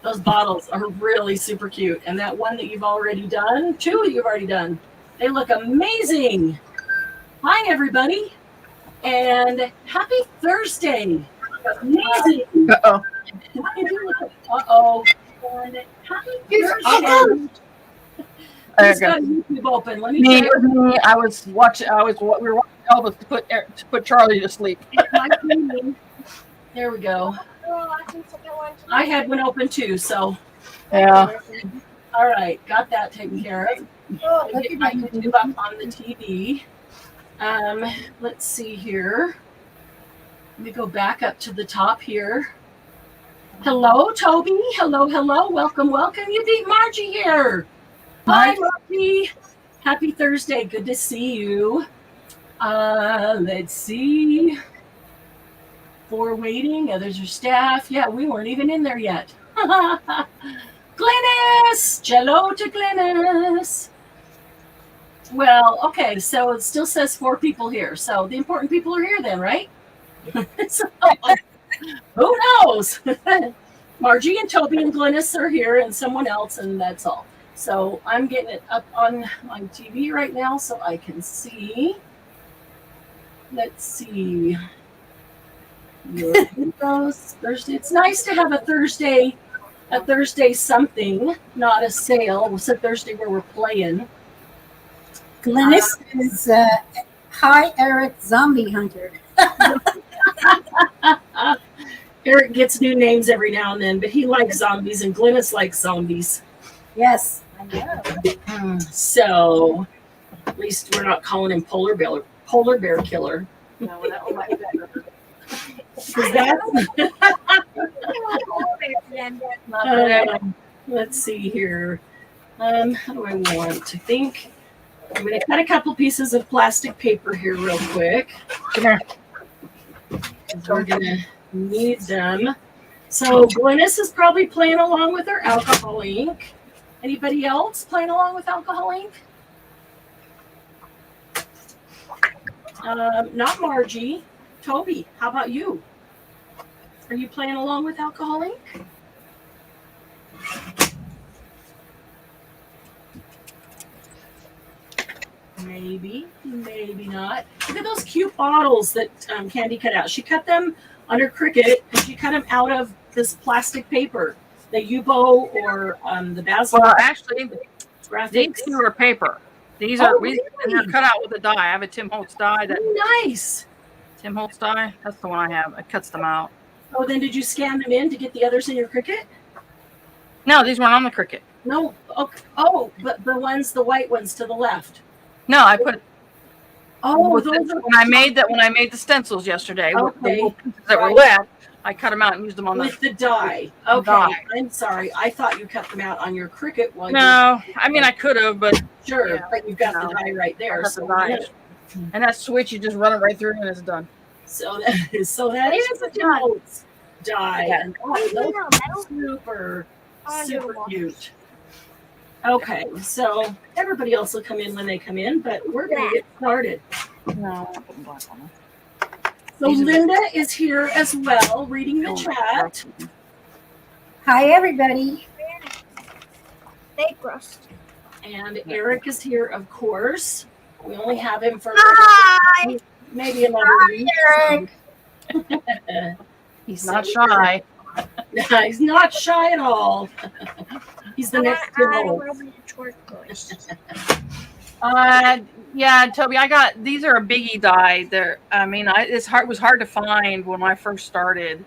Those bottles are really super cute. And that one that you've already done, two that you've already done, they look amazing. Hi, everybody. And happy Thursday. Amazing. Uh-oh. Uh-oh. And happy Thursday. Who's got YouTube open? Let me check. Me. I was watching. We were watching Elvis to put Charlie to sleep. There we go. I had one open too, so yeah. All right, got that taken care of. Get my YouTube up on the TV. Let's see here. Let me go back up to the top here. Hello, Toby. Hello. Welcome. You beat Margie here. Hi, Margie. Happy Thursday. Good to see you. Let's see. For waiting. Others are staff. Yeah, we weren't even in there yet. Glennis. Hello to Glennis. Well, okay, so it still says 4 people here. So the important people are here then, right? So, who knows? Margie and Toby and Glennis are here and someone else, and that's all. So I'm getting it up on my TV right now so I can see. Let's see. Thursday. It's nice to have a Thursday something, not a sale. It's a Thursday where we're playing. Glennis is hi, Eric, zombie hunter. Eric gets new names every now and then, but he likes zombies, and Glennis likes zombies. Yes, I know. So at least we're not calling him polar bear killer. No, that one might be better. Let's see here. How do I want to think? I'm going to cut a couple pieces of plastic paper here real quick. Come here. We're going to need them. So Glennis is probably playing along with her alcohol ink. Anybody else playing along with alcohol ink? Not Margie. Toby, how about you? Are you playing along with alcohol ink? Maybe not. Look at those cute bottles that Candy cut out. She cut them on her Cricut, and she cut them out of this plastic paper, the Yubo or the Basil. Well, actually, graphics. These two are paper. These are they're cut out with a die. I have a Tim Holtz die. Nice. Tim Holtz die. That's the one I have. It cuts them out. Oh, then did you scan them in to get the others in your Cricut? No, these weren't on the Cricut. No. Oh, but the white ones to the left. No, I put. Oh, when I made the stencils yesterday, okay. the little pieces that were left, I cut them out and used them on with the die. Okay, die. I'm sorry. I thought you cut them out on your Cricut one. No, I mean I could have, but sure. Yeah, but you've got the die right there. So the die. And that switch, you just run it right through and it's done. So that is a Tim Holtz die. Yeah. And super cute. Okay, so everybody else will come in when they come in, but we're going to get started. No, I'm putting black on them. So Linda is here as well, reading the chat. Hi, everybody. Fake rust. And Eric is here, of course. We only have him for maybe another week. Eric. He's not shy. He's not shy at all. He's the next yeah, Toby, these are a biggie die. It was hard to find when I first started.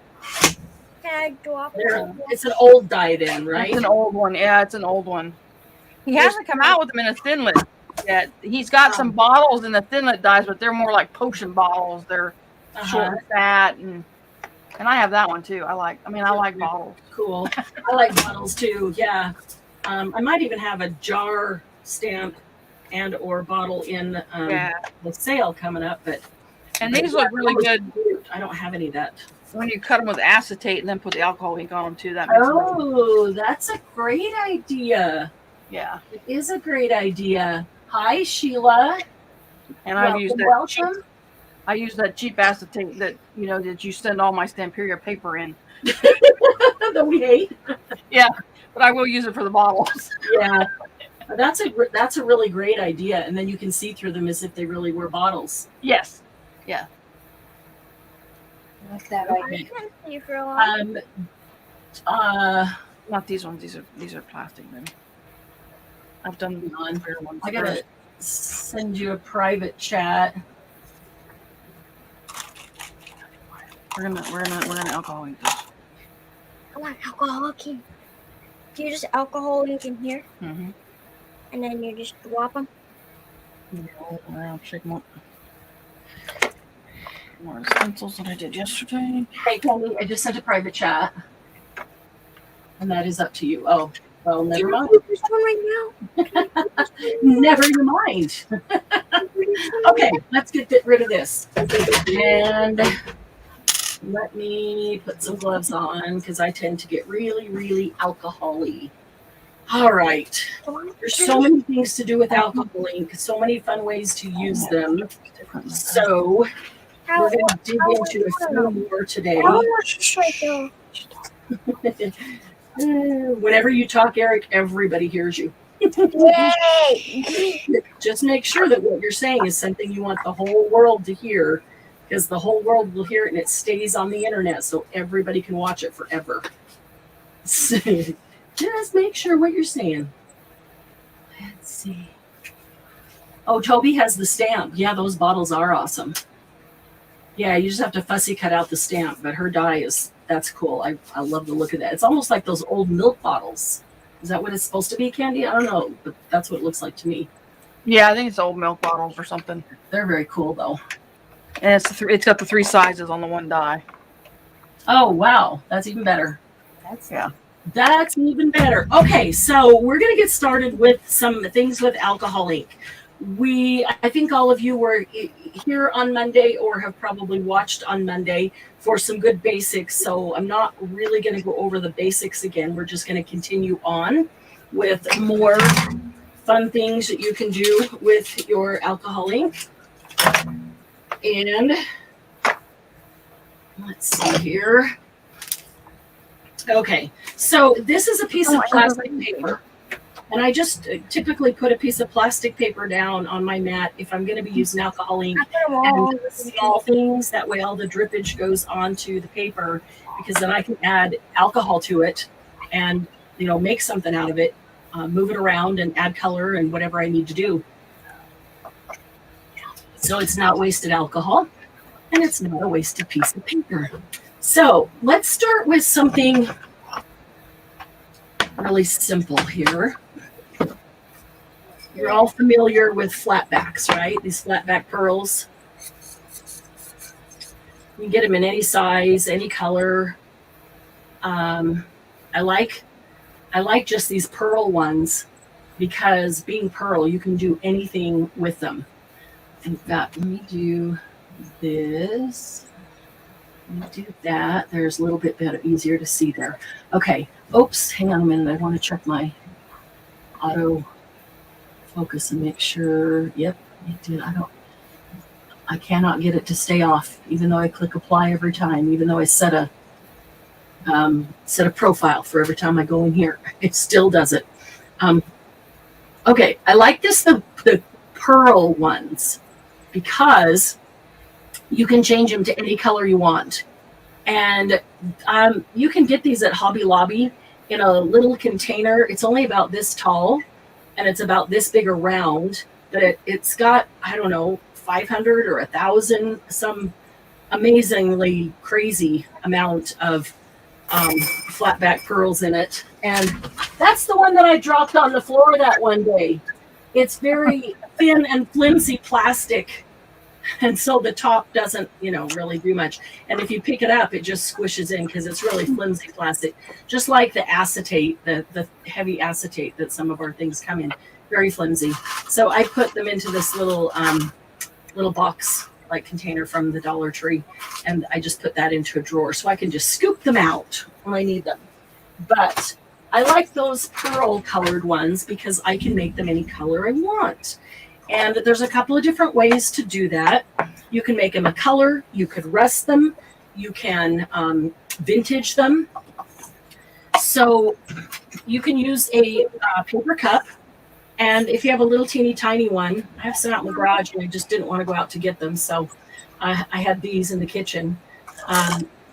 It's an old die then, right? It's an old one. Yeah, it's an old one. He hasn't come out with them in a thinlet yet. He's got some bottles in the thinlet dies, but they're more like potion bottles. They're short and fat, and I have that one too. I like bottles. Cool. I like bottles too. Yeah. I might even have a jar stamp and or bottle in the sale coming up, and these look really good. I don't have any of that. When you cut them with acetate and then put the alcohol ink on them too, that makes that's a great idea. Yeah, it is a great idea. Hi, Sheila. And I've used that. I use that cheap acetate that you send all my Stamperia paper in. That we hey? Yeah, but I will use it for the bottles. Yeah. That's a really great idea. And then you can see through them as if they really were bottles. Yes. Yeah. I like that I idea. can't see for a while. Not these ones. These are plastic. Then I've done fair ones. I gotta send you a private chat. We're gonna alcohol ink this. I want alcohol ink. Do you just alcohol ink in here, Mm-hmm. and then you just drop them? Around, shake them up. More stencils than I did yesterday. Hey, Candy, I just sent a private chat. And that is up to you. Oh, well, never mind. There's one right now. Never mind. Okay, let's get rid of this. And let me put some gloves on because I tend to get really, really alcohol-y. All right. There's so many things to do with alcohol ink, so many fun ways to use them. So we're going to dig into a few more today. Whenever you talk, Eric, everybody hears you. Yay! Just make sure that what you're saying is something you want the whole world to hear, because the whole world will hear it and it stays on the internet so everybody can watch it forever. Just make sure what you're saying. Let's see. Oh, Toby has the stamp. Yeah, those bottles are awesome. Yeah, you just have to fussy cut out the stamp, but her die that's cool. I love the look of that. It's almost like those old milk bottles. Is that what it's supposed to be, Candy? I don't know, but that's what it looks like to me. Yeah, I think it's old milk bottles or something. They're very cool, though. And it's got the 3 sizes on the one die. Oh, wow. That's even better. Yeah. That's even better. Okay, so we're going to get started with some things with alcohol ink. I think all of you were here on Monday or have probably watched on Monday for some good basics. So I'm not really going to go over the basics again. We're just going to continue on with more fun things that you can do with your alcohol ink. And let's see here. Okay, so this is a piece of plastic paper. And I just typically put a piece of plastic paper down on my mat if I'm going to be using alcohol ink and small things. That way all the drippage goes onto the paper, because then I can add alcohol to it and, make something out of it, move it around and add color and whatever I need to do. So it's not wasted alcohol and it's not a wasted piece of paper. So let's start with something really simple here. You're all familiar with flatbacks, right? These flatback pearls. You can get them in any size, any color. I like just these pearl ones because being pearl, you can do anything with them. In fact, let me do this. Let me do that. There's a little bit better, easier to see there. Okay. Oops, hang on a minute. I want to check my auto focus and make sure. Yep, it did. I cannot get it to stay off, even though I click apply every time, even though I set a profile for every time I go in here. It still does it. Okay, I like the pearl ones because you can change them to any color you want. And you can get these at Hobby Lobby in a little container. It's only about this tall and it's about this big around, but it's got, I don't know, 500 or 1,000, some amazingly crazy amount of flatback pearls in it. And that's the one that I dropped on the floor that one day. It's very thin and flimsy plastic. And so the top doesn't, really do much. And if you pick it up, it just squishes in because it's really flimsy plastic. Just like the acetate, the heavy acetate that some of our things come in. Very flimsy. So I put them into this little box like container from the Dollar Tree. And I just put that into a drawer so I can just scoop them out when I need them. But I like those pearl colored ones because I can make them any color I want. And there's a couple of different ways to do that. You can make them a color. You could rust them. You can vintage them. So you can use a paper cup. And if you have a little teeny tiny one, I have some out in the garage and I just didn't want to go out to get them. So I had these in the kitchen.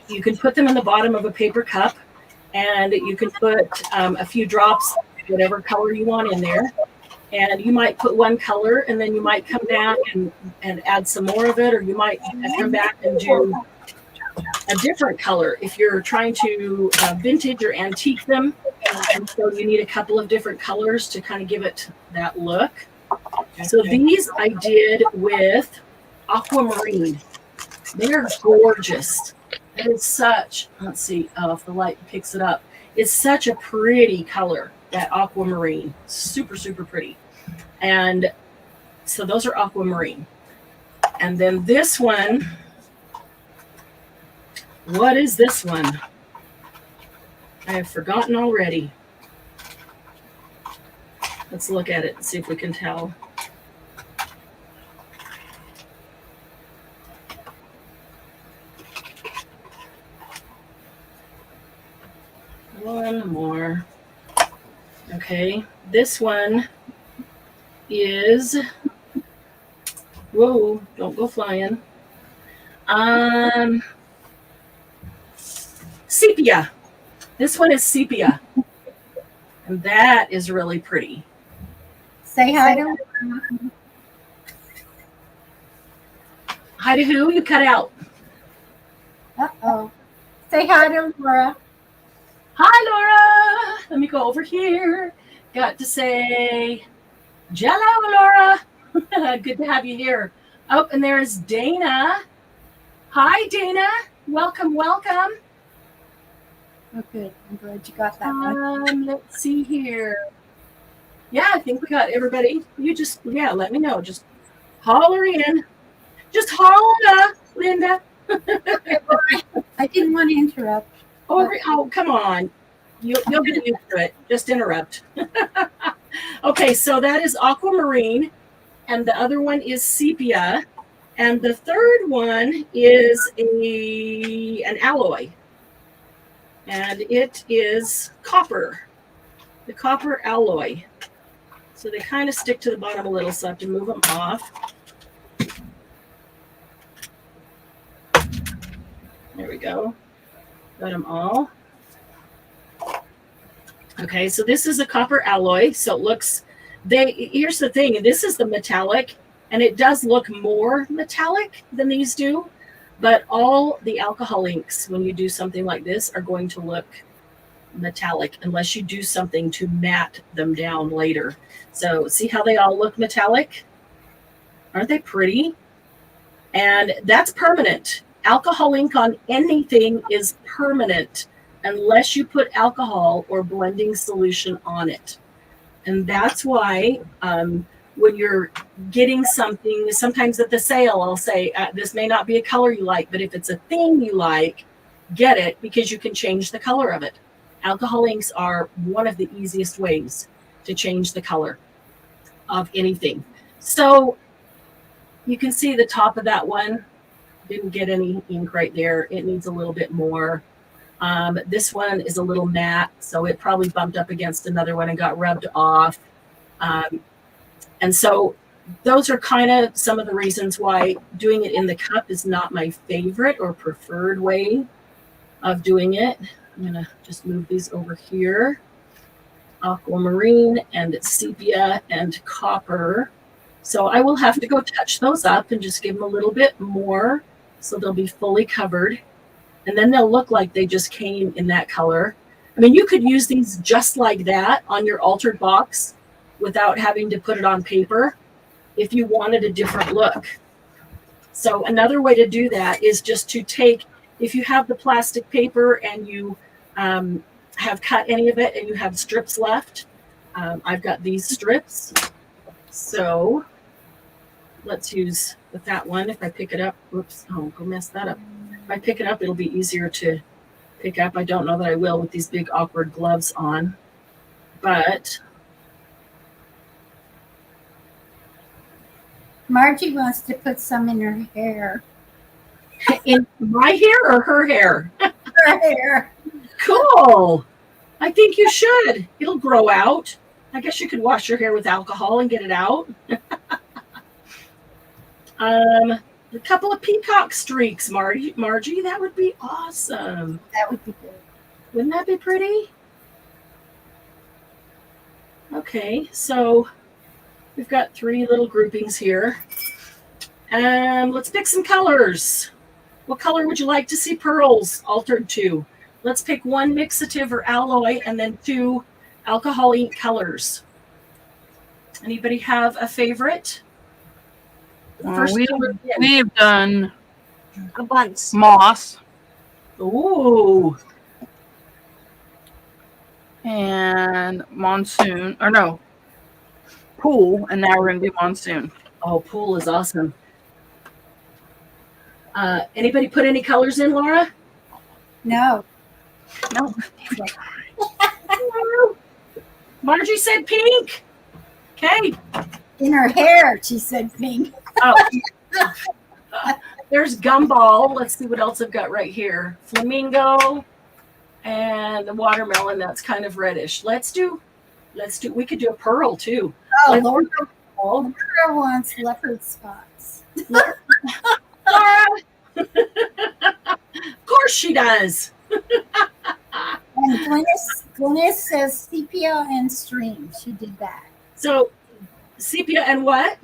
You can put them in the bottom of a paper cup and you can put a few drops, whatever color you want in there. And you might put one color and then you might come back and add some more of it, or you might come back and do a different color if you're trying to vintage or antique them. And so you need a couple of different colors to kind of give it that look. So these I did with aquamarine. They're gorgeous. It is such, let's see if the light picks it up. It's such a pretty color, that aquamarine. Super, super pretty. And so those are aquamarine. And then this one, what is this one? I have forgotten already. Let's look at it and see if we can tell. One more. Okay, this one is, whoa, don't go flying. Sepia. This one is sepia. And that is really pretty. Say hi to Hi to who? You cut out. Uh-oh. Say hi to Laura. Hi, Laura. Let me go over here. Got to say, jello, Laura. Good to have you here. Oh, and there's Dana. Hi, Dana. Welcome, welcome. Oh, good. I'm glad you got that one. Let's see here. Yeah, I think we got everybody. You just, let me know. Just holler in. Just holler, Linda. I didn't want to interrupt. Oh, come on. You'll get used to it. Just interrupt. Okay, so that is aquamarine, and the other one is sepia, and the third one is an alloy, and it is copper, the copper alloy. So they kind of stick to the bottom a little, so I have to move them off. There we go. Got them all. Okay, so this is a copper alloy. So it looks, here's the thing, this is the metallic, and it does look more metallic than these do, but all the alcohol inks, when you do something like this, are going to look metallic unless you do something to matte them down later. So see how they all look metallic? Aren't they pretty? And that's permanent. Alcohol ink on anything is permanent unless you put alcohol or blending solution on it. And that's why when you're getting something, sometimes at the sale, I'll say, this may not be a color you like, but if it's a thing you like, get it, because you can change the color of it. Alcohol inks are one of the easiest ways to change the color of anything. So you can see the top of that one. Didn't get any ink right there. It needs a little bit more. This one is a little matte, so it probably bumped up against another one and got rubbed off. And so those are kind of some of the reasons why doing it in the cup is not my favorite or preferred way of doing it. I'm going to just move these over here. Aquamarine and sepia and copper. So I will have to go touch those up and just give them a little bit more so they'll be fully covered. And then they'll look like they just came in that color. I mean, you could use these just like that on your altered box without having to put it on paper if you wanted a different look. So another way to do that is just to take, if you have the plastic paper and you have cut any of it and you have strips left, I've got these strips. So let's use with that one. If I pick it up, whoops, oh, go mess that up. If I pick it up, it'll be easier to pick up. I don't know that I will with these big awkward gloves on, but Margie wants to put some in her hair. in my hair or her hair? Her hair. Cool. I think you should. It'll grow out. I guess you could wash your hair with alcohol and get it out. A couple of peacock streaks, Margie. That would be awesome. That would be good. Wouldn't that be pretty? Okay, so we've got 3 little groupings here. Let's pick some colors. What color would you like to see pearls altered to? Let's pick 1 mixative or alloy and then 2 alcohol ink colors. Anybody have a favorite? We've done A bunch. moss Ooh. and monsoon, or no, pool, and now we're going to do monsoon. Oh, pool is awesome. Anybody put any colors in, Laura? No. No. Margie said pink. Okay. In her hair, she said pink. Oh. There's gumball. Let's see what else I've got right here. Flamingo and the watermelon. That's kind of reddish. Let's do. We could do a pearl too. Oh, Laura wants leopard spots. Laura. Of course she does. And Glynis says sepia and stream. She did that. So, sepia and what?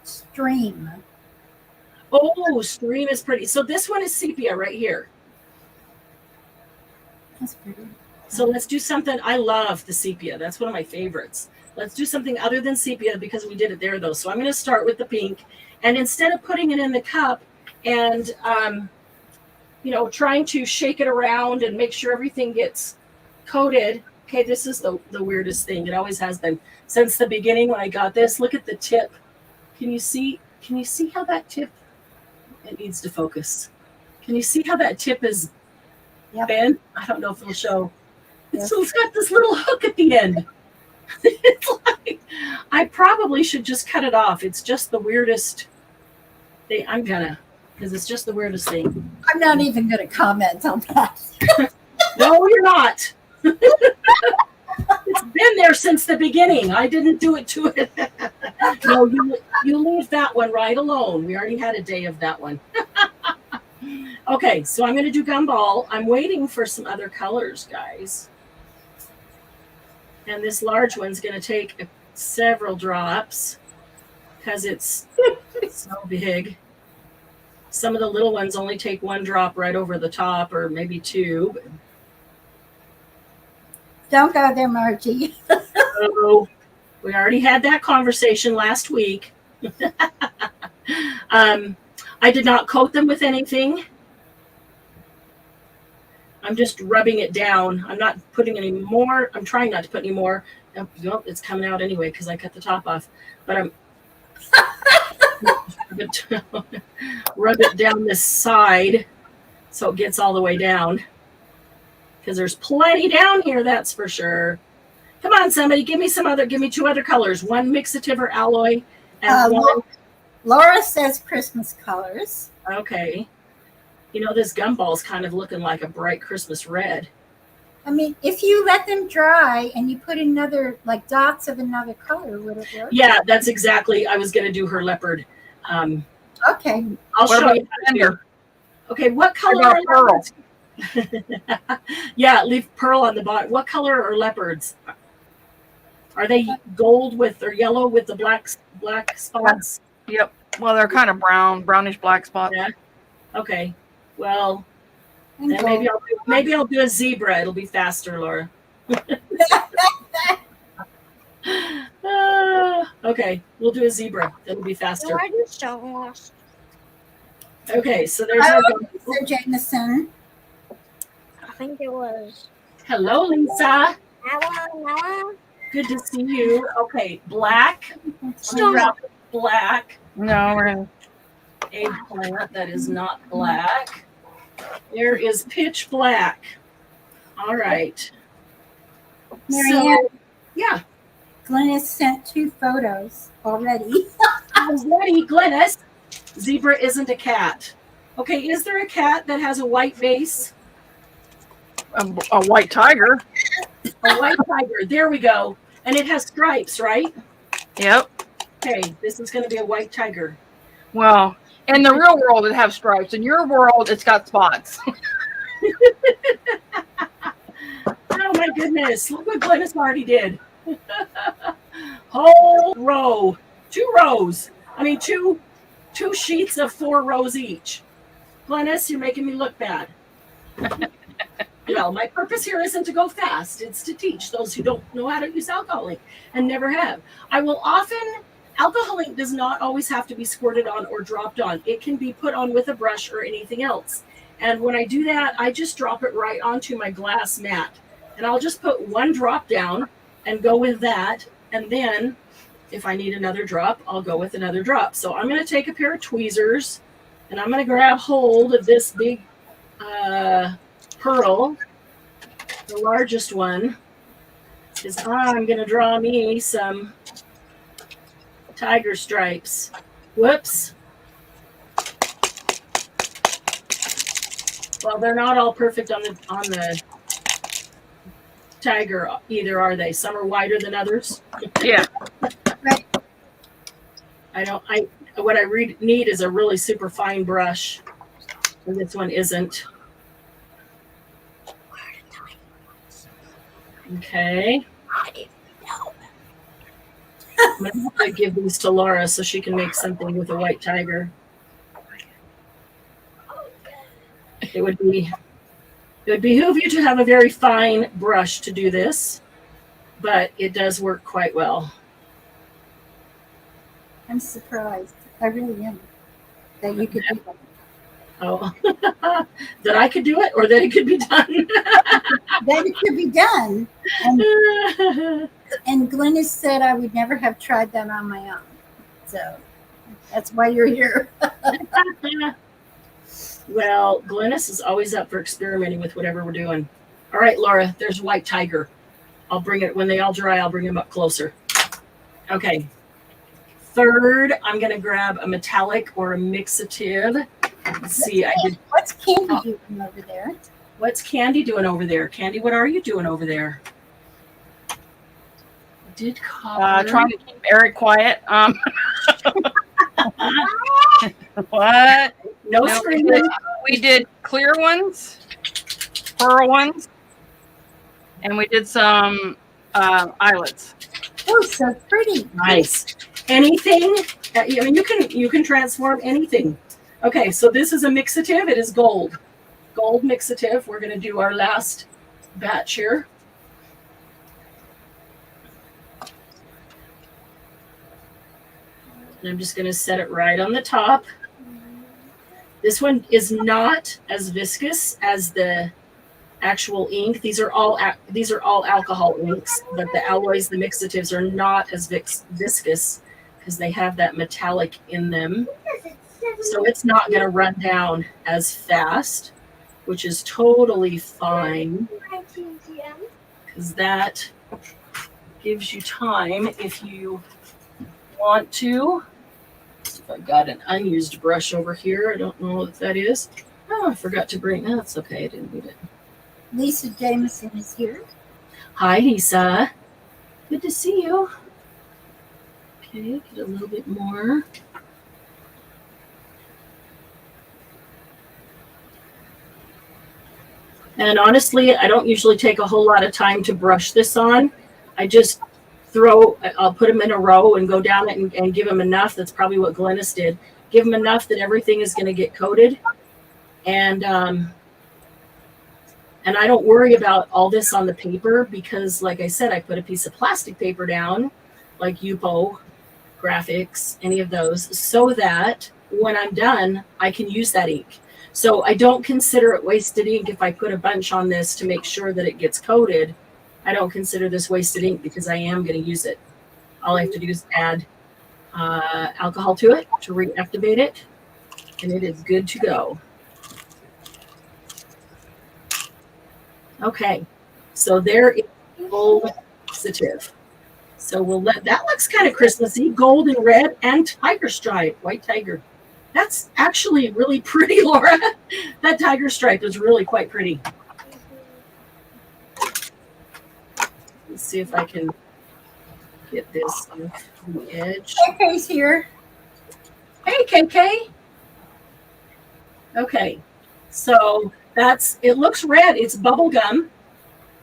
Stream. Oh, stream is pretty. So this one is sepia right here. That's pretty. So let's do something. I love the sepia. That's one of my favorites. Let's do something other than sepia because we did it there though. So I'm going to start with the pink. And instead of putting it in the cup and, trying to shake it around and make sure everything gets coated. Okay, this is the weirdest thing. It always has been since the beginning when I got this. Look at the tip. Can you see how that tip, it needs to focus. Can you see how that tip is bent? I don't know if it'll show. Yep. So it's got this little hook at the end. It's like, I probably should just cut it off. It's just the weirdest thing. Because it's just the weirdest thing. I'm not even going to comment on that. No, you're not. It's been there since the beginning. I didn't do it to it. No, you leave that one right alone. We already had a day of that one. Okay, so I'm going to do gumball. I'm waiting for some other colors, guys. And this large one's going to take several drops because it's so big. Some of the little ones only take 1 drop right over the top or maybe 2. Don't go there, Margie. Oh, we already had that conversation last week. I did not coat them with anything. I'm just rubbing it down. I'm not putting any more. I'm trying not to put any more. Nope, it's coming out anyway because I cut the top off. But I'm rub it down this side so it gets all the way down. Because there's plenty down here, that's for sure. Come on, somebody, give me 2 other colors. 1 mixative or alloy, and 1. Laura says Christmas colors. Okay. This gumball's kind of looking like a bright Christmas red. I mean, if you let them dry and you put another, like dots of another color, would it work? Yeah, that's exactly. I was going to do her leopard. Okay. I'll show you. Okay, what color are leopards? Yeah, leave pearl on the bottom. What color are leopards? Are they gold or yellow with the black spots? Yep. Well, they're kind of brownish black spots. Yeah. Okay. Well, And then maybe I'll do a zebra. It'll be faster, Laura. Okay, we'll do a zebra. It'll be faster. Why do stonewash? Okay, so there's our Lisa Jameson. I think it was. Hello, Lisa. Noah. Good to see you. Okay, black. Black. No, we're gonna. Eggplant that is not black. There is pitch black. All right. Marianne, Yeah. Glennis sent 2 photos already. I was ready, Glennis. Zebra isn't a cat. Okay, is there a cat that has a white base? A white tiger. A white tiger. There we go. And it has stripes, right? Yep. Okay, this is going to be a white tiger. Well, in the real world, it have stripes. In your world, it's got spots. Oh my goodness! Look what Glennis already did. Whole row, 2 rows. I mean, two sheets of 4 rows each. Glennis, you're making me look bad. Well, my purpose here isn't to go fast. It's to teach those who don't know how to use alcohol ink and never have. I will often, alcohol ink does not always have to be squirted on or dropped on. It can be put on with a brush or anything else. And when I do that, I just drop it right onto my glass mat. And I'll just put 1 drop down and go with that. And then if I need another drop, I'll go with another drop. So I'm going to take a pair of tweezers and I'm going to grab hold of this big pearl, the largest one, because I'm going to draw me some tiger stripes. Whoops. Well, they're not all perfect on the tiger either, are they? Some are wider than others. Yeah. Right. What I need is a really super fine brush, and this one isn't. Okay. I'm going to give these to Laura so she can make something with a white tiger. It would behoove you to have a very fine brush to do this, but it does work quite well. I'm surprised. I really am that you could do that. Oh, that I could do it or that it could be done. That it could be done. And Glennis said I would never have tried that on my own. So that's why you're here. Well, Glennis is always up for experimenting with whatever we're doing. All right, Laura, there's white tiger. I'll bring it when they all dry. I'll bring them up closer. Okay. Third, I'm going to grab a metallic or a mixative. Let's see. What's Candy doing over there? What's Candy doing over there? Candy, what are you doing over there? I did copper. Trying to keep Eric quiet. What? No screaming. We did clear ones, pearl ones, and we did some eyelets. Oh, so pretty. Nice. Anything? I mean, you can transform anything. Okay, so this is a mixative. It is gold. Gold mixative. We're going to do our last batch here. And I'm just going to set it right on the top. This one is not as viscous as the actual ink. These are all alcohol inks, but the alloys, the mixatives, are not as viscous because they have that metallic in them. So it's not going to run down as fast, which is totally fine because that gives you time if you want to. I've got an unused brush over here. I don't know what that is. Oh, I forgot to bring. Oh, that's okay. I didn't need it. Lisa Jameson is here. Hi, Lisa. Good to see you. Okay, get a little bit more. And honestly, I don't usually take a whole lot of time to brush this on. I just I'll put them in a row and go down it and give them enough. That's probably what Glennis did. Give them enough that everything is going to get coated. And I don't worry about all this on the paper because, like I said, I put a piece of plastic paper down, like Yupo, Graphics, any of those, so that when I'm done, I can use that ink. So I don't consider it wasted ink if I put a bunch on this to make sure that it gets coated. I don't consider this wasted ink because I am going to use it. All I have to do is add alcohol to it to reactivate it, and it is good to go. Okay, so there is gold mixative. So we'll that looks kind of Christmassy, gold and red and tiger stripe, white tiger. That's actually really pretty, Laura. That tiger stripe is really quite pretty. Let's see if I can get this on the edge. KK's here. Hey, KK. Okay, so it looks red. It's bubble gum.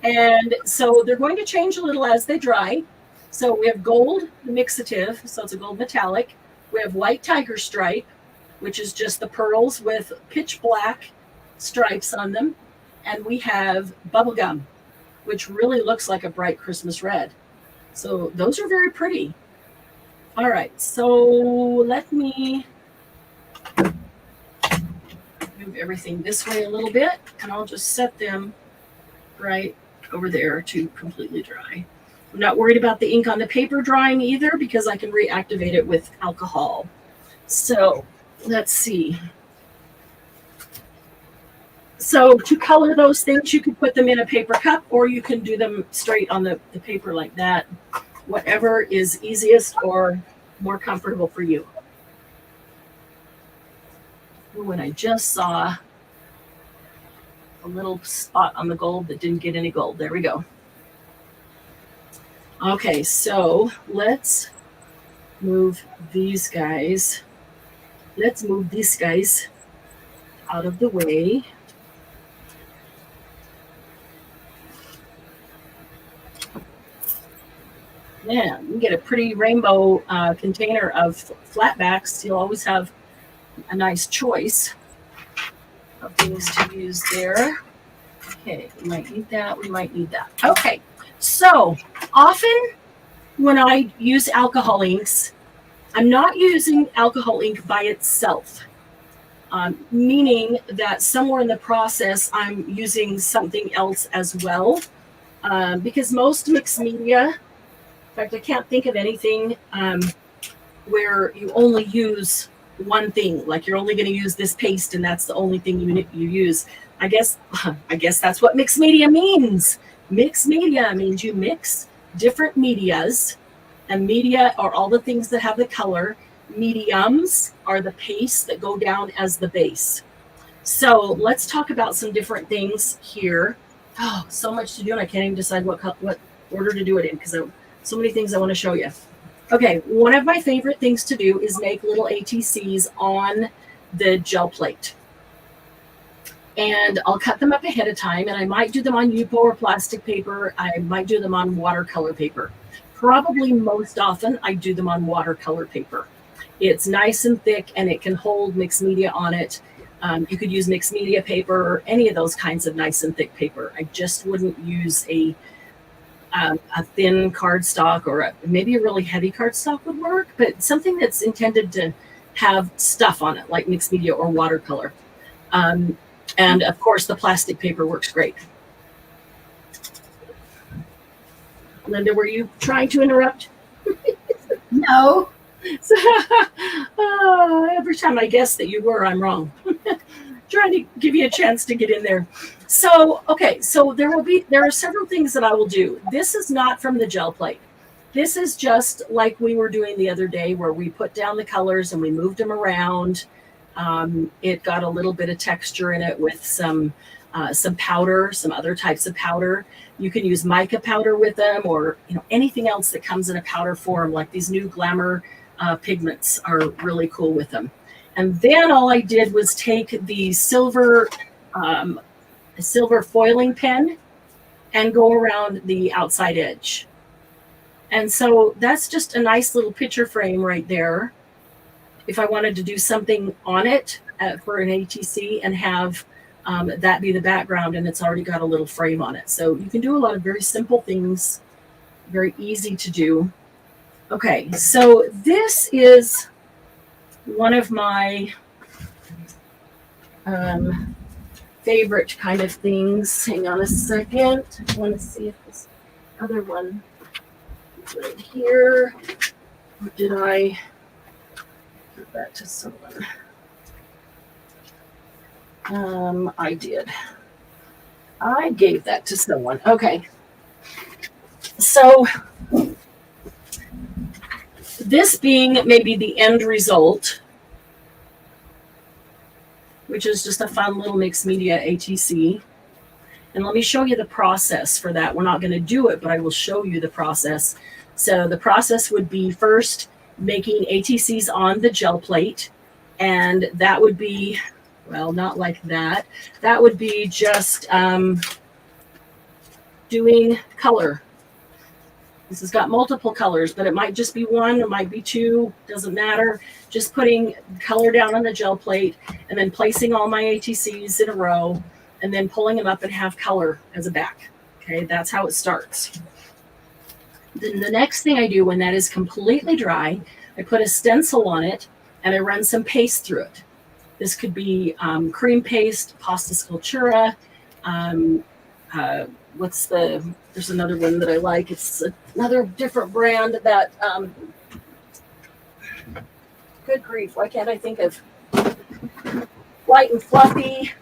And so they're going to change a little as they dry. So we have gold mixative, so it's a gold metallic. We have white tiger stripe, which is just the pearls with pitch black stripes on them. And we have bubblegum, which really looks like a bright Christmas red. So those are very pretty. All right, so let me move everything this way a little bit, and I'll just set them right over there to completely dry. I'm not worried about the ink on the paper drying either because I can reactivate it with alcohol. So let's see. So to color those things, you can put them in a paper cup or you can do them straight on the paper like that. Whatever is easiest or more comfortable for you. When I just saw a little spot on the gold that didn't get any gold. There we go. Okay, so let's move these guys. Let's move these guys out of the way. Yeah, you get a pretty rainbow container of flatbacks. You'll always have a nice choice of things to use there. Okay, we might need that. We might need that. Okay, so often when I use alcohol inks, I'm not using alcohol ink by itself, meaning that somewhere in the process I'm using something else as well, because most mixed media, in fact, I can't think of anything where you only use one thing, like you're only going to use this paste and that's the only thing you use. I guess that's what mixed media means. Mixed media means you mix different medias, and media are all the things that have the color. Mediums are the pastes that go down as the base. So let's talk about some different things here. Oh, so much to do, and I can't even decide what order to do it in because so many things I want to show you. Okay, one of my favorite things to do is make little ATCs on the gel plate. And I'll cut them up ahead of time, and I might do them on Yupo or plastic paper. I might do them on watercolor paper. Probably most often I do them on watercolor paper. It's nice and thick, and it can hold mixed media on it. You could use mixed media paper or any of those kinds of nice and thick paper. I just wouldn't use a thin cardstock, or maybe a really heavy cardstock would work, but something that's intended to have stuff on it, like mixed media or watercolor. And of course, the plastic paper works great. Linda, were you trying to interrupt? No. So, every time I guess that you were, I'm wrong. Trying to give you a chance to get in there. So, okay, so there are several things that I will do. This is not from the gel plate. This is just like we were doing the other day where we put down the colors and we moved them around. It got a little bit of texture in it with some powder, some other types of powder. You can use mica powder with them, or anything else that comes in a powder form, like these new Glamour pigments are really cool with them. And then all I did was take the silver foiling pen and go around the outside edge. And so that's just a nice little picture frame right there. If I wanted to do something on it for an ATC and have that be the background, and it's already got a little frame on it. So you can do a lot of very simple things, very easy to do. Okay, so this is one of my favorite kind of things. Hang on a second. I want to see if this other one is right here. Or did I give that to someone? I did. I gave that to someone. Okay. So this being maybe the end result, which is just a fun little mixed media ATC. And let me show you the process for that. We're not going to do it, but I will show you the process. So the process would be first making ATCs on the gel plate. And that would be, well, not like that. That would be just doing color. This has got multiple colors, but it might just be one, it might be two, doesn't matter. Just putting color down on the gel plate and then placing all my ATCs in a row and then pulling them up and have color as a back. Okay, that's how it starts. Then the next thing I do when that is completely dry, I put a stencil on it and I run some paste through it. This could be cream paste, pasta sculptura, there's another one that I like. It's another different brand that, good grief, why can't I think of Light and Fluffy?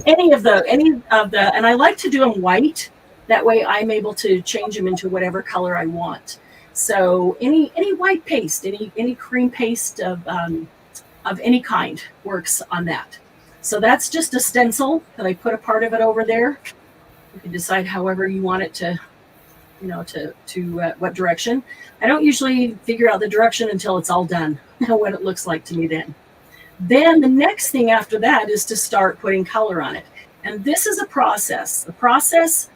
Any of the, and I like to do them white. That way I'm able to change them into whatever color I want. So any white paste, any cream paste of any kind works on that. So that's just a stencil that I put a part of it over there. You can decide however you want it to, what direction. I don't usually figure out the direction until it's all done, what it looks like to me then. Then the next thing after that is to start putting color on it. And this is a process. The process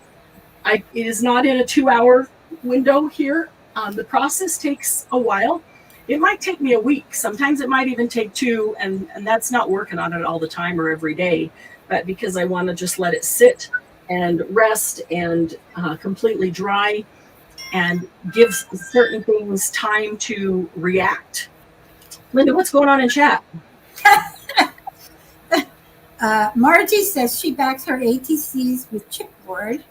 it is not in a 2-hour window here. The process takes a while. It might take me a week. Sometimes it might even take 2, and that's not working on it all the time or every day, but because I want to just let it sit and rest and completely dry and gives certain things time to react. Linda, what's going on in chat? Margie says she backs her ATCs with chipboard.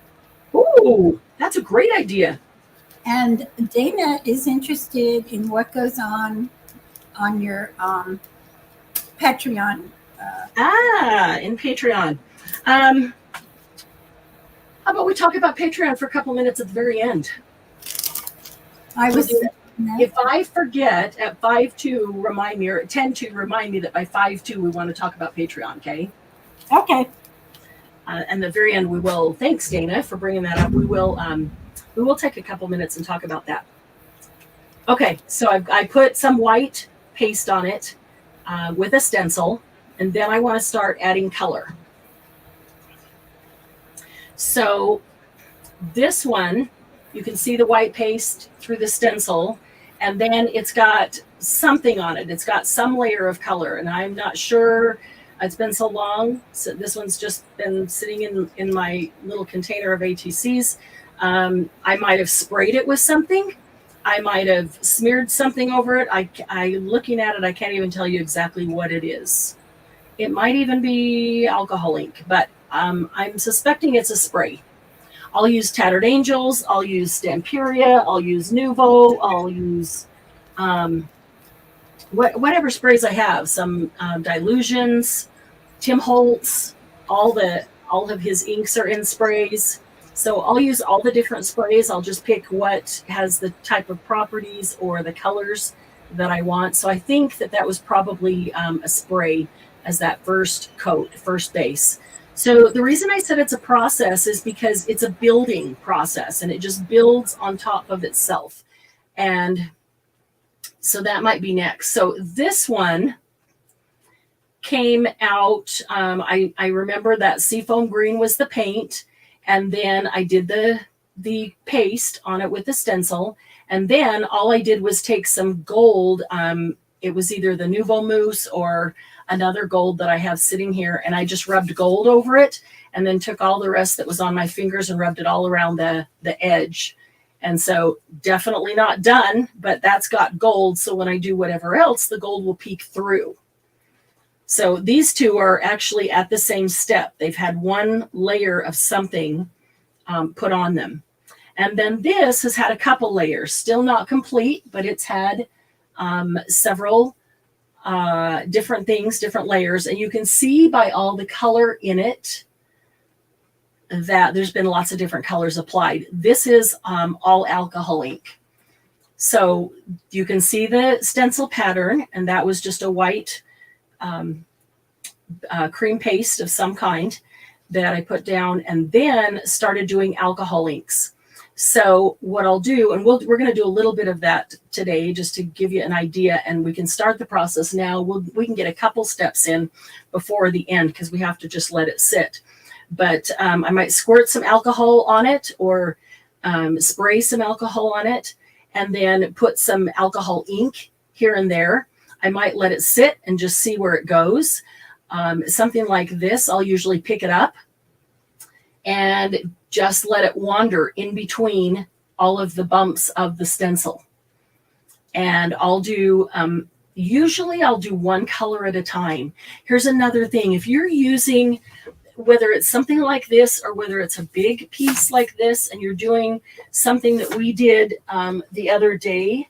Ooh, that's a great idea. And Dana is interested in what goes on your Patreon. In Patreon. How about we talk about Patreon for a couple minutes at the very end? If I forget at 5:02, remind me, or at 10:02, remind me that by 5:02 we want to talk about Patreon, okay? Okay. And the very end we will. Thanks, Dana, for bringing that up. We will take a couple minutes and talk about that. Okay, so I put some white paste on it with a stencil, and then I want to start adding color. So this one, you can see the white paste through the stencil, and then it's got something on it. It's got some layer of color, and I'm not sure. It's been so long. So this one's just been sitting in my little container of ATCs. I might have sprayed it with something. I might have smeared something over it. I looking at it, I can't even tell you exactly what it is. It might even be alcohol ink, but I'm suspecting it's a spray. I'll use Tattered Angels. I'll use Stamperia. I'll use Nuvo. I'll use whatever sprays I have. Some Dilutions, Tim Holtz. All of his inks are in sprays. So I'll use all the different sprays. I'll just pick what has the type of properties or the colors that I want. So I think that was probably a spray as that first coat, first base. So the reason I said it's a process is because it's a building process and it just builds on top of itself. And so that might be next. So this one came out, I remember that seafoam green was the paint. And then I did the paste on it with the stencil. And then all I did was take some gold. It was either the Nuvo Mousse or another gold that I have sitting here. And I just rubbed gold over it and then took all the rest that was on my fingers and rubbed it all around the edge. And so definitely not done, but that's got gold. So when I do whatever else, the gold will peek through. So these two are actually at the same step. They've had one layer of something put on them. And then this has had a couple layers, still not complete, but it's had several different things, different layers. And you can see by all the color in it that there's been lots of different colors applied. This is all alcohol ink. So you can see the stencil pattern, and that was just a white cream paste of some kind. that I put down, and then started doing alcohol inks. So what I'll do, and we're going to do a little bit of that today just to give you an idea, and we can start the process now. We can get a couple steps in before the end because we have to just let it sit. But I might squirt some alcohol on it or spray some alcohol on it, and then put some alcohol ink here and there. I might let it sit and just see where it goes. Something like this, I'll usually pick it up and just let it wander in between all of the bumps of the stencil. And I'll do, usually I'll do one color at a time. Here's another thing. If you're using, whether it's something like this or whether it's a big piece like this, and you're doing something that we did the other day,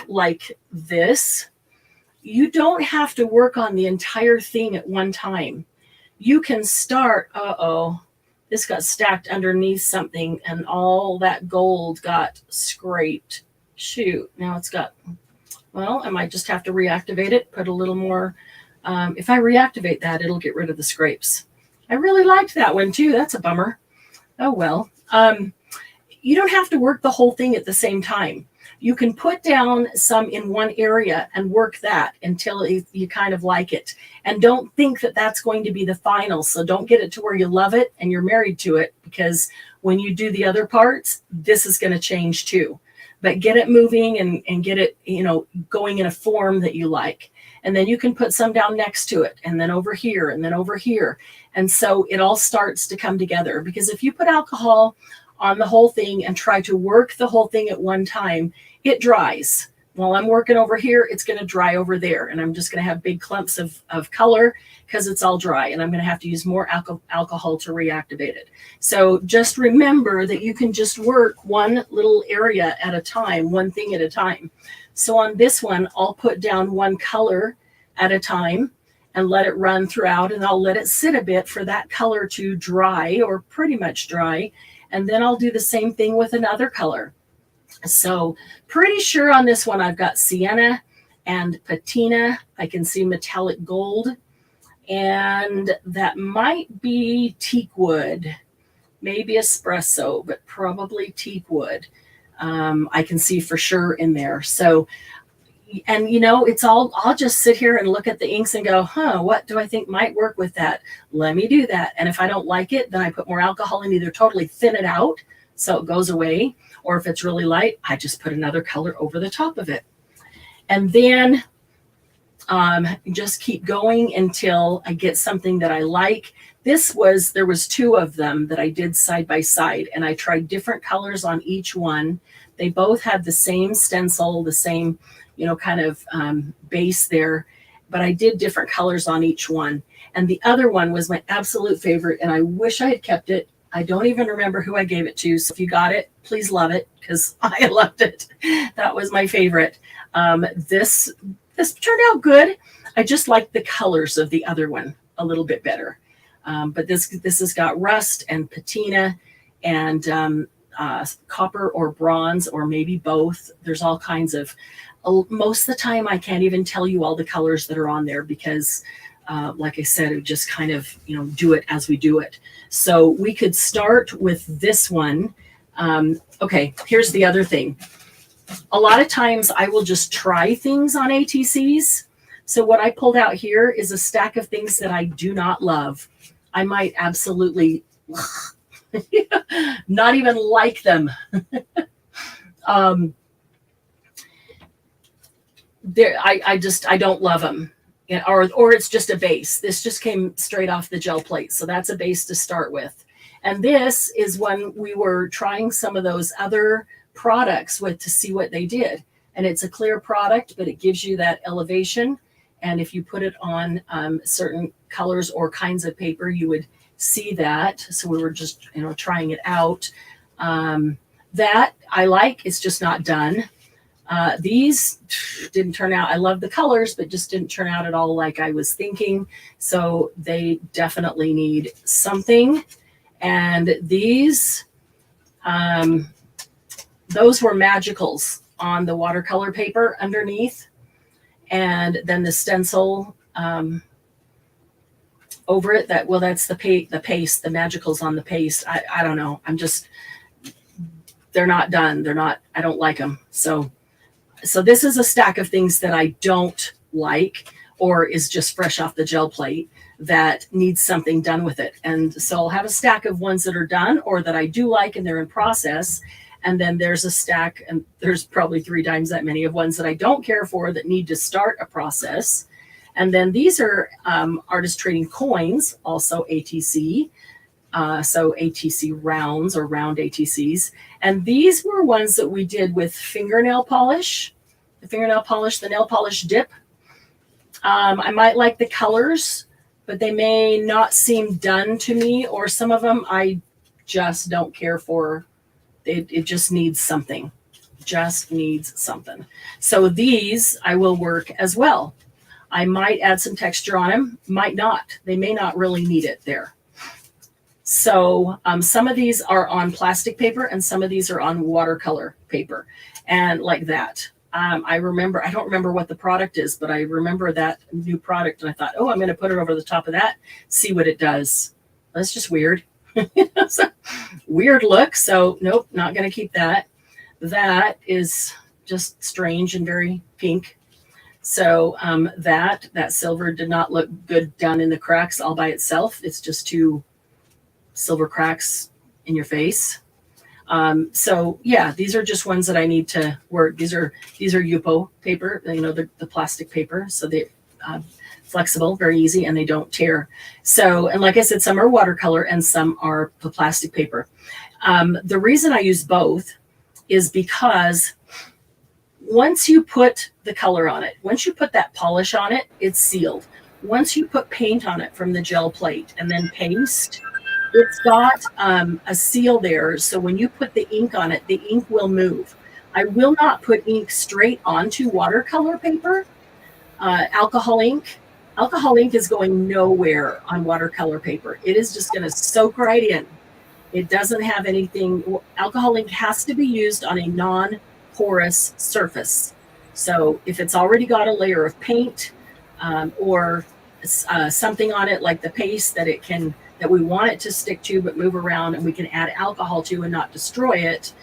like this, you don't have to work on the entire thing at one time. You can start, this got stacked underneath something and all that gold got scraped. Shoot, now it's got, well, I might just have to reactivate it, put a little more. If I reactivate that, it'll get rid of the scrapes. I really liked that one too. That's a bummer. Oh, well. You don't have to work the whole thing at the same time. You can put down some in one area and work that until you kind of like it. And don't think that that's going to be the final. So don't get it to where you love it and you're married to it, because when you do the other parts, this is going to change too. But get it moving and get it, going in a form that you like. And then you can put some down next to it, and then over here, and then over here. And so it all starts to come together, because if you put alcohol on the whole thing and try to work the whole thing at one time, it dries. While I'm working over here, it's going to dry over there, and I'm just going to have big clumps of color because it's all dry, and I'm going to have to use more alcohol to reactivate it. So just remember that you can just work one little area at a time, one thing at a time. So on this one, I'll put down one color at a time and let it run throughout, and I'll let it sit a bit for that color to dry, or pretty much dry, and then I'll do the same thing with another color. So pretty sure on this one I've got Sienna and Patina. I can see metallic gold, and that might be teak wood, maybe espresso, but probably teak wood. I can see for sure in there. So, and it's all, I'll just sit here and look at the inks and go, what do I think might work with that? Let me do that. And if I don't like it, then I put more alcohol and either totally thin it out so it goes away, or if it's really light, I just put another color over the top of it. And then just keep going until I get something that I like. There was two of them that I did side by side, and I tried different colors on each one. They both had the same stencil, the same, kind of base there, but I did different colors on each one. And the other one was my absolute favorite, and I wish I had kept it. I don't even remember who I gave it to. So if you got it, please love it, because I loved it. That was my favorite. This turned out good. I just like the colors of the other one a little bit better. But this has got rust and patina and copper or bronze, or maybe both. There's all kinds of, most of the time I can't even tell you all the colors that are on there, because like I said, it just kind of, do it as we do it. So we could start with this one. Okay, here's the other thing. A lot of times I will just try things on ATCs. So what I pulled out here is a stack of things that I do not love. I might absolutely not even like them. I don't love them. Or it's just a base. This just came straight off the gel plate. So that's a base to start with. And this is when we were trying some of those other products with to see what they did. And it's a clear product, but it gives you that elevation. And if you put it on certain colors or kinds of paper, you would see that. So we were just, trying it out. That I like. It's just not done. These didn't turn out. I love the colors, but just didn't turn out at all like I was thinking. So they definitely need something. And these, those were magicals on the watercolor paper underneath. And then the stencil over it. That's the paste, the magicals on the paste. I don't know. They're not done. I don't like them. So this is a stack of things that I don't like, or is just fresh off the gel plate that needs something done with it. And so I'll have a stack of ones that are done or that I do like and they're in process. And then there's a stack, and there's probably 3 times that many of ones that I don't care for that need to start a process. And then these are artist trading coins, also ATC. So ATC rounds or round ATCs. And these were ones that we did with fingernail polish, the nail polish dip. I might like the colors, but they may not seem done to me, or some of them I just don't care for. It just needs something. So these I will work as well. I might add some texture on them, might not. They may not really need it there. So some of these are on plastic paper and some of these are on watercolor paper, and like that. I don't remember what the product is, but I remember that new product, and I thought, oh, I'm going to put it over the top of that, see what it does. That's just weird. Weird look. So nope, not going to keep that. That is just strange and very pink. So that silver did not look good down in the cracks all by itself. It's just 2 silver cracks in your face. So yeah, these are just ones that I need to work. These are Yupo paper, the plastic paper. So they flexible, very easy, and they don't tear. So, and like I said, some are watercolor and some are the plastic paper. The reason I use both is because once you put the color on it, once you put that polish on it, it's sealed. Once you put paint on it from the gel plate and then paste, it's got a seal there. So when you put the ink on it, the ink will move. I will not put ink straight onto watercolor paper. Alcohol ink. Alcohol ink is going nowhere on watercolor paper. It is just going to soak right in. It doesn't have anything. Alcohol ink has to be used on a non-porous surface. So if it's already got a layer of paint or something on it like the paste that we want it to stick to but move around, and we can add alcohol to and not destroy it,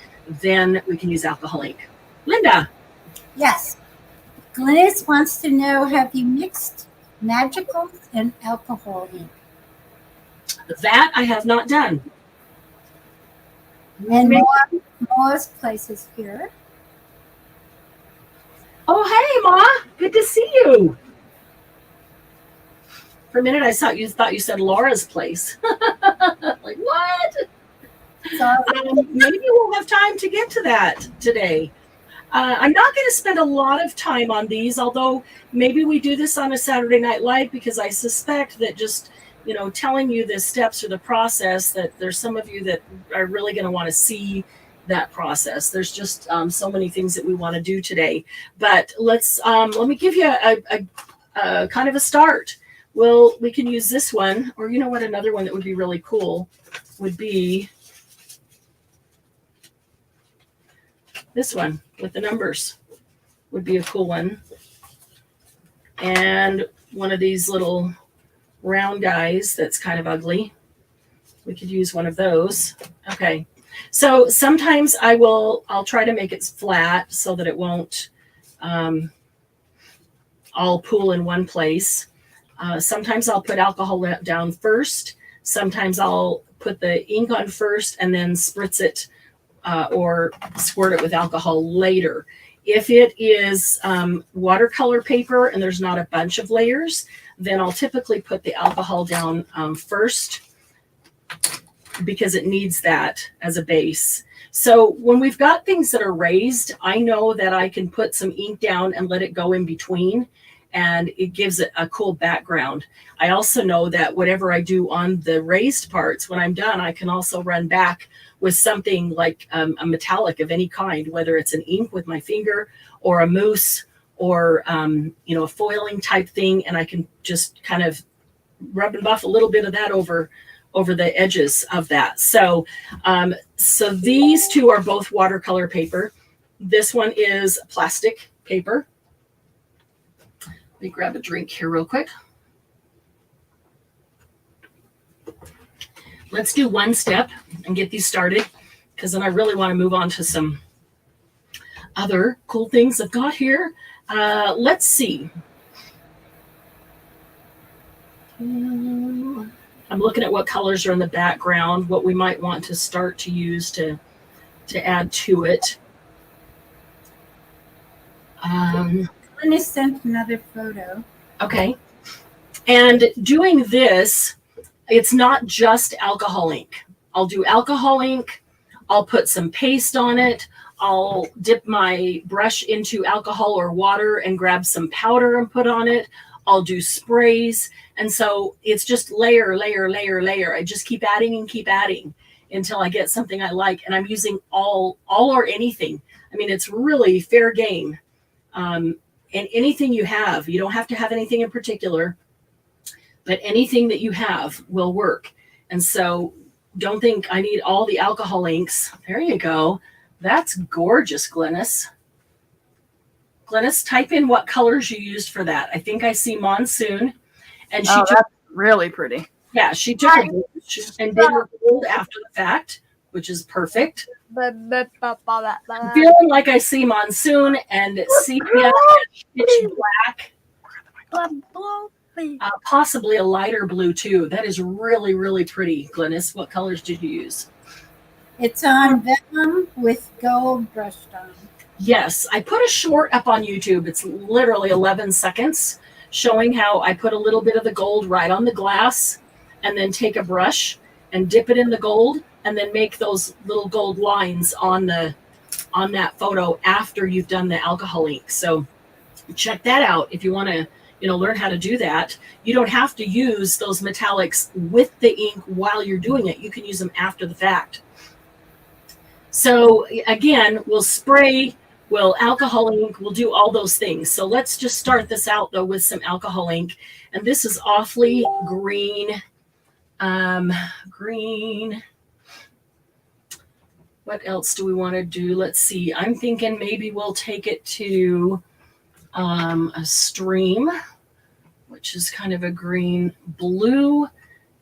then we can use alcohol ink. Linda. Yes. Glennis wants to know, have you mixed magicals and alcohol ink? That I have not done. And Ma's place is here. Oh, hey, Ma. Good to see you. For a minute, I thought you said Laura's place. Like, what? Maybe we'll have time to get to that today. I'm not going to spend a lot of time on these, although maybe we do this on a Saturday Night Live, because I suspect that just, telling you the steps or the process, that there's some of you that are really going to want to see that process. There's just so many things that we want to do today. But let me give you a kind of a start. Well, we can use this one, or you know what, another one that would be really cool would be this one with the numbers. Would be a cool one. And one of these little round guys that's kind of ugly. We could use one of those. Okay. So sometimes I'll try to make it flat so that it won't all pool in one place. Sometimes I'll put alcohol down first. Sometimes I'll put the ink on first and then spritz it or squirt it with alcohol later. If it is watercolor paper and there's not a bunch of layers, then I'll typically put the alcohol down first, because it needs that as a base. So when we've got things that are raised, I know that I can put some ink down and let it go in between, and it gives it a cool background. I also know that whatever I do on the raised parts, when I'm done, I can also run back with something like a metallic of any kind, whether it's an ink with my finger or a mousse or a foiling type thing, and I can just kind of rub and buff a little bit of that over the edges of that. So these two are both watercolor paper. This one is plastic paper. Let me grab a drink here real quick. Let's do one step and get these started, because then I really want to move on to some other cool things I've got here. Let's see. I'm looking at what colors are in the background, what we might want to start to use to add to it. Glennis sent another photo. Okay. And doing this, it's not just alcohol ink. I'll do alcohol ink. I'll put some paste on it. I'll dip my brush into alcohol or water and grab some powder and put on it. I'll do sprays. And so it's just layer, layer, layer, layer. I just keep adding and keep adding until I get something I like. And I'm using all or anything. I mean, it's really fair game. And anything you have, you don't have to have anything in particular, but anything that you have will work. And so don't think I need all the alcohol inks. There you go. That's gorgeous, Glennis. Glennis, type in what colors you used for that. I think I see Monsoon. And she took, that's really pretty. yeah, she took a brush and did her gold after the fact, which is perfect. I'm feeling like I see Monsoon and Sepia and pitch black. Possibly a lighter blue too. That is really, really pretty. Glennis, what colors did you use? It's on vellum with gold brushed on. Yes, I put a short up on YouTube. It's literally 11 seconds showing how I put a little bit of the gold right on the glass and then take a brush and dip it in the gold and then make those little gold lines on that photo after you've done the alcohol ink. So check that out if you want to learn how to do that. You don't have to use those metallics with the ink while you're doing it. You can use them after the fact. So again, we'll spray, we'll alcohol ink, we'll do all those things. So let's just start this out though with some alcohol ink. And this is awfully green. Green. What else do we want to do? Let's see. I'm thinking maybe we'll take it to a stream, which is kind of a green blue,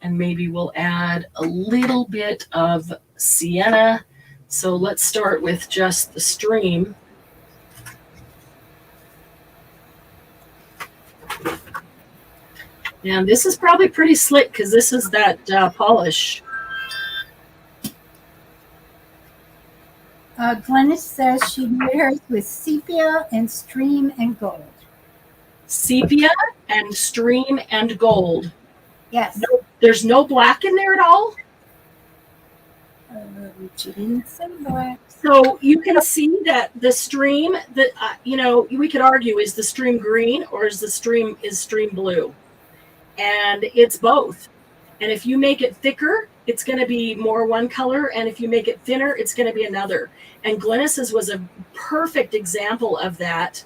and maybe we'll add a little bit of sienna. So let's start with just the stream. And this is probably pretty slick because this is that polish. Glennis says she did hers with sepia and stream and gold. Sepia and stream and gold. Yes. No, there's no black in there at all? She didn't say black. So you can see that the stream that, we could argue, is the stream green or is stream blue? And it's both. And if you make it thicker, it's going to be more one color. And if you make it thinner, it's going to be another. And Glennis's was a perfect example of that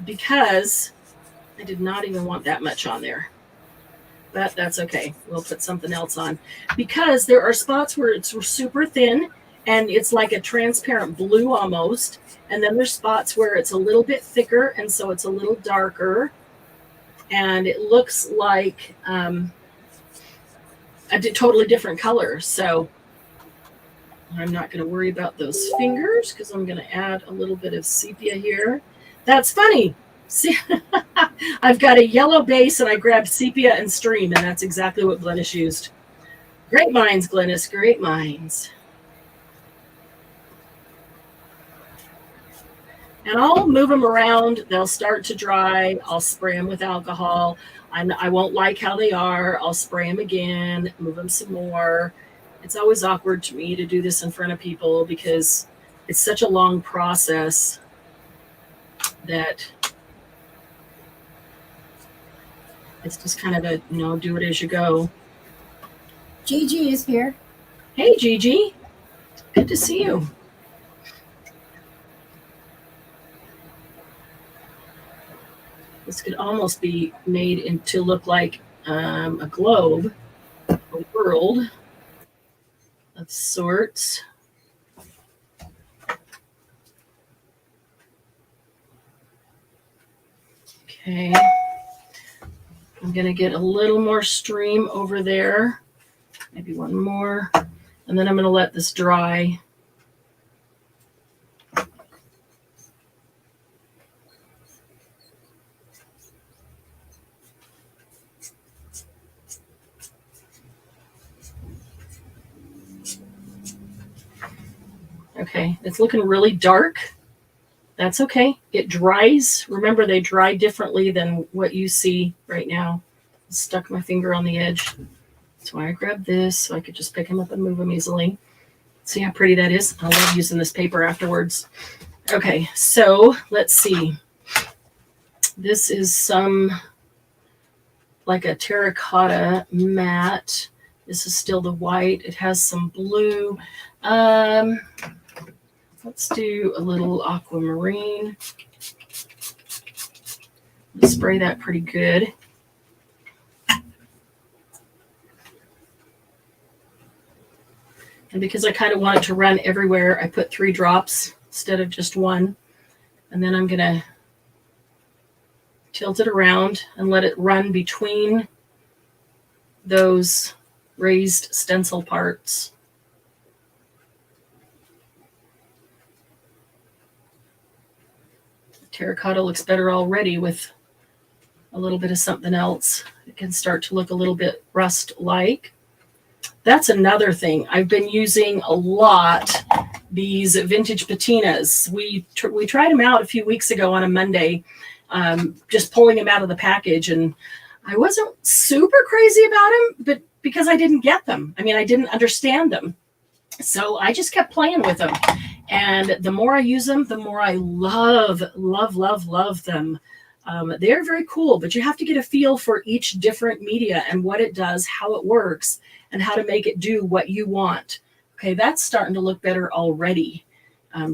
because I did not even want that much on there. But that's okay. We'll put something else on. Because there are spots where it's super thin and it's like a transparent blue almost. And then there's spots where it's a little bit thicker and so it's a little darker. And it looks like a totally different color. So I'm not going to worry about those fingers because I'm going to add a little bit of sepia here. That's funny. See, I've got a yellow base and I grabbed sepia and stream, and that's exactly what Glennis used. Great minds, Glennis, great minds. And I'll move them around. They'll start to dry. I'll spray them with alcohol. I won't like how they are. I'll spray them again, move them some more. It's always awkward to me to do this in front of people because it's such a long process that it's just kind of a, do it as you go. Gigi is here. Hey, Gigi. Good to see you. This could almost be made to look like a globe, a world of sorts. Okay. I'm going to get a little more stream over there. Maybe one more. And then I'm going to let this dry. Okay, it's looking really dark. That's okay. It dries. Remember, they dry differently than what you see right now. I stuck my finger on the edge. That's why I grabbed this, so I could just pick them up and move them easily. See how pretty that is? I love using this paper afterwards. Okay, so let's see. This is some, like a terracotta matte. This is still the white. It has some blue. Let's do a little aquamarine. Let's spray that pretty good. And because I kind of want it to run everywhere, I put 3 drops instead of just 1. And then I'm going to tilt it around and let it run between those raised stencil parts. Terracotta looks better already with a little bit of something else. It can start to look a little bit rust-like. That's another thing. I've been using a lot these vintage patinas. We tried them out a few weeks ago on a Monday, just pulling them out of the package, and I wasn't super crazy about them, but because I didn't get them. I mean, I didn't understand them. So I just kept playing with them. And the more I use them, the more I love them. They're very cool, but you have to get a feel for each different media and what it does, how it works, and how to make it do what you want. Okay, that's starting to look better already.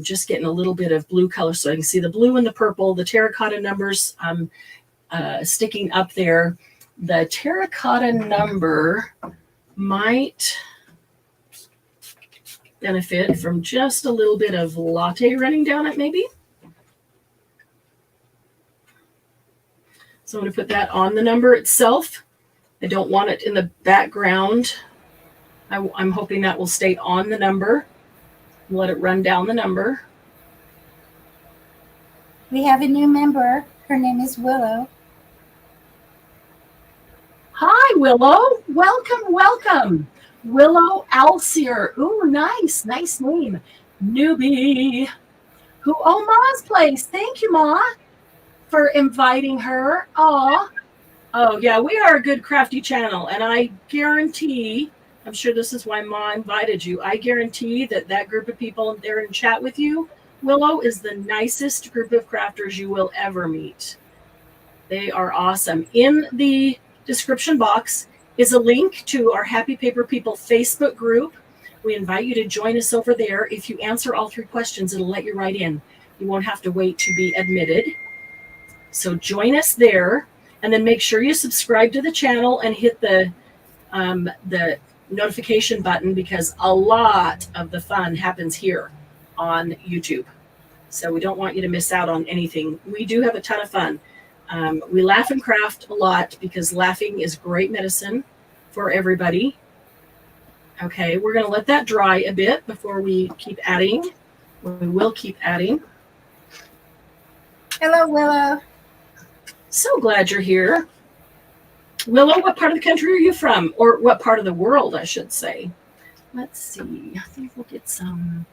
Just getting a little bit of blue color so I can see the blue and the purple, the terracotta numbers sticking up there. The terracotta number might benefit from just a little bit of latte running down it, maybe. So I'm going to put that on the number itself. I don't want it in the background. I'm hoping that will stay on the number. Let it run down the number. We have a new member. Her name is Willow. Hi, Willow. Welcome. Willow Alcier. Ooh, nice name. Newbie. Oh, Ma's place. Thank you, Ma, for inviting her. Oh, yeah, we are a good crafty channel, and I guarantee, I'm sure this is why Ma invited you, I guarantee that group of people there in chat with you, Willow, is the nicest group of crafters you will ever meet. They are awesome. In the description box is a link to our Happy Paper People Facebook group. We invite you to join us over there. If you answer all 3 questions, it'll let you right in. You won't have to wait to be admitted. So join us there, and then make sure you subscribe to the channel and hit the notification button, because a lot of the fun happens here on YouTube. So we don't want you to miss out on anything. We do have a ton of fun. We laugh and craft a lot because laughing is great medicine for everybody. Okay, we're going to let that dry a bit before we keep adding. We will keep adding. Hello, Willow. So glad you're here. Willow, what part of the country are you from? Or what part of the world, I should say. Let's see. I think we'll get some.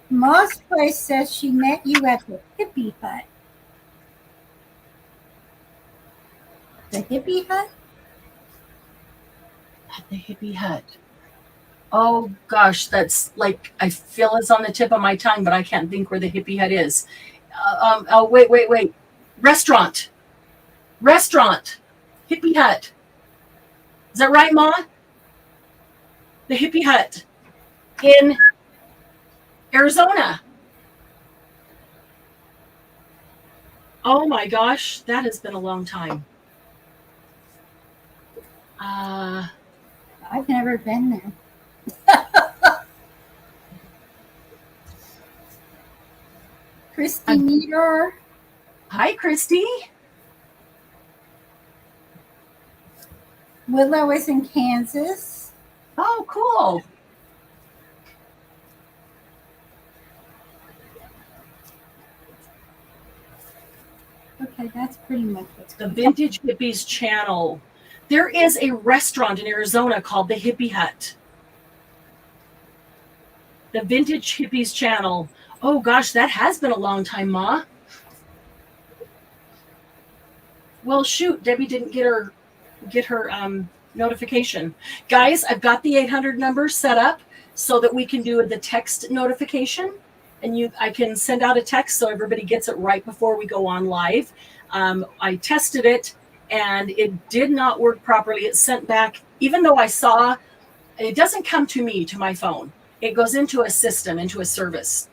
Moss Place says she met you at the hippie hut. The hippie hut? At the hippie hut. Oh gosh, that's like, I feel it's on the tip of my tongue, but I can't think where the hippie hut is. Wait. Restaurant. Hippie hut. Is that right, Ma? The hippie hut in Arizona. Oh my gosh, that has been a long time. I've never been there. Christy Meter. Hi, Christy. Willow is in Kansas. Oh, cool. Okay, that's pretty much what's The Vintage Hippies channel. There is a restaurant in Arizona called the Hippie Hut. The Vintage Hippies channel. Oh gosh, that has been a long time, Ma. Well, shoot, Debbie didn't get her notification. Guys, I've got the 800 number set up so that we can do the text notification, and I can send out a text so everybody gets it right before we go on live. I tested it and it did not work properly. It sent back, even though I saw, it doesn't come to me, to my phone. It goes into a system, into a service.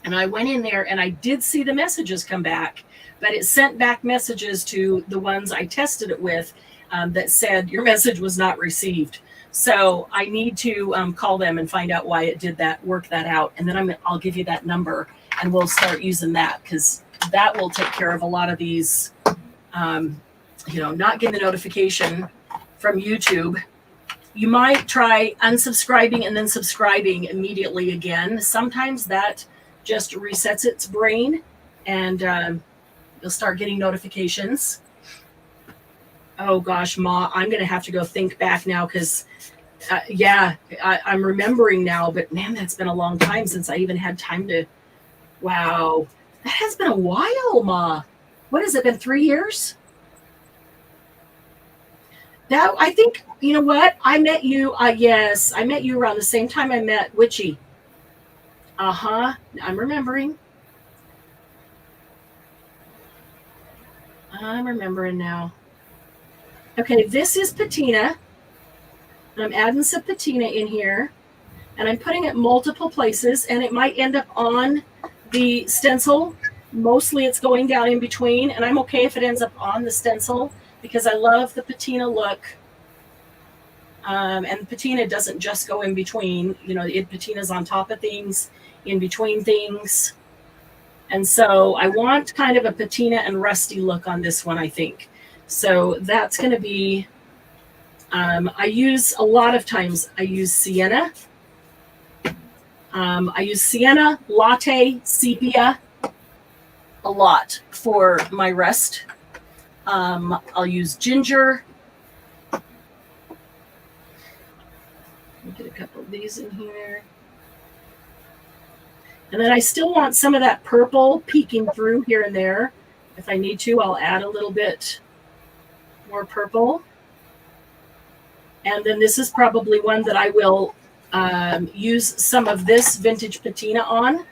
And I went in there and I did see the messages come back, but it sent back messages to the ones I tested it with that said your message was not received. So I need to call them and find out why it did that, work that out. And then I'll give you that number and we'll start using that, because that will take care of a lot of these, not getting the notification from YouTube. You might try unsubscribing and then subscribing immediately again. Sometimes that just resets its brain and you'll start getting notifications. Oh gosh, Ma, I'm going to have to go think back now because, I'm remembering now, but man, that's been a long time since I even had time to, wow. That has been a while, Ma. What has it been, 3 years? That, I think, you know what? I met you, yes, I met you around the same time I met Witchy. Uh-huh, I'm remembering. I'm remembering now. Okay, this is patina. And I'm adding some patina in here. And I'm putting it multiple places, and it might end up on the stencil. Mostly it's going down in between, and I'm okay if it ends up on the stencil because I love the patina look. And patina doesn't just go in between. Patina's on top of things, in between things. And so I want kind of a patina and rusty look on this one, I think. So that's going to be, I use Sienna. I use Sienna, Latte, Sepia a lot for my rust. I'll use ginger. Let me get a couple of these in here. And then I still want some of that purple peeking through here and there. If I need to, I'll add a little bit more purple. And then this is probably one that I will use some of this vintage patina on.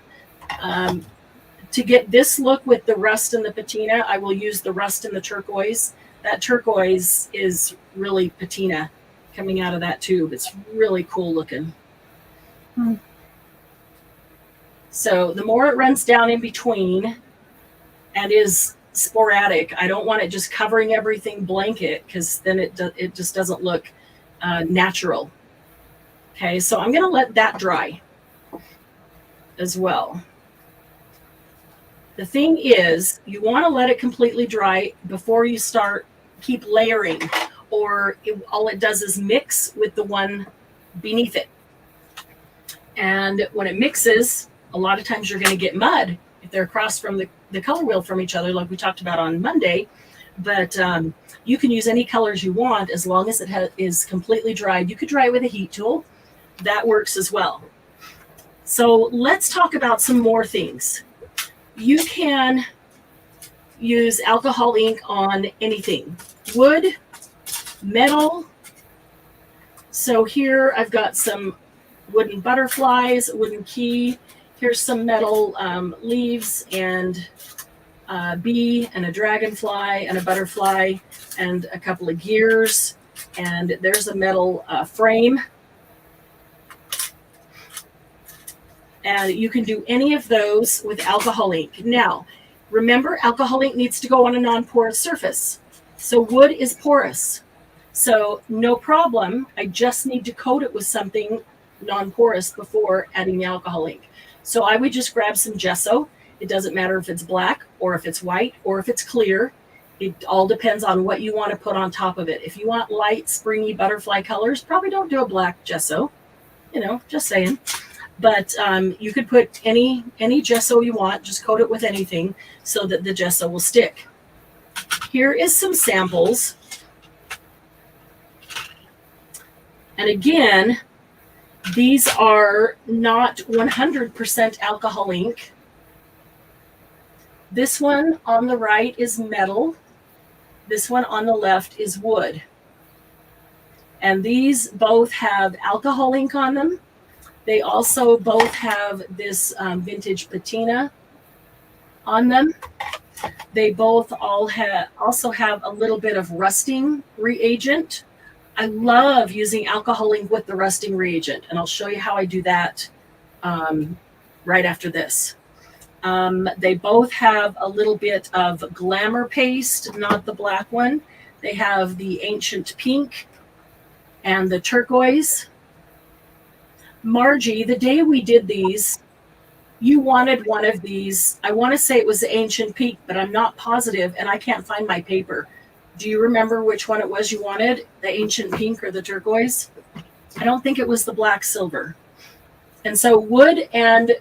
To get this look with the rust and the patina, I will use the rust and the turquoise. That turquoise is really patina coming out of that tube. It's really cool looking. So the more it runs down in between and is sporadic, I don't want it just covering everything blanket, because then it just doesn't look natural. Okay, so I'm going to let that dry as well. The thing is, you want to let it completely dry before you keep layering, or all it does is mix with the one beneath it. And when it mixes, a lot of times you're going to get mud if they're across from the color wheel from each other, like we talked about on Monday. But you can use any colors you want as long as it is completely dried. You could dry it with a heat tool. That works as well. So let's talk about some more things. You can use alcohol ink on anything. Wood, metal. So here I've got some wooden butterflies, wooden key. Here's some metal leaves and a bee and a dragonfly and a butterfly and a couple of gears. And there's a metal frame. And you can do any of those with alcohol ink. Now, remember, alcohol ink needs to go on a non-porous surface. So wood is porous. So no problem. I just need to coat it with something non-porous before adding the alcohol ink. So I would just grab some gesso. It doesn't matter if it's black or if it's white, or if it's clear. It all depends on what you want to put on top of it. If you want light, springy butterfly colors, probably don't do a black gesso. Just saying. But you could put any gesso you want. Just coat it with anything so that the gesso will stick. Here is some samples. And again, these are not 100% alcohol ink. This one on the right is metal. This one on the left is wood. And these both have alcohol ink on them. They also both have this vintage patina on them. They both also have a little bit of rusting reagent. I love using alcohol ink with the rusting reagent, and I'll show you how I do that right after this. They both have a little bit of glamour paste, not the black one. They have the ancient pink and the turquoise. Margie, the day we did these, you wanted one of these. I want to say it was the ancient pink, but I'm not positive, and I can't find my paper. Do you remember which one it was you wanted? The ancient pink or the turquoise? I don't think it was the black silver. And so wood and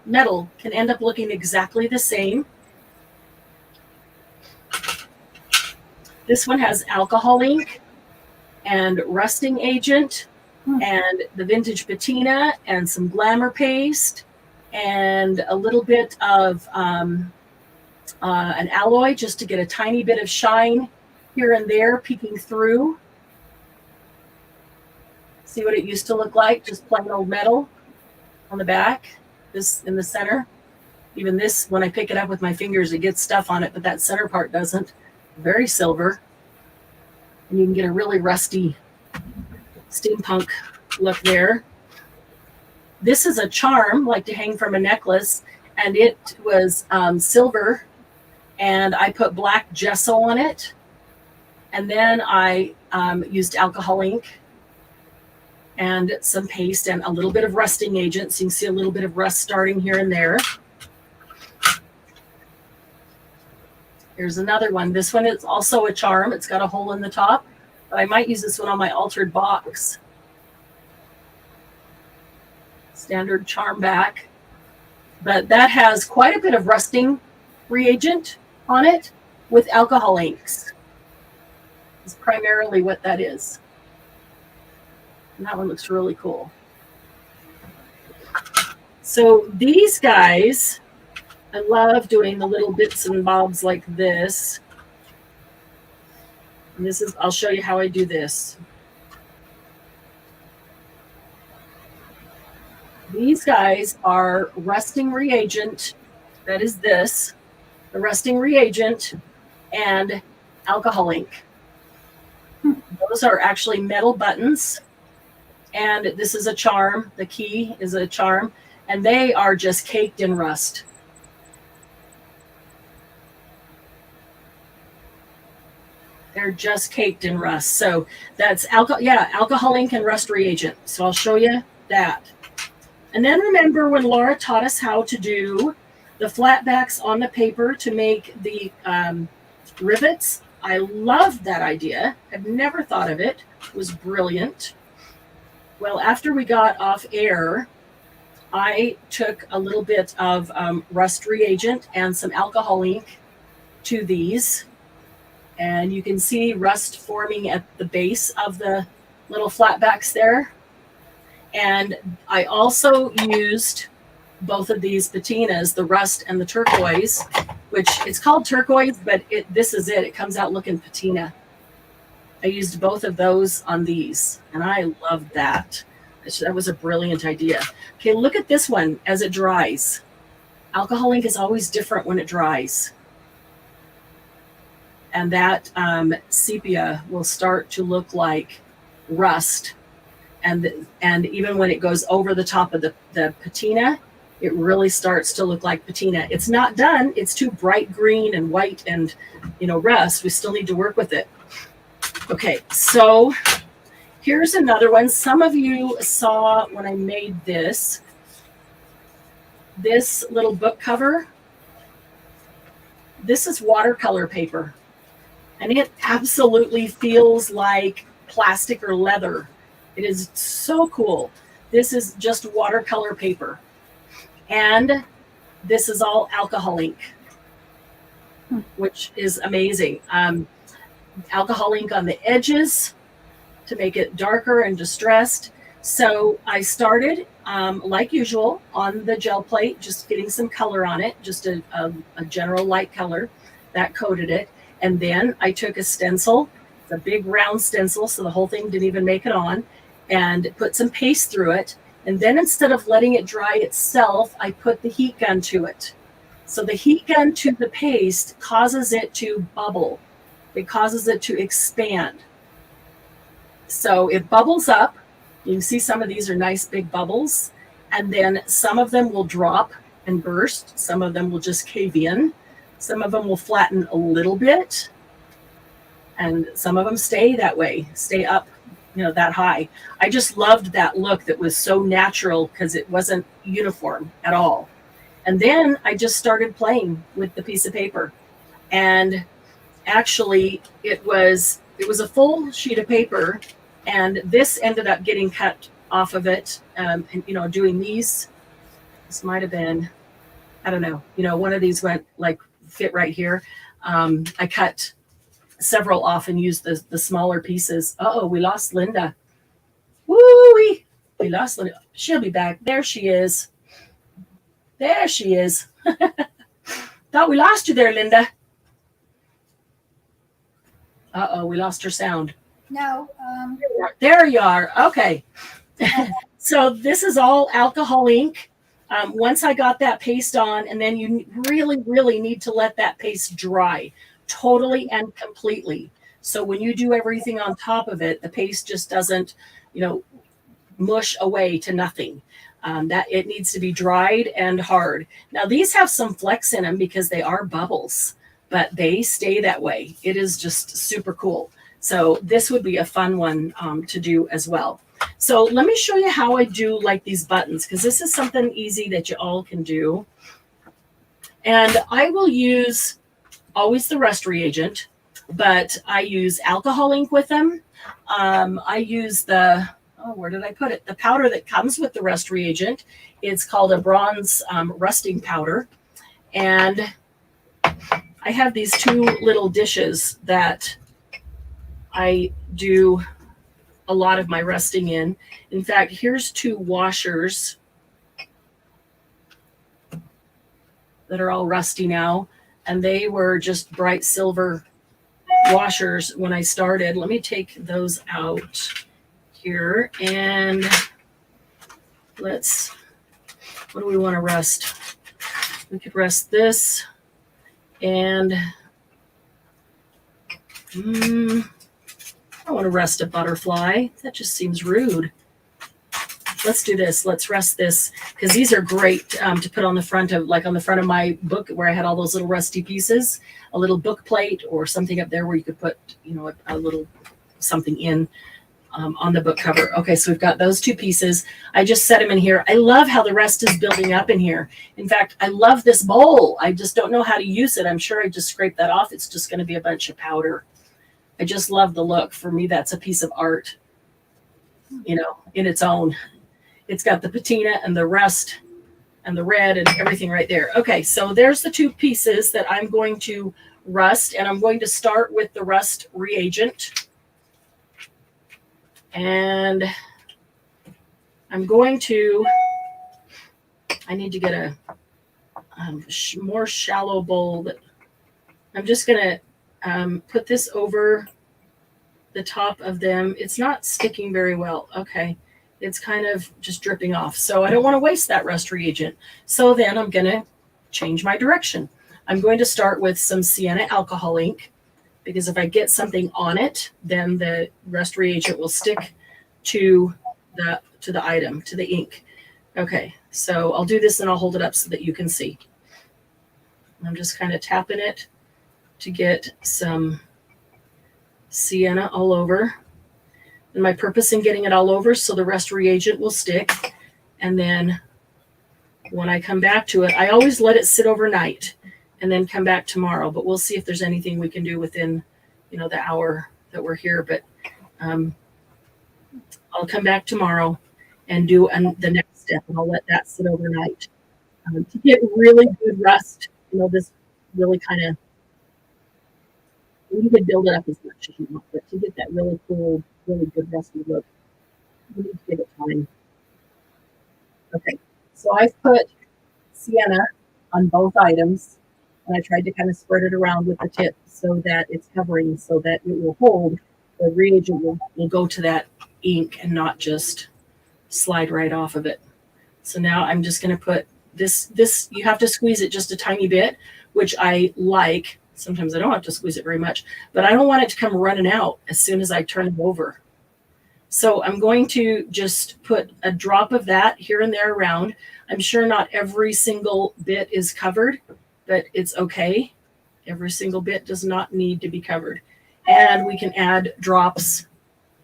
metal can end up looking exactly the same. This one has alcohol ink and rusting agent and the vintage patina and some glamour paste and a little bit of an alloy just to get a tiny bit of shine here and there peeking through. See what it used to look like? Just plain old metal on the back, this in the center. Even this, when I pick it up with my fingers, it gets stuff on it, but that center part doesn't. Very silver. And you can get a really rusty steampunk look there. This is a charm, like to hang from a necklace, and it was silver, and I put black gesso on it, and then I used alcohol ink and some paste and a little bit of rusting agent, so you can see a little bit of rust starting here and there. Here's another one. This one is also a charm. It's got a hole in the top, but I might use this one on my altered box. Standard charm back. But that has quite a bit of rusting reagent on it with alcohol inks. It's primarily what that is. And that one looks really cool. So these guys, I love doing the little bits and bobs like this. And this is, I'll show you how I do this. These guys are rusting reagent. That is this, the rusting reagent and alcohol ink. Those are actually metal buttons. And this is a charm. The key is a charm. And they are just caked in rust. They're just caked in rust. So that's alcohol ink and rust reagent. So I'll show you that. And then remember when Laura taught us how to do the flat backs on the paper to make the rivets. I loved that idea. I've never thought of it. It was brilliant. Well, after we got off air, I took a little bit of rust reagent and some alcohol ink to these. And you can see rust forming at the base of the little flatbacks there. And I also used both of these patinas, the rust and the turquoise, which it's called turquoise, but this is it. It comes out looking patina. I used both of those on these, and I loved that. That was a brilliant idea. Okay, look at this one as it dries. Alcohol ink is always different when it dries. And that sepia will start to look like rust. And even when it goes over the top of the patina, it really starts to look like patina. It's not done. It's too bright green and white and, rust. We still need to work with it. Okay, so here's another one. Some of you saw when I made this little book cover. This is watercolor paper, and it absolutely feels like plastic or leather. It is so cool. This is just watercolor paper, and this is all alcohol ink, which is amazing. Alcohol ink on the edges to make it darker and distressed. So I started, like usual, on the gel plate, just getting some color on it, just a general light color that coated it. And then I took a stencil, it's a big round stencil, so the whole thing didn't even make it on, and put some paste through it. And then instead of letting it dry itself, I put the heat gun to it. So the heat gun to the paste causes it to bubble. It causes it to expand. So it bubbles up. You can see some of these are nice big bubbles. And then some of them will drop and burst. Some of them will just cave in. Some of them will flatten a little bit. And some of them stay that way, stay up, that high. I just loved that look that was so natural because it wasn't uniform at all. And then I just started playing with the piece of paper. And actually it was a full sheet of paper, and this ended up getting cut off of it. And doing these, this might have been, I don't know, one of these went like fit right here. I cut several off and used the smaller pieces. Uh-oh, we lost Linda. Woo-wee. We lost Linda. She'll be back. There she is. There she is. Thought we lost you there, Linda. Uh-oh, we lost her sound. No. There you are. Okay. So this is all alcohol ink. Once I got that paste on, and then you really, really need to let that paste dry totally and completely. So when you do everything on top of it, the paste just doesn't, mush away to nothing. That it needs to be dried and hard. Now these have some flex in them because they are bubbles, but they stay that way. It is just super cool. So this would be a fun one to do as well. So let me show you how I do like these buttons, because this is something easy that you all can do. And I will use always the rust reagent, but I use alcohol ink with them. I use where did I put it? The powder that comes with the rust reagent. It's called a bronze rusting powder. And I have these two little dishes that I do a lot of my rusting in. In fact, here's two washers that are all rusty now. And they were just bright silver washers when I started. Let me take those out here, and what do we want to rust? We could rust this, and I don't want to rust a butterfly. That just seems rude. Let's do this. Let's rust this, because these are great to put on the front of, on the front of my book where I had all those little rusty pieces, a little book plate or something up there where you could put, a little something in on the book cover. Okay, so we've got those two pieces. I just set them in here. I love how the rest is building up in here. In fact, I love this bowl. I just don't know how to use it. I'm sure I just scraped that off. It's just going to be a bunch of powder. I just love the look. For me, that's a piece of art, in its own. It's got the patina and the rust and the red and everything right there. Okay, so there's the two pieces that I'm going to rust, and I'm going to start with the rust reagent. And I'm going to, I need to get a more shallow bowl. That I'm just going to put this over the top of them. It's not sticking very well. Okay. It's kind of just dripping off. So I don't want to waste that rust reagent. So then I'm going to change my direction. I'm going to start with some Sienna Alcohol Ink, because if I get something on it, then the rust reagent will stick to the item, to the ink. Okay, so I'll do this and I'll hold it up so that you can see. I'm just kind of tapping it to get some sienna all over. And my purpose in getting it all over so the rust reagent will stick. And then when I come back to it, I always let it sit overnight. and then come back tomorrow. But we'll see if there's anything we can do within, the hour that we're here. But I'll come back tomorrow and do the next step, and I'll let that sit overnight to get really good rust. This really kind of, you could build it up as much as you want, but to get that really cool, really good rusty look, you need to give it time. Okay, so I've put Sienna on both items, and I tried to kind of spread it around with the tip so that it's covering, so that it will hold. The reagent will go to that ink and not just slide right off of it. So now I'm just going to put this, you have to squeeze it just a tiny bit, which I like. Sometimes I don't have to squeeze it very much, but I don't want it to come running out as soon as I turn it over. So I'm going to just put a drop of that here and there around. I'm sure not every single bit is covered, but it's okay. Every single bit does not need to be covered. And we can add drops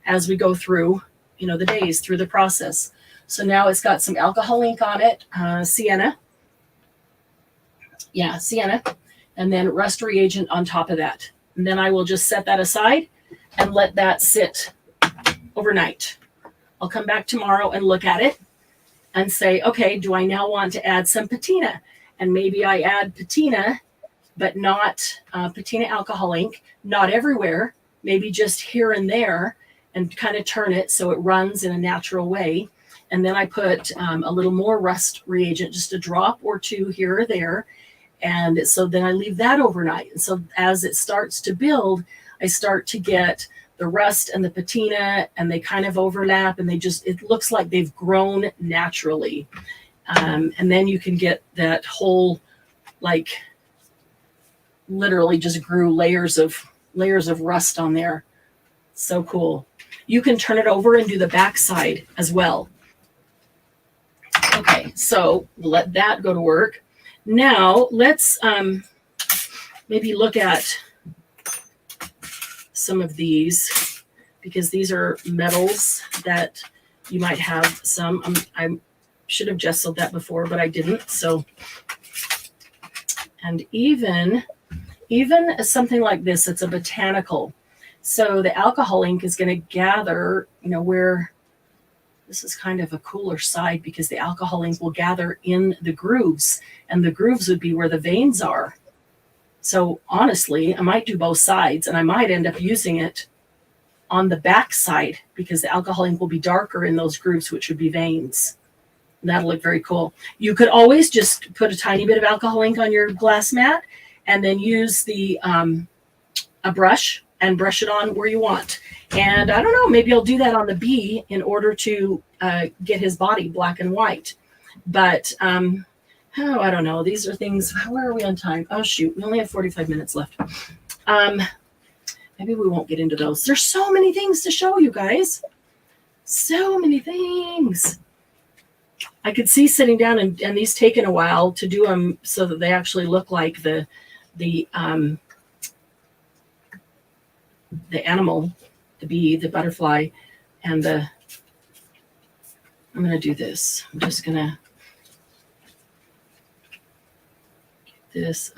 as we go through, the days through the process. So now it's got some alcohol ink on it, Sienna. Yeah, Sienna. And then rust reagent on top of that. And then I will just set that aside and let that sit overnight. I'll come back tomorrow and look at it and say, okay, do I now want to add some patina? And maybe I add patina, but not patina alcohol ink, not everywhere, maybe just here and there, and kind of turn it so it runs in a natural way. And then I put a little more rust reagent, just a drop or two here or there. And so then I leave that overnight. And so as it starts to build, I start to get the rust and the patina, and they kind of overlap, and it looks like they've grown naturally. And then you can get that whole, like, literally just grew layers of rust on there. So cool. You can turn it over and do the back side as well. Okay, so let that go to work. Now let's maybe look at some of these, because these are metals that you might have some. I should have gessoed that before, but I didn't. So, and even something like this, it's a botanical. So the alcohol ink is going to gather, where this is kind of a cooler side, because the alcohol ink will gather in the grooves, and the grooves would be where the veins are. So honestly, I might do both sides, and I might end up using it on the back side, because the alcohol ink will be darker in those grooves, which would be veins. And that'll look very cool. You could always just put a tiny bit of alcohol ink on your glass mat, and then use a brush and brush it on where you want. And I don't know, maybe I'll do that on the bee in order to get his body black and white. But I don't know. These are things. Where are we on time? Oh, shoot. We only have 45 minutes left. Maybe we won't get into those. There's so many things to show you guys. So many things. I could see sitting down and these taking a while to do them so that they actually look like the animal, the bee, the butterfly, and I'm going to do this. I'm just going to get this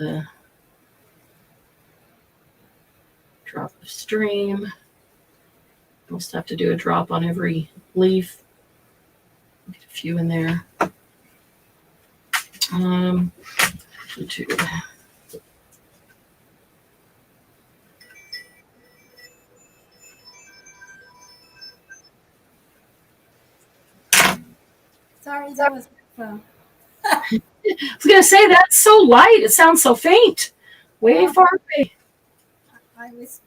drop of stream. Almost have to do a drop on every leaf. Get a few in there. Two. Sorry, that was my phone. I was going to say, that's so light. It sounds so faint. Way far away. I was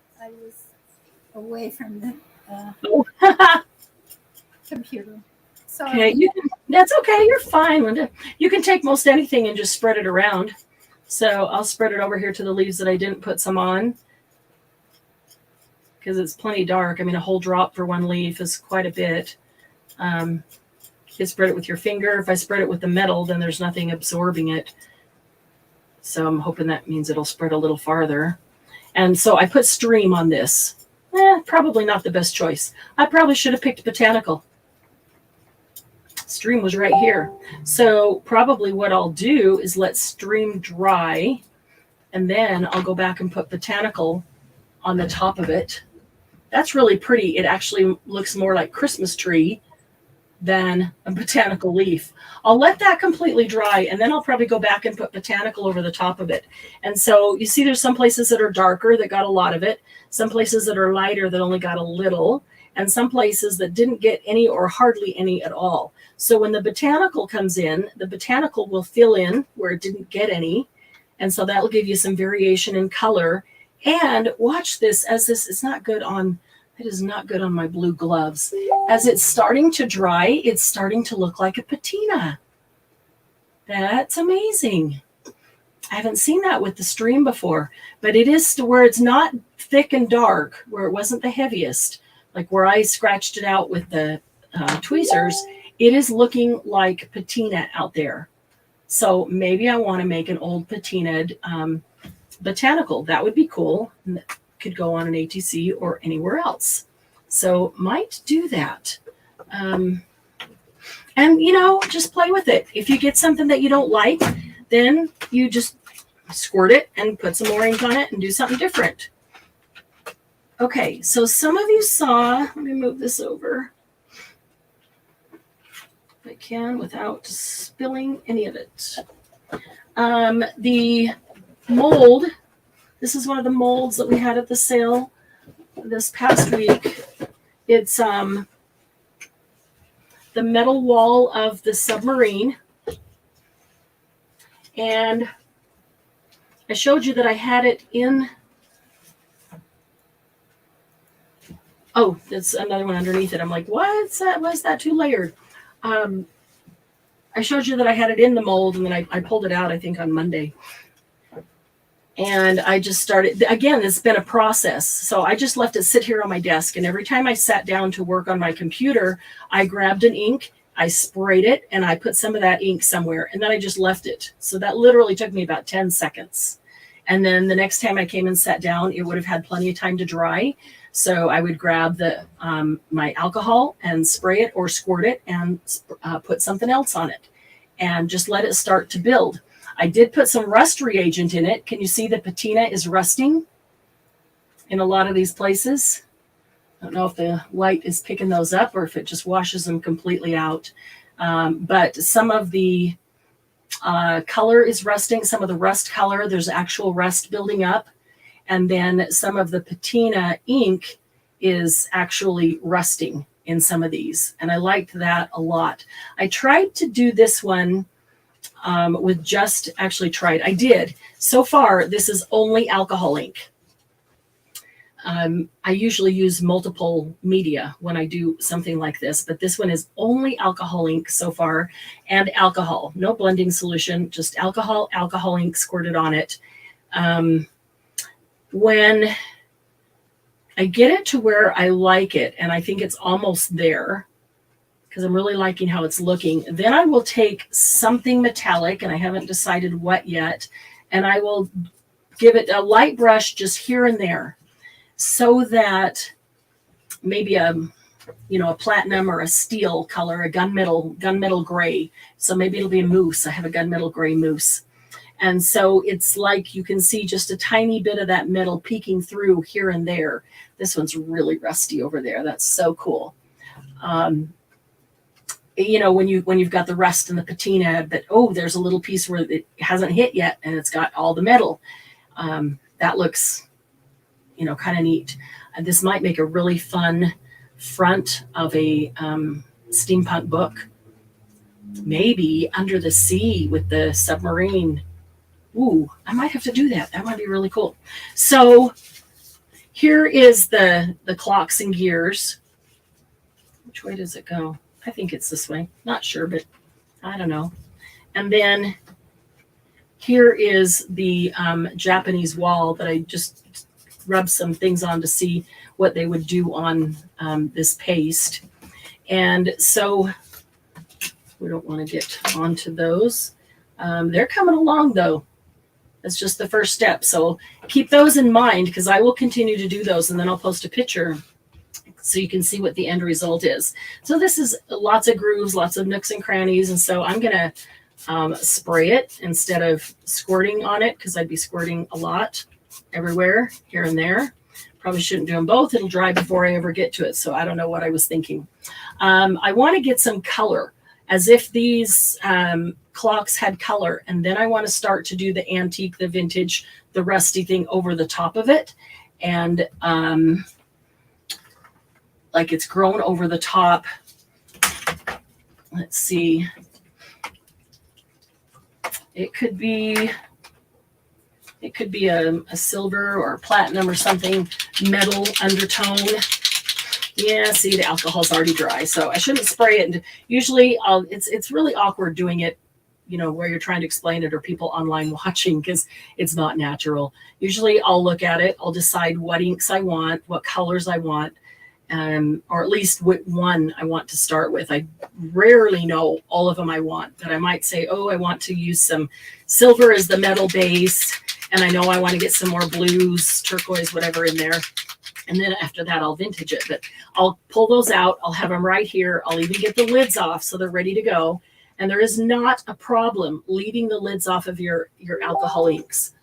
away from the computer. Sorry. Okay, that's okay. You're fine, Linda. You can take most anything and just spread it around. So I'll spread it over here to the leaves that I didn't put some on, because it's plenty dark. I mean, a whole drop for one leaf is quite a bit. You can spread it with your finger. If I spread it with the metal, then there's nothing absorbing it. So I'm hoping that means it'll spread a little farther. And so I put stream on this. Probably not the best choice. I probably should have picked botanical. Stream was right here. So probably what I'll do is let stream dry, And then I'll go back and put botanical on the top of it. That's really pretty. It actually looks more like Christmas tree than a botanical leaf. I'll let that completely dry, and then I'll probably go back and put botanical over the top of it. And so you see there's some places that are darker that got a lot of it, some places that are lighter that only got a little, and some places that didn't get any or hardly any at all. So when the botanical comes in, the botanical will fill in where it didn't get any. And so that will give you some variation in color. And watch this, as this is not good on, it is not good on my blue gloves. As it's starting to dry, it's starting to look like a patina. That's amazing. I haven't seen that with the stream before, but it is to where it's not thick and dark, where it wasn't the heaviest, like where I scratched it out with the tweezers. It is looking like patina out there. So maybe I want to make an old patinaed botanical. That would be cool. And that could go on an ATC or anywhere else. So might do that. And, you know, just play with it. If you get something that you don't like, then you just squirt it and put some more ink on it and do something different. Okay, so some of you saw, let me move this over if I can without spilling any of it. The mold, this is one of the molds that we had at the sale this past week. It's the metal wall of the submarine. And I showed you that I had it in, oh, there's another one underneath it. I'm like, what's that? Why is that too layered? I showed you that I had it in the mold, and then I pulled it out, I think, on Monday. And I just started, again, it's been a process. So I just left it sit here on my desk. And every time I sat down to work on my computer, I grabbed an ink, I sprayed it, and I put some of that ink somewhere, and then I just left it. So that literally took me about 10 seconds. And then the next time I came and sat down, it would have had plenty of time to dry. So I would grab the my alcohol and spray it or squirt it and put something else on it and just let it start to build. I did put some rust reagent in it. Can you see the patina is rusting in a lot of these places? I don't know if the light is picking those up or if it just washes them completely out. But some of the color is rusting. Some of the rust color, there's actual rust building up. And then some of the patina ink is actually rusting in some of these. And I liked that a lot. I tried to do this one with just, actually tried, I did. So far, this is only alcohol ink. I usually use multiple media when I do something like this, but this one is only alcohol ink so far, and alcohol, no blending solution, just alcohol ink squirted on it. When I get it to where I like it, and I think it's almost there, because I'm really liking how it's looking, then I will take something metallic, and I haven't decided what yet, and I will give it a light brush just here and there, so that maybe a platinum or a steel color, a gunmetal gray. So maybe it'll be a mousse. I have a gunmetal gray mousse. And so it's like you can see just a tiny bit of that metal peeking through here and there. This one's really rusty over there. That's so cool. When you've got the rust and the patina, but there's a little piece where it hasn't hit yet and it's got all the metal. That looks, kind of neat. This might make a really fun front of a steampunk book. Maybe Under the Sea with the submarine. Ooh, I might have to do that. That might be really cool. So here is the clocks and gears. Which way does it go? I think it's this way. Not sure, but I don't know. And then here is the Japanese wall that I just rubbed some things on to see what they would do on this paste. And so we don't want to get onto those. They're coming along, though. That's just the first step. So keep those in mind, because I will continue to do those, and then I'll post a picture so you can see what the end result is. So this is lots of grooves, lots of nooks and crannies, and so I'm going to spray it instead of squirting on it, because I'd be squirting a lot everywhere, here and there. Probably shouldn't do them both. It'll dry before I ever get to it. So I don't know what I was thinking. I want to get some color, as if these clocks had color. And then I want to start to do the antique, the vintage, the rusty thing over the top of it. And like it's grown over the top. Let's see. It could be a silver or platinum or something, metal undertone. Yeah, see, the alcohol's already dry, so I shouldn't spray it. And usually, it's really awkward doing it, you know, where you're trying to explain it or people online watching, because it's not natural. Usually, I'll look at it, I'll decide what inks I want, what colors I want, or at least what one I want to start with. I rarely know all of them I want, but I might say, oh, I want to use some silver as the metal base, and I know I want to get some more blues, turquoise, whatever in there. And then after that, I'll vintage it. But I'll pull those out. I'll have them right here. I'll even get the lids off so they're ready to go. And there is not a problem leaving the lids off of your alcohol inks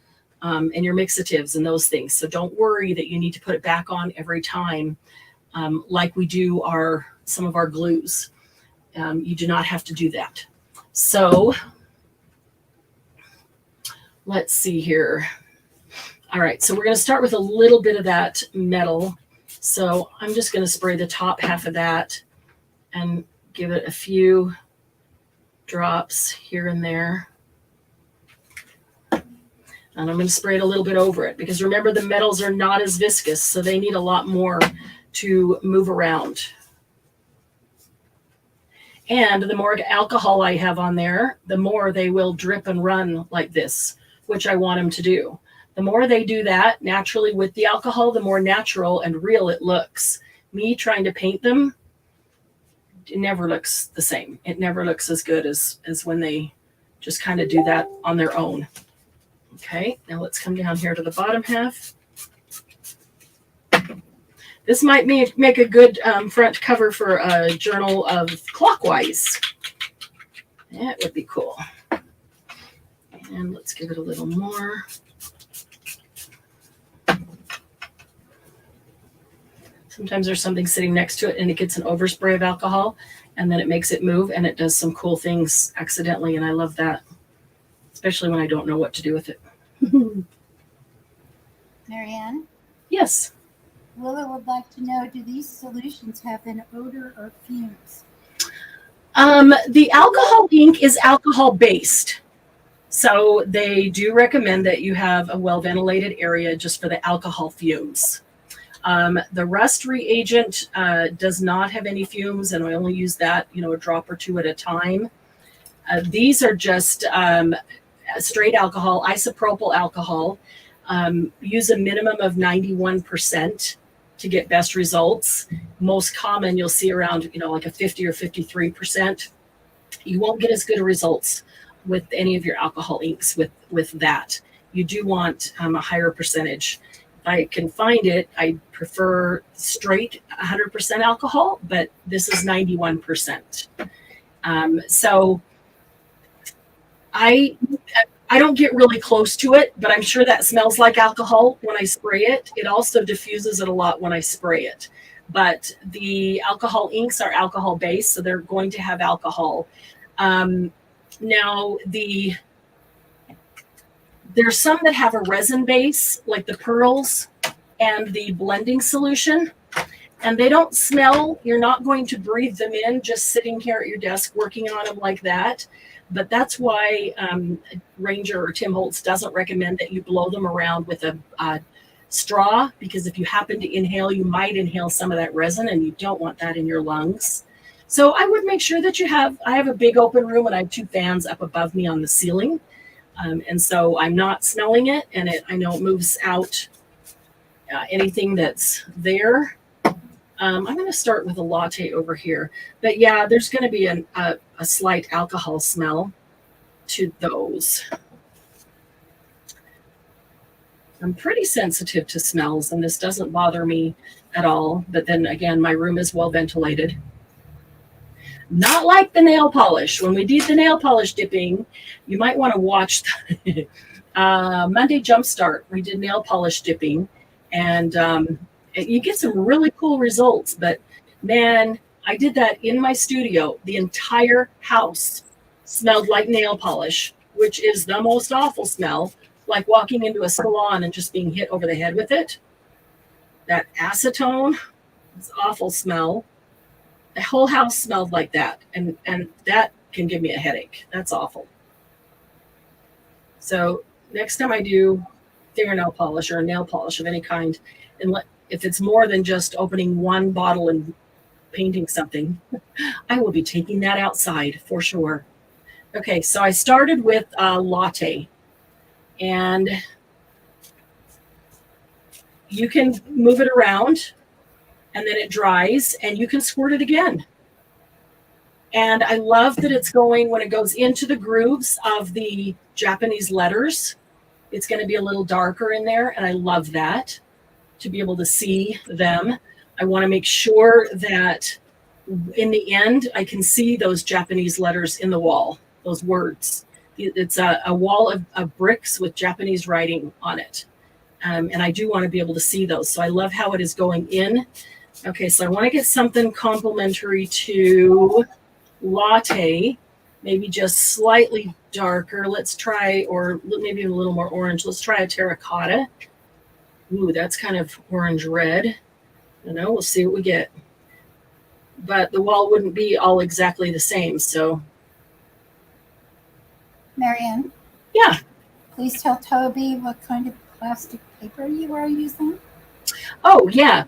and your mixatives and those things. So don't worry that you need to put it back on every time like we do some of our glues. You do not have to do that. So let's see here. All right, so we're going to start with a little bit of that metal. So I'm just going to spray the top half of that and give it a few drops here and there. And I'm going to spray it a little bit over it, because remember, the metals are not as viscous, so they need a lot more to move around. And the more alcohol I have on there, the more they will drip and run like this, which I want them to do. The more they do that naturally with the alcohol, the more natural and real it looks. Me trying to paint them, it never looks the same. It never looks as good as when they just kind of do that on their own. Okay, now let's come down here to the bottom half. This might make a good front cover for a journal of clockwise. That would be cool. And let's give it a little more. Sometimes there's something sitting next to it and it gets an overspray of alcohol, and then it makes it move and it does some cool things accidentally. And I love that, especially when I don't know what to do with it. Marianne, Yes. Willa would like to know, do these solutions have an odor or fumes? The alcohol ink is alcohol based. So they do recommend that you have a well ventilated area just for the alcohol fumes. The rust reagent does not have any fumes, and I only use that, a drop or two at a time. These are just straight alcohol, isopropyl alcohol. Use a minimum of 91% to get best results. Most common, you'll see around, like a 50 or 53%. You won't get as good results with any of your alcohol inks with that. You do want a higher percentage. If I can find it, I prefer straight 100% alcohol, but this is 91%. So I don't get really close to it, but I'm sure that smells like alcohol when I spray it. It also diffuses it a lot when I spray it. But the alcohol inks are alcohol based, so they're going to have alcohol. Now, there's some that have a resin base, like the pearls and the blending solution, and they don't smell. You're not going to breathe them in just sitting here at your desk working on them like that. But that's why Ranger or Tim Holtz doesn't recommend that you blow them around with a straw, because if you happen to inhale, you might inhale some of that resin, and you don't want that in your lungs. So I would make sure that I have a big open room, and I have 2 fans up above me on the ceiling. And so I'm not smelling it, and I know it moves out anything that's there. I'm going to start with a latte over here. But yeah, there's going to be a slight alcohol smell to those. I'm pretty sensitive to smells, and this doesn't bother me at all. But then again, my room is well ventilated. Not like the nail polish. When we did the nail polish dipping, you might want to watch Monday Jumpstart. We did nail polish dipping, and you get some really cool results. But man, I did that in my studio. The entire house smelled like nail polish, which is the most awful smell, like walking into a salon and just being hit over the head with it. That acetone, it's awful smell. The whole house smelled like that, and that can give me a headache. That's awful. So next time I do fingernail polish or nail polish of any kind, and if it's more than just opening one bottle and painting something, I will be taking that outside for sure. Okay, so I started with a latte, and you can move it around, and then it dries, and you can squirt it again. And I love that it's going, when it goes into the grooves of the Japanese letters, it's going to be a little darker in there, and I love that, to be able to see them. I want to make sure that in the end, I can see those Japanese letters in the wall, those words. It's a wall of bricks with Japanese writing on it. And I do want to be able to see those. So I love how it is going in. Okay, so I want to get something complementary to latte, maybe just slightly darker. Let's try, or maybe a little more orange. Let's try a terracotta. Ooh, that's kind of orange red. I don't know, we'll see what we get. But the wall wouldn't be all exactly the same, so. Marianne, Yeah. please tell Toby what kind of plastic paper you are using. Oh, yeah.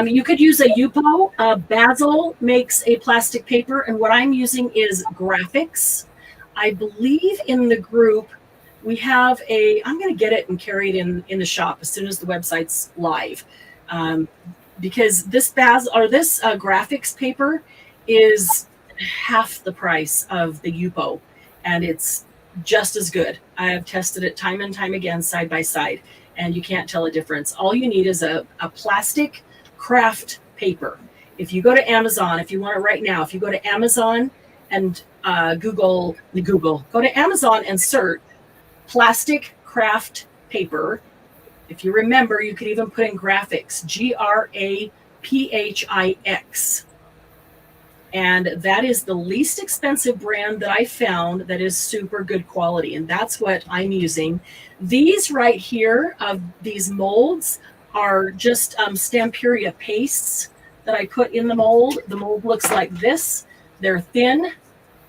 You could use a Yupo. Basil makes a plastic paper, and what I'm using is Graphics. I believe in the group we have I'm going to get it and carry it in the shop as soon as the website's live. Because this Graphics paper is half the price of the Yupo, and it's just as good. I have tested it time and time again, side by side, and you can't tell a difference. All you need is a plastic craft paper. If you go to Amazon, if you want it right now, if you go to Amazon and go to Amazon and search plastic craft paper. If you remember, you could even put in Graphics, Grapphix. And that is the least expensive brand that I found that is super good quality. And that's what I'm using. These right here of these molds are just Stamperia pastes that I put in the mold. The mold looks like this. They're thin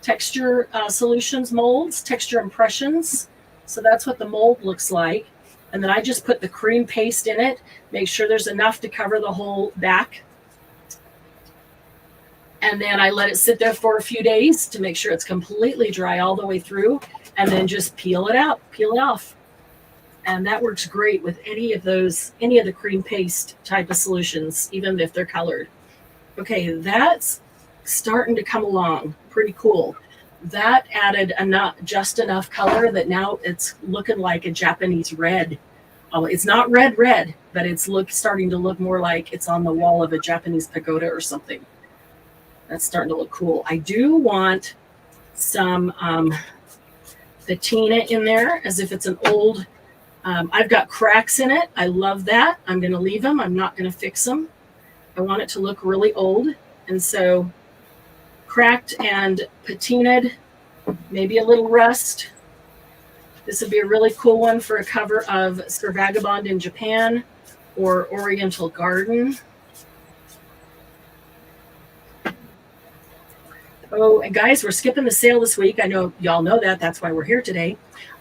texture solutions molds, texture impressions. So that's what the mold looks like. And then I just put the cream paste in it, make sure there's enough to cover the whole back. And then I let it sit there for a few days to make sure it's completely dry all the way through, and then just peel it off. And that works great with any of the cream paste type of solutions, even if they're colored. Okay, that's starting to come along. Pretty cool. That added just enough color that now it's looking like a Japanese red. Oh, it's not red, but it's starting to look more like it's on the wall of a Japanese pagoda or something. That's starting to look cool. I do want some patina in there, as if it's an old. I've got cracks in it. I love that. I'm going to leave them. I'm not going to fix them. I want it to look really old. And so cracked and patinaed, maybe a little rust. This would be a really cool one for a cover of Sir Vagabond in Japan or Oriental Garden. Oh, and guys, we're skipping the sale this week. I know y'all know that. That's why we're here today.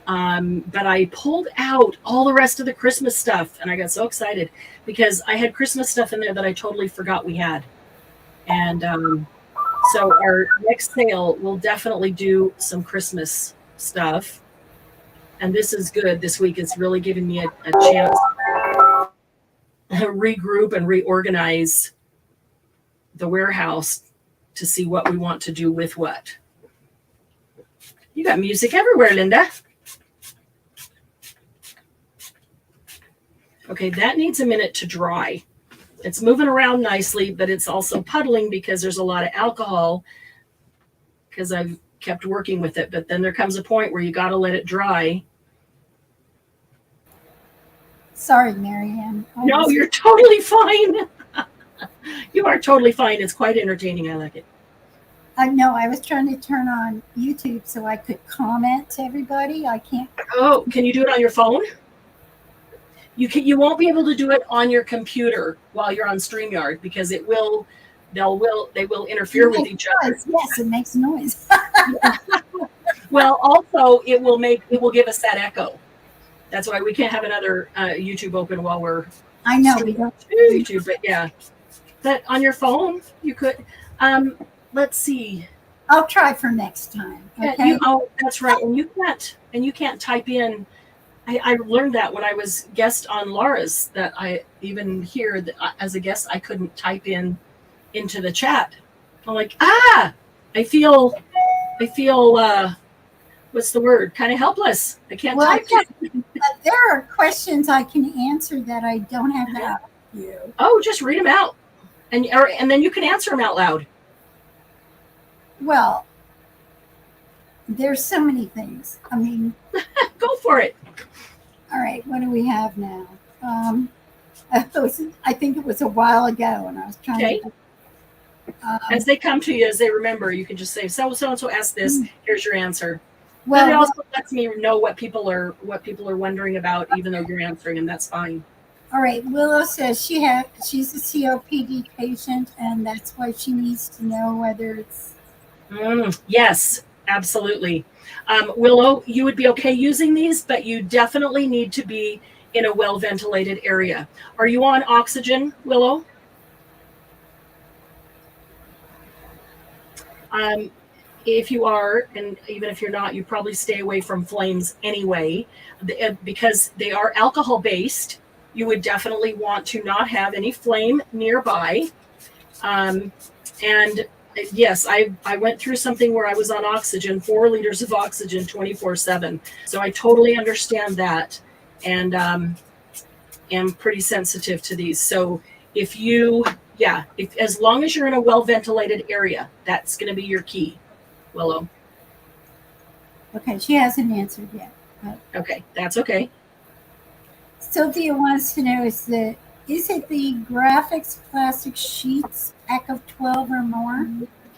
But I pulled out all the rest of the Christmas stuff, and I got so excited because I had Christmas stuff in there that I totally forgot we had. And so our next sale will definitely do some Christmas stuff. And this is good. This week it's really giving me a chance to regroup and reorganize the warehouse to see what we want to do with what. You got music everywhere, Linda. Okay, that needs a minute to dry. It's moving around nicely, but it's also puddling because there's a lot of alcohol because I've kept working with it. But then there comes a point where you got to let it dry. Sorry, Marianne. No, you're totally fine. You are totally fine. It's quite entertaining. I like it. I know. I was trying to turn on YouTube so I could comment to everybody. I can't. Oh, can you do it on your phone? You won't be able to do it on your computer while you're on StreamYard because they will interfere with each other. Yes, it makes noise. Well, also it will give us that echo. That's why we can't have another YouTube open while we're I know we don't. YouTube, but yeah. But on your phone, you could. Let's see. I'll try for next time. Okay. That's right. And you can't type in. I learned that when I was guest on Laura's. That I even here that as a guest I couldn't type into the chat. I'm like, I feel. What's the word? Kind of helpless. I can't type. But there are questions I can answer that I don't have to ask you. Oh, just read them out, and then you can answer them out loud. Well, there's so many things. I mean, go for it. All right, what do we have now? I think it was a while ago, and I was trying to. As they come to you, as they remember, you can just say, "So and so asked this. Here's your answer." Well, but it also lets me know what people are wondering about, even though you're answering them. That's fine. All right. Willow says she's a COPD patient, and that's why she needs to know whether it's. Yes, absolutely. Willow, you would be okay using these, but you definitely need to be in a well-ventilated area. Are you on oxygen, Willow? If you are, and even if you're not, you probably stay away from flames anyway, because they are alcohol-based. You would definitely want to not have any flame nearby. And yes, I went through something where I was on oxygen, 4 liters of oxygen 24/7. So I totally understand that, and am pretty sensitive to these. So if as long as you're in a well-ventilated area, that's going to be your key, Willow. Okay, she hasn't answered yet. Okay, that's okay. Sylvia wants to know, is it the graphics plastic sheets pack of 12 or more?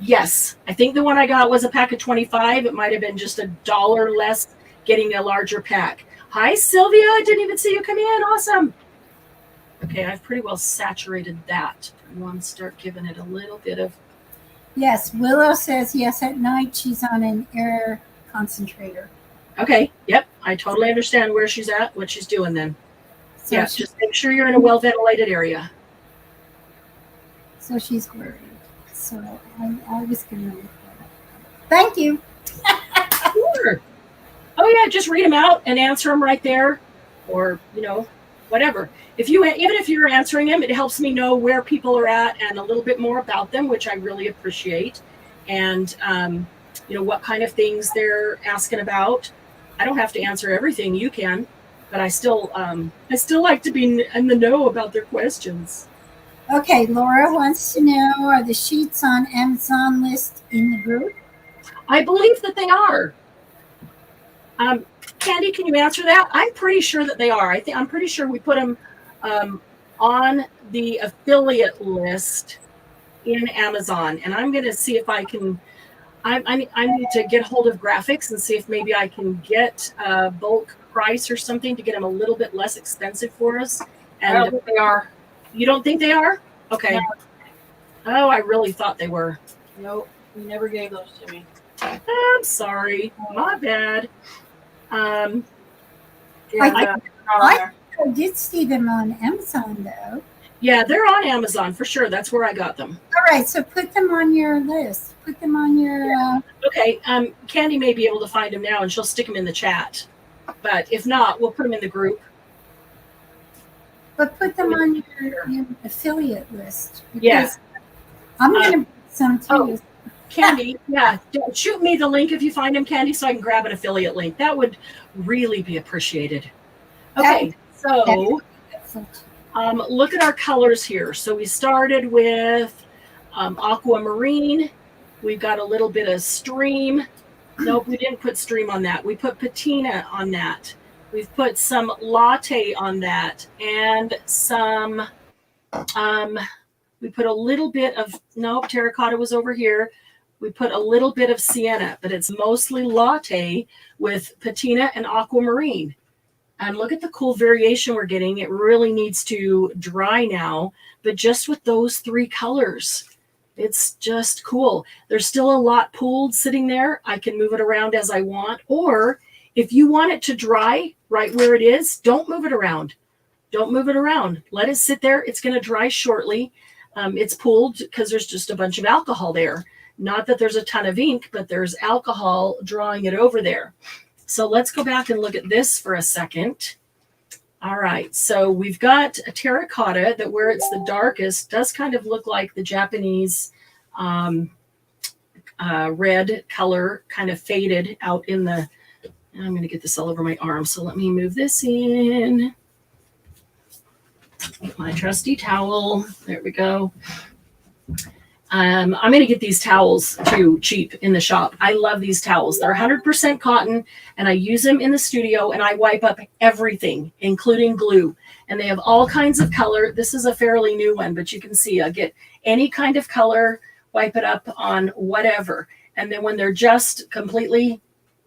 Yes, I think the one I got was a pack of 25. It might have been just $1 less getting a larger pack. Hi, Sylvia. I didn't even see you come in. Awesome. Okay, I've pretty well saturated that. I want to start giving it a little bit of. Yes, Willow says yes, at night she's on an air concentrator. Okay, yep. I totally understand where she's at, what she's doing then. So yeah, just make sure you're in a well-ventilated area. So she's worried. So I was going to. Thank you. Sure. Oh yeah, just read them out and answer them right there, or whatever. Even if you're answering them, it helps me know where people are at and a little bit more about them, which I really appreciate. And what kind of things they're asking about. I don't have to answer everything. You can, but I still like to be in the know about their questions. Okay, Laura wants to know, are the sheets on Amazon list in the group? I believe that they are. Candy, can you answer that? I'm pretty sure that they are. I'm pretty sure we put them on the affiliate list in Amazon, and I'm going to see if I can. I need to get hold of graphics and see if maybe I can get a bulk price or something to get them a little bit less expensive for us. And I don't think they are. You don't think they are? Okay. No. Oh, I really thought they were. Nope, you never gave those to me. I'm sorry. My bad. I did see them on Amazon, though. Yeah, they're on Amazon for sure. That's where I got them. All right, so put them on your list. Put them on your. Okay. Candy may be able to find them now, and she'll stick them in the chat. But if not, we'll put them in the group. But put them on your affiliate list. Yeah. I'm going to put some too. Oh, Candy, yeah. Shoot me the link if you find them, Candy, so I can grab an affiliate link. That would really be appreciated. Okay, so look at our colors here. So we started with aquamarine. We've got a little bit of Stream. Nope, we didn't put Stream on that. We put Patina on that. We've put some Latte on that, and some, we put a little bit of, nope, Terracotta was over here. We put a little bit of Sienna, but it's mostly Latte with Patina and Aquamarine. And look at the cool variation we're getting. It really needs to dry now, but just with those 3 colors, it's just cool. There's still a lot pooled sitting there. I can move it around as I want, or if you want it to dry right where it is, don't move it around. Don't move it around. Let it sit there. It's going to dry shortly. It's pooled because there's just a bunch of alcohol there. Not that there's a ton of ink, but there's alcohol drawing it over there. So let's go back and look at this for a second. All right, so we've got a terracotta that where it's the darkest does kind of look like the Japanese red color, kind of faded out in the, I'm going to get this all over my arm. So let me move this in. My trusty towel. There we go. I'm going to get these towels too cheap in the shop. I love these towels. They're 100% cotton, and I use them in the studio, and I wipe up everything, including glue. And they have all kinds of color. This is a fairly new one, but you can see I get any kind of color, wipe it up on whatever. And then when they're just completely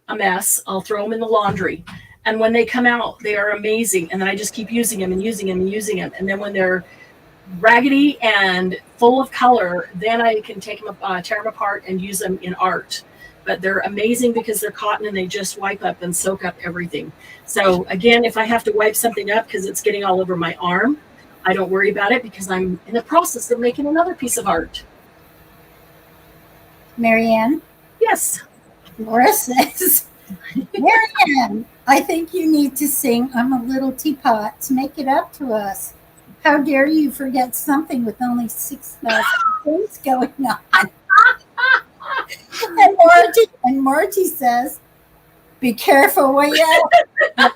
a mess, I'll throw them in the laundry. And when they come out, they are amazing. And then I just keep using them and using them and using them. And then when they're raggedy and full of color, then I can take them, tear them apart and use them in art. But they're amazing because they're cotton and they just wipe up and soak up everything. So again, if I have to wipe something up because it's getting all over my arm, I don't worry about it because I'm in the process of making another piece of art. Marianne? Yes. Laura says, Marianne, I think you need to sing I'm a Little Teapot to make it up to us. How dare you forget something with only 6,000 things going on? And Marty says, be careful what you ask.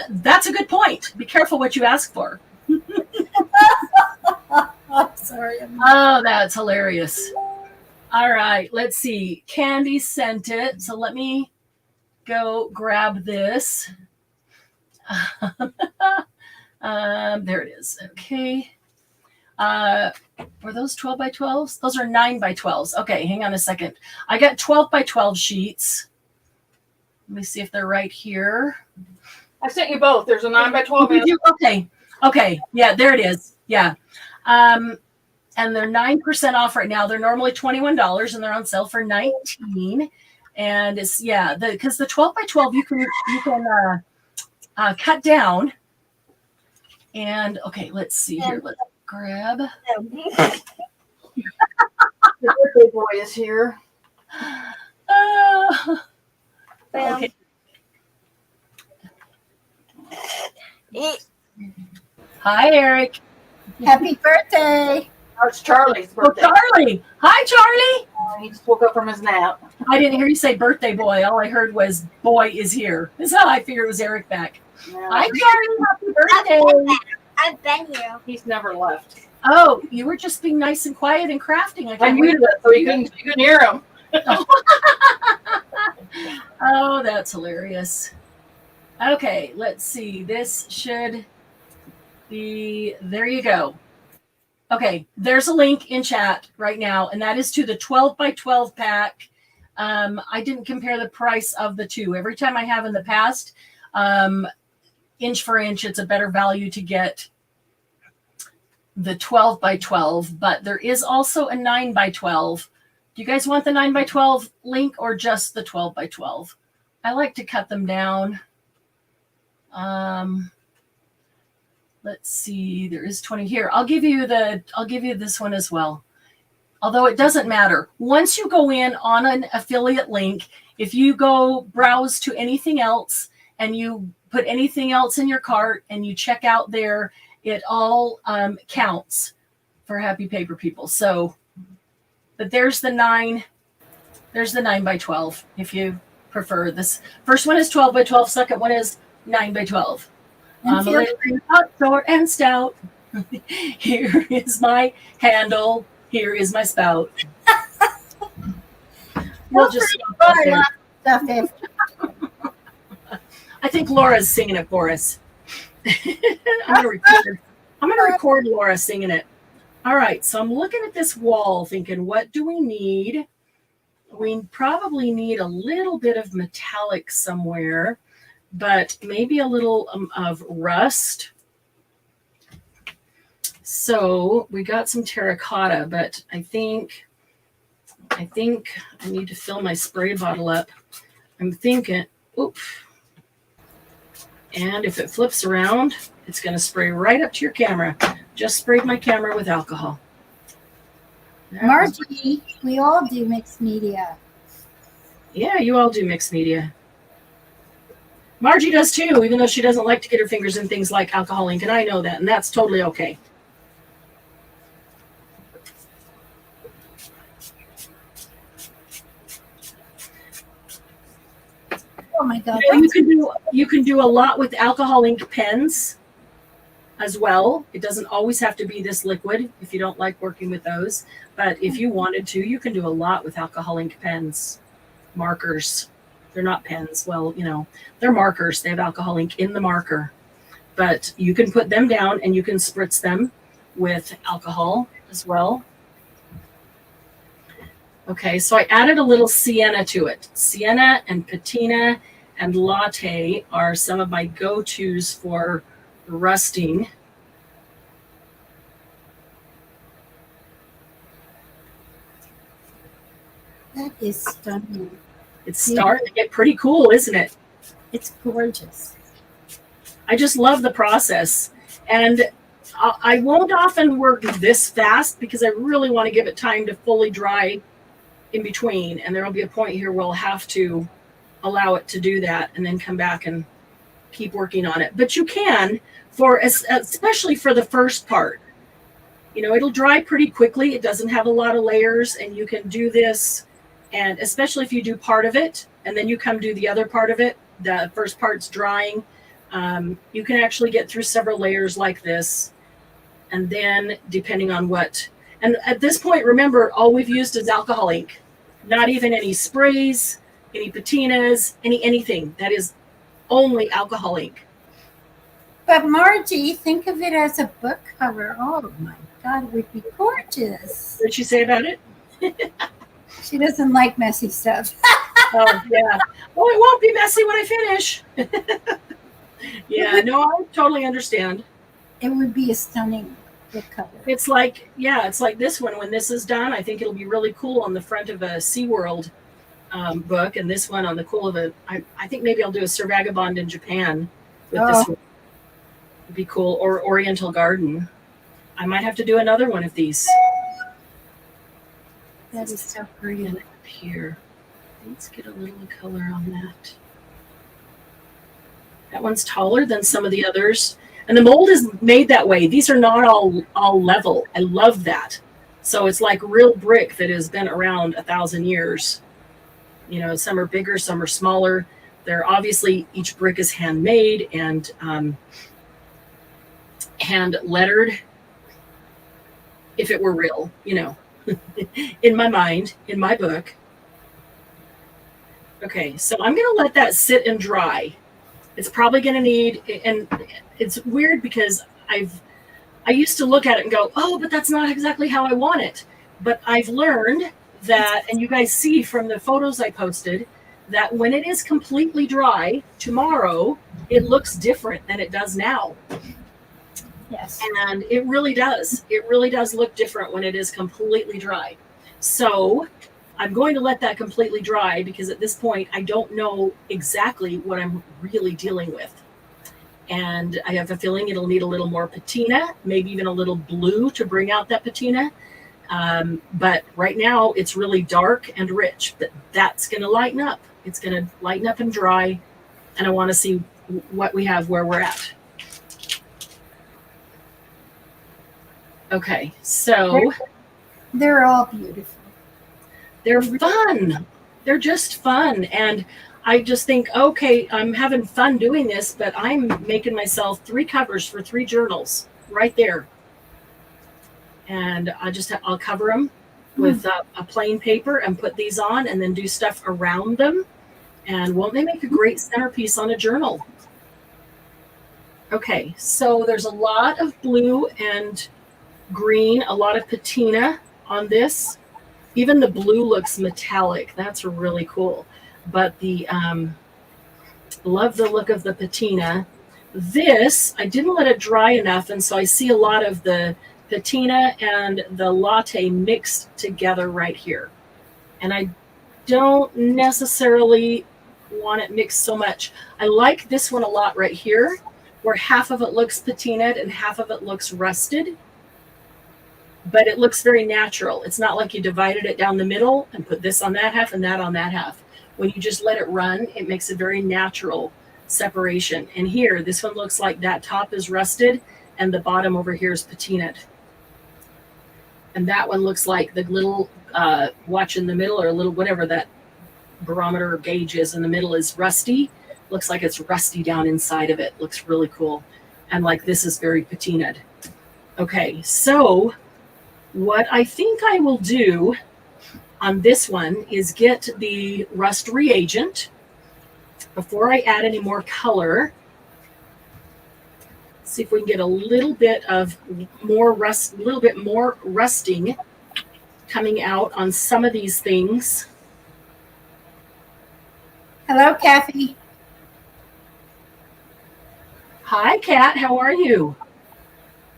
That's a good point. Be careful what you ask for. I'm sorry. Oh, that's hilarious. All right, let's see. Candy sent it. So let me go grab this. There it is. Okay. Were those 12 by 12s? Those are 9 by 12s. Okay, hang on a second. I got 12 by 12 sheets. Let me see if they're right here. I sent you both. There's a 9 by 12. Okay. Okay. Yeah, there it is. Yeah. And they're 9% off right now. They're normally $21 and they're on sale for $19. And it's, yeah, because the 12 by 12 you can cut down. And okay, let's see here. Let's grab. The birthday boy is here. Okay. Hi, Eric. Happy birthday. Oh, it's Charlie's Oh, birthday. Charlie. Hi, Charlie. He just woke up from his nap. I didn't hear you say birthday boy. All I heard was boy is here. That's how I figured it was Eric back. Yeah. Hi, Charlie. Happy birthday. I've been here. He's never left. Oh, you were just being nice and quiet and crafting. I muted it so you couldn't hear him. Oh, that's hilarious. Okay, let's see. This should be, there you go. Okay, there's a link in chat right now, and that is to the 12 by 12 pack. I didn't compare the price of the two. Every time I have in the past, inch for inch, it's a better value to get the 12 by 12, but there is also a 9 by 12. Do you guys want the 9 by 12 link or just the 12 by 12? I like to cut them down. Let's see, there is 20 here. I'll give you this one as well. Although it doesn't matter. Once you go in on an affiliate link, if you go browse to anything else and you put anything else in your cart and you check out there, it all counts for Happy Paper People. So, but there's the 9 by 12 if you prefer. This first one is 12 by 12, second one is 9 by 12. Hot, short, and stout. Here is my handle. Here is my spout. We'll just stop right there. Stuff if I think Laura's singing it for us. I'm gonna record Laura singing it. All right, so I'm looking at this wall thinking, what do we need? We probably need a little bit of metallic somewhere, but maybe a little of rust. So we got some terracotta, but I think I need to fill my spray bottle up. I'm thinking, oops. And if it flips around, it's going to spray right up to your camera. Just sprayed my camera with alcohol. Margie, we all do mixed media. Yeah, you all do mixed media. Margie does too, even though she doesn't like to get her fingers in things like alcohol ink, and I know that, and that's totally okay. Oh my God. You can do a lot with alcohol ink pens as well. It doesn't always have to be this liquid if you don't like working with those. But if you wanted to, you can do a lot with alcohol ink pens. Markers. They're not pens. Well, they're markers. They have alcohol ink in the marker. But you can put them down and you can spritz them with alcohol as well. Okay, so I added a little sienna to it. Sienna and patina and latte are some of my go-tos for rusting. That is stunning. It's starting to get pretty cool, isn't it? It's gorgeous. I just love the process. And I won't often work this fast because I really want to give it time to fully dry in between, and there will be a point here where we'll have to allow it to do that and then come back and keep working on it. But you can, especially for the first part. It'll dry pretty quickly. It doesn't have a lot of layers, and you can do this, and especially if you do part of it and then you come do the other part of it, the first part's drying, you can actually get through several layers like this. And then depending on and at this point, remember, all we've used is alcohol ink. Not even any sprays, any patinas, anything. That is only alcohol ink. But Margie, think of it as a book cover. Oh my God, it would be gorgeous. What did she say about it? She doesn't like messy stuff. Oh, yeah. Well, it won't be messy when I finish. Yeah, no, I totally understand. It would be a stunning book cover. It's like this one. When this is done, I think it'll be really cool on the front of a SeaWorld book, and this one on the cool of I think maybe I'll do a Sir Vagabond in Japan with this one. It'd be cool. Or Oriental Garden. I might have to do another one of these. That is so pretty. And up here. Let's get a little color on that. That one's taller than some of the others. And the mold is made that way. These are not all level. I love that. So it's like real brick that has been around 1,000 years. Some are bigger, some are smaller. They're obviously, each brick is handmade and hand lettered. If it were real, in my mind, in my book. Okay, so I'm going to let that sit and dry. It's probably going to need, and it's weird because I used to look at it and go, oh, but that's not exactly how I want it. But I've learned that, and you guys see from the photos I posted, that when it is completely dry tomorrow, it looks different than it does now. Yes. And it really does. It really does look different when it is completely dry. So I'm going to let that completely dry because at this point, I don't know exactly what I'm really dealing with. And I have a feeling it'll need a little more patina, maybe even a little blue to bring out that patina. But right now it's really dark and rich, but that's going to lighten up. It's going to lighten up and dry. And I want to see what we have where we're at. Okay, so they're all beautiful. They're fun. They're just fun. And I just think, okay, I'm having fun doing this, but I'm making myself 3 covers for 3 journals right there. And I'll cover them with a plain paper and put these on and then do stuff around them. And won't they make a great centerpiece on a journal? Okay, so there's a lot of blue and green, a lot of patina on this. Even the blue looks metallic. That's really cool. But the love the look of the patina. This, I didn't let it dry enough, and so I see a lot of the patina and the latte mixed together right here. And I don't necessarily want it mixed so much. I like this one a lot right here, where half of it looks patinaed and half of it looks rusted. But it looks very natural. It's not like you divided it down the middle and put this on that half and that on that half. When you just let it run, it makes a very natural separation. And here, this one looks like that top is rusted and the bottom over here is patinaed. And that one looks like the little watch in the middle, or a little whatever that barometer or gauge is in the middle, is rusty. Looks like it's rusty down inside of it. Looks really cool. And like this is very patinaed. Okay, so what I think I will do on this one is get the rust reagent before I add any more color. See if we can get a little bit of more rust, a little bit more rusting coming out on some of these things. Hello, Kathy. Hi, Kat. How are you?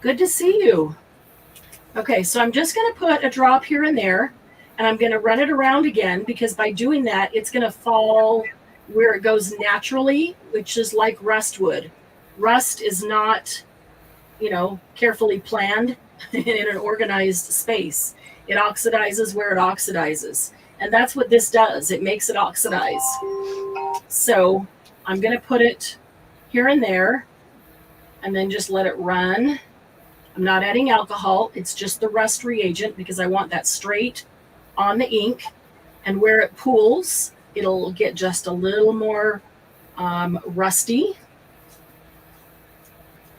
Good to see you. Okay, so I'm just going to put a drop here and there, and I'm going to run it around again, because by doing that, it's going to fall where it goes naturally, which is like rust would. Rust is not, carefully planned in an organized space. It oxidizes where it oxidizes. And that's what this does. It makes it oxidize. So I'm going to put it here and there, and then just let it run. I'm not adding alcohol. It's just the rust reagent, because I want that straight on the ink. And where it pools, it'll get just a little more rusty.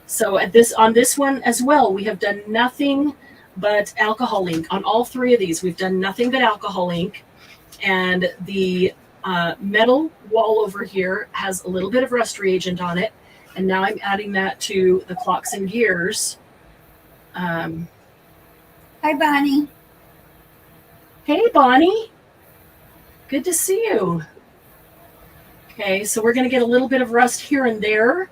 So on this one as well, we have done nothing but alcohol ink. On all three of these, we've done nothing but alcohol ink. And the metal wall over here has a little bit of rust reagent on it. And now I'm adding that to the clocks and gears. Hi, Bonnie. Hey, Bonnie. Good to see you. Okay, so we're going to get a little bit of rust here and there.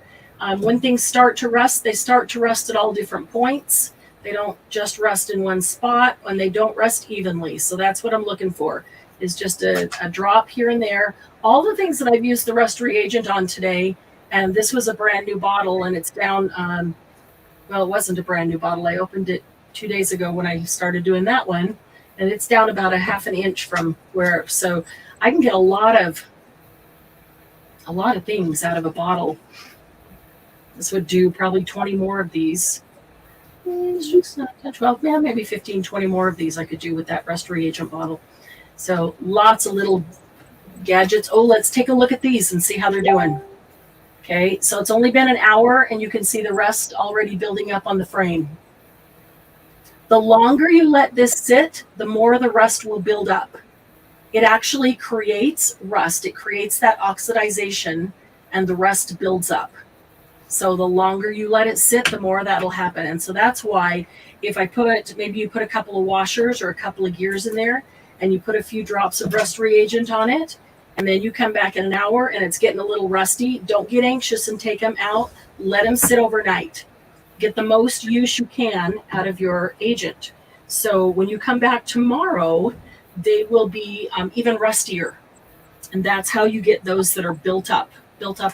When things start to rust, they start to rust at all different points. They don't just rust in one spot, and they don't rust evenly. So that's what I'm looking for, is just a drop here and there. All the things that I've used the rust reagent on today, and this was a brand new bottle, and it's down, well, it wasn't a brand new bottle. I opened it 2 days ago when I started doing that one, and it's down about a half an inch from where, so I can get a lot of things out of a bottle. This would do probably 20 more of these. 12, yeah, maybe 15, 20 more of these I could do with that rust reagent bottle. So lots of little gadgets. Oh, let's take a look at these and see how they're doing. Okay, so it's only been an hour, and you can see the rust already building up on the frame. The longer you let this sit, the more the rust will build up. It actually creates rust. It creates that oxidization, and the rust builds up. So the longer you let it sit, the more that'll happen. And so that's why if I maybe you put a couple of washers or a couple of gears in there, and you put a few drops of rust reagent on it, and then you come back in an hour and it's getting a little rusty, don't get anxious and take them out. Let them sit overnight. Get the most use you can out of your agent. So when you come back tomorrow, they will be even rustier. And that's how you get those that are built up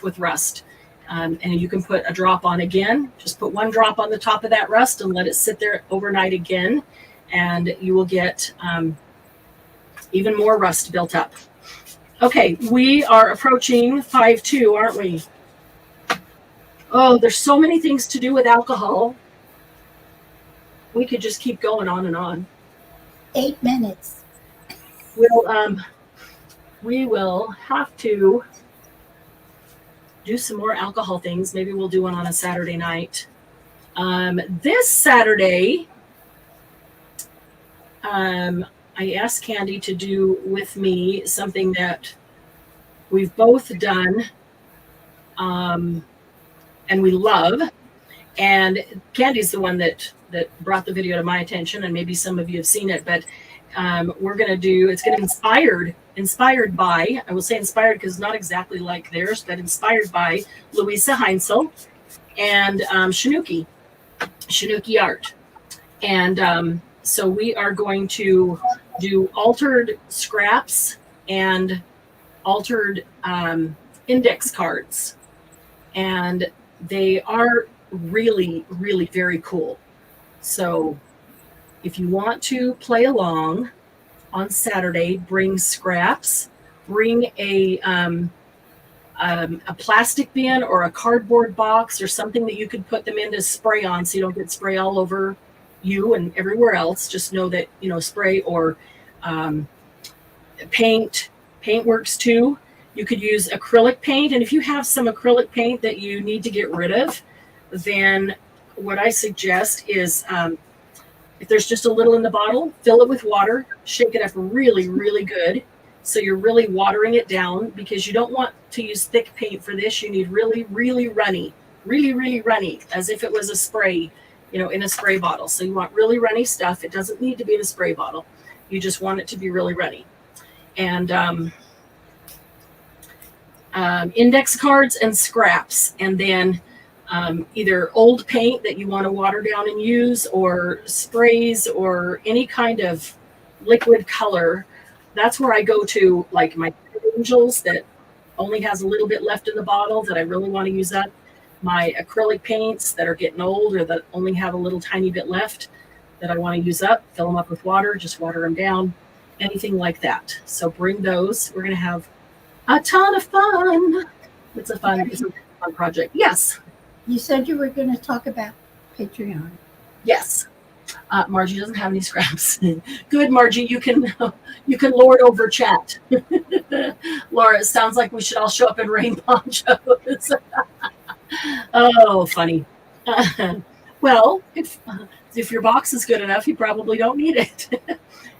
with rust. And you can put a drop on again. Just put one drop on the top of that rust and let it sit there overnight again. And you will get even more rust built up. Okay, we are approaching 5-2, aren't we? Oh, there's so many things to do with alcohol. We could just keep going on and on. 8 minutes. We will have to do some more alcohol things. Maybe we'll do one on a Saturday night. This Saturday, I asked Candy to do with me something that we've both done and we love. And Candy's the one that brought the video to my attention, and maybe some of you have seen it, but we're going to do, it's going to be inspired by, I will say inspired because it's not exactly like theirs, but inspired by Louisa Heinzel and Shinuki art. And so we are going to do altered scraps and altered index cards. And they are really, really very cool. So if you want to play along on Saturday, bring scraps, bring a plastic bin or a cardboard box or something that you could put them in to spray on so you don't get spray all over you and everywhere else. Just know that, you know, spray or paint works too. You could use acrylic paint, and if you have some acrylic paint that you need to get rid of, then what I suggest is if there's just a little in the bottle, fill it with water, shake it up really, really good. So you're really watering it down, because you don't want to use thick paint for this. You need really, really runny, as if it was a spray, you know, in a spray bottle. So you want really runny stuff. It doesn't need to be in a spray bottle. You just want it to be really runny. And index cards and scraps, and then either old paint that you want to water down and use, or sprays, or any kind of liquid color. That's where I go to, like my Angels that only has a little bit left in the bottle that I really want to use up. My acrylic paints that are getting old or that only have a little tiny bit left that I want to use up, fill them up with water, just water them down, anything like that. So bring those. We're going to have a ton of fun. It's a fun project. Yes. You said you were going to talk about Patreon. Yes. Margie doesn't have any scraps. Good, Margie. You can lord over chat. Laura, it sounds like we should all show up in rain ponchos. Oh, funny. Well, if your box is good enough, you probably don't need it.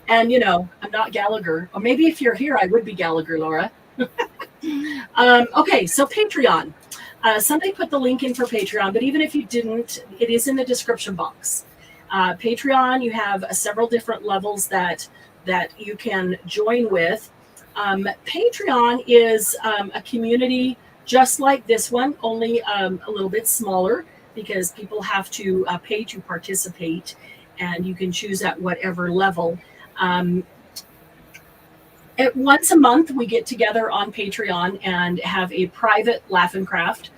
And, you know, I'm not Gallagher. Or maybe if you're here, I would be Gallagher, Laura. Okay, so Patreon. Somebody put the link in for Patreon, but even if you didn't, it is in the description box. Patreon, you have several different levels that you can join with. Patreon is a community just like this one, only a little bit smaller, because people have to pay to participate, and you can choose at whatever level. Once a month, we get together on Patreon and have a private Laugh and Craft,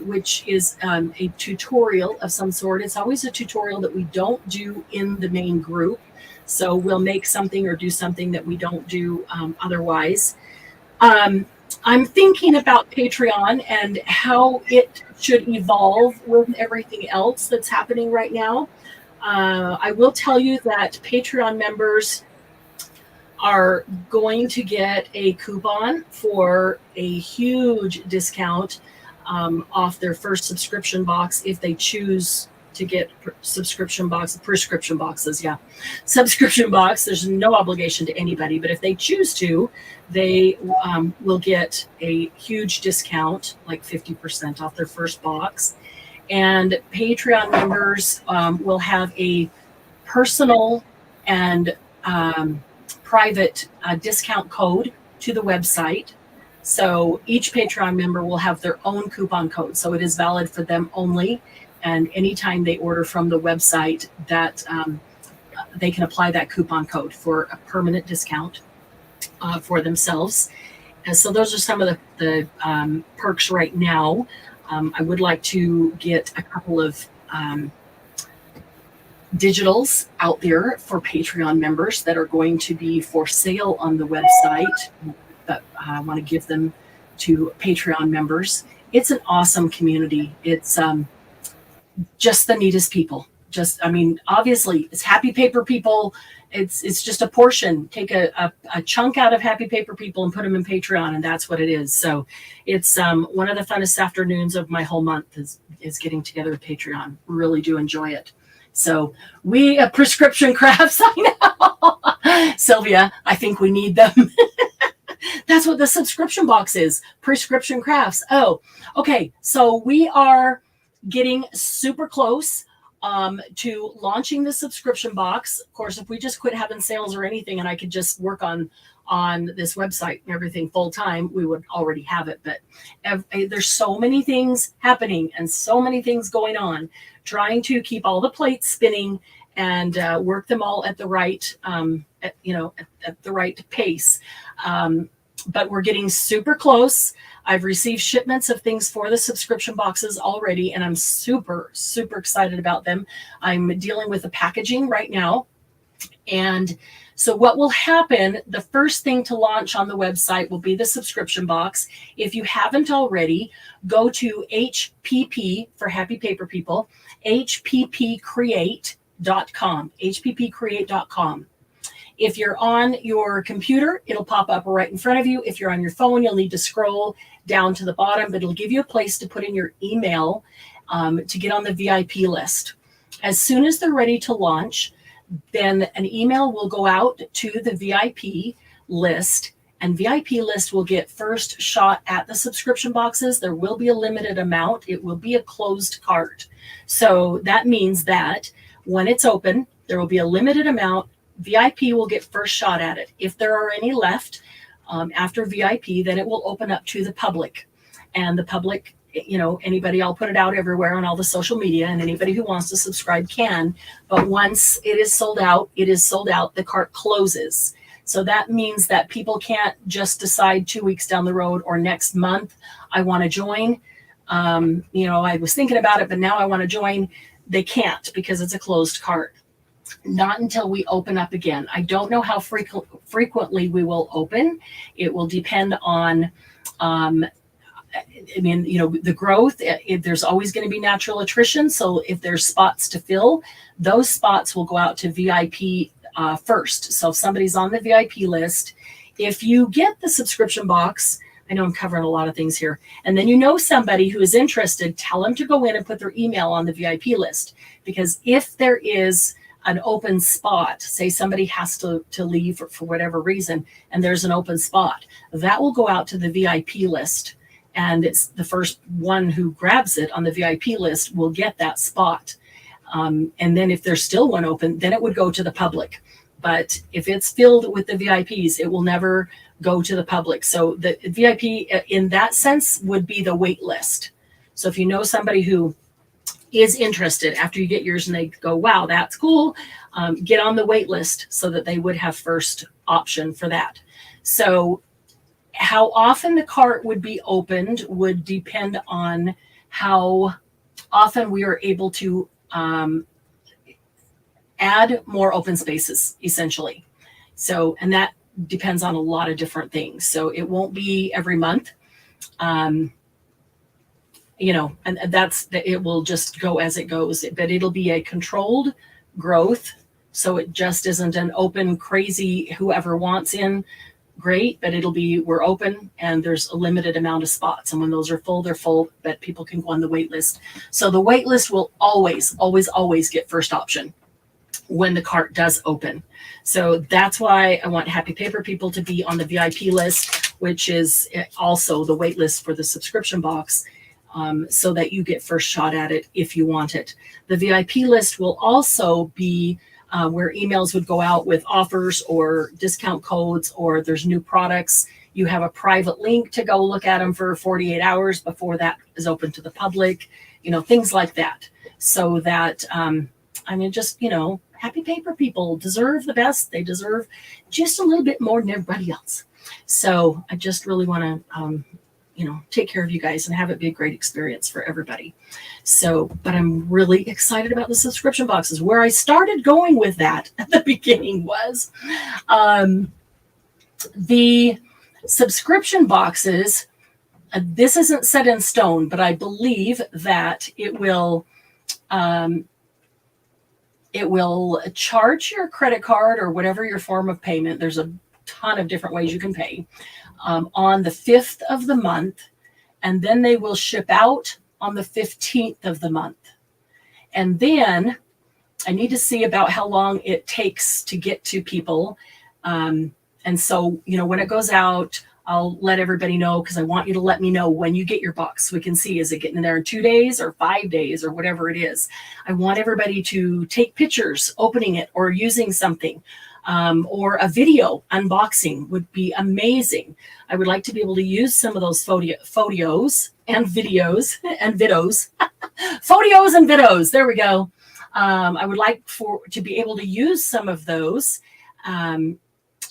which is a tutorial of some sort. It's always a tutorial that we don't do in the main group. So we'll make something or do something that we don't do otherwise. I'm thinking about Patreon and how it should evolve with everything else that's happening right now. I will tell you that Patreon members are going to get a coupon for a huge discount off their first subscription box if they choose to get prescription boxes. Subscription box. There's no obligation to anybody, but if they choose to, they will get a huge discount, like 50% off their first box. And Patreon members will have a personal and private discount code to the website. So each Patreon member will have their own coupon code. So it is valid for them only. And anytime they order from the website, that they can apply that coupon code for a permanent discount for themselves. And so those are some of the perks right now. I would like to get a couple of digitals out there for Patreon members that are going to be for sale on the website, but I want to give them to Patreon members. It's an awesome community. It's just the neatest people. Obviously it's happy paper people. It's just a portion. Take a chunk out of happy paper people and put them in Patreon, and that's what it is. So it's one of the funnest afternoons of my whole month is getting together with Patreon. Really do enjoy it. So we prescription crafts, I know. Sylvia, I think we need them. That's what the subscription box is. Prescription crafts. Oh, okay. So we are getting super close to launching the subscription box. Of course, if we just quit having sales or anything and I could just work on this website and everything full time, we would already have it. But there's so many things happening and so many things going on, trying to keep all the plates spinning and work them all at the right, at the right pace. But we're getting super close. I've received shipments of things for the subscription boxes already, and I'm super, super excited about them. I'm dealing with the packaging right now. And so what will happen, the first thing to launch on the website will be the subscription box. If you haven't already, go to HPP for Happy Paper People, hppcreate.com, hppcreate.com. If you're on your computer, it'll pop up right in front of you. If you're on your phone, you'll need to scroll down to the bottom, but it'll give you a place to put in your email to get on the VIP list. As soon as they're ready to launch, then an email will go out to the VIP list, and VIP list will get first shot at the subscription boxes. There will be a limited amount. It will be a closed cart. So that means that when it's open, there will be a limited amount. VIP will get first shot at it. If there are any left after VIP, then it will open up to the public. And the public, anybody, I'll put it out everywhere on all the social media, and anybody who wants to subscribe can. But once it is sold out, it is sold out. The cart closes. So that means that people can't just decide 2 weeks down the road or next month, I want to join. I was thinking about it, but now I want to join. They can't because it's a closed cart. Not until we open up again. I don't know how frequently we will open. It will depend on, the growth. There's always going to be natural attrition. So if there's spots to fill, those spots will go out to VIP first. So if somebody's on the VIP list, if you get the subscription box, I know I'm covering a lot of things here, and then somebody who is interested, tell them to go in and put their email on the VIP list. Because if there is an open spot, say somebody has to leave for whatever reason, and there's an open spot, that will go out to the VIP list. And it's the first one who grabs it on the VIP list will get that spot. And then if there's still one open, then it would go to the public. But if it's filled with the VIPs, it will never go to the public. So the VIP in that sense would be the wait list. So if you know somebody who is interested after you get yours and they go, wow, that's cool, get on the wait list so that they would have first option for that. So how often the cart would be opened would depend on how often we are able to add more open spaces, essentially. So, and that depends on a lot of different things. So it won't be every month. And it will just go as it goes, but it'll be a controlled growth. So it just isn't an open, crazy, whoever wants in, great, but it'll be, we're open and there's a limited amount of spots. And when those are full, they're full, but people can go on the wait list. So the wait list will always, always, always get first option when the cart does open. So that's why I want Happy Paper People to be on the VIP list, which is also the wait list for the subscription box. So that you get first shot at it if you want it. The VIP list will also be where emails would go out with offers or discount codes, or there's new products. You have a private link to go look at them for 48 hours before that is open to the public, things like that. So that, Happy Paper People deserve the best. They deserve just a little bit more than everybody else. So I just really want to, take care of you guys and have it be a great experience for everybody. So, but I'm really excited about the subscription boxes. Where I started going with that at the beginning was the subscription boxes. This isn't set in stone, but I believe that it will charge your credit card or whatever your form of payment. There's a ton of different ways you can pay. On the 5th of the month, and then they will ship out on the 15th of the month. And then I need to see about how long it takes to get to people. And so, you know, when it goes out, I'll let everybody know, because I want you to let me know when you get your box so we can see, is it getting there in 2 days or 5 days or whatever it is. I want everybody to take pictures opening it or using something, or a video unboxing would be amazing. I would like to be able to use some of those photos and videos and vidos, photos and videos. There we go. I would like to be able to use some of those on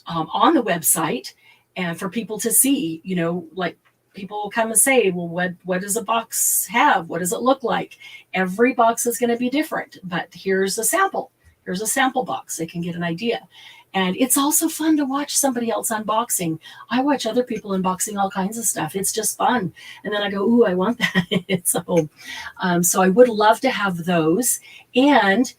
the website, and for people to see, you know, like people will come and say, well, what does a box have? What does it look like? Every box is going to be different, but here's a sample. Here's a sample box. They can get an idea. And it's also fun to watch somebody else unboxing. I watch other people unboxing all kinds of stuff. It's just fun. And then I go, ooh, I want that. So I would love to have those. And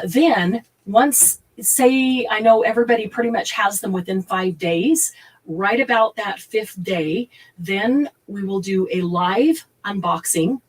then once, say, I know everybody pretty much has them within 5 days, right about that 5th day, then we will do a live unboxing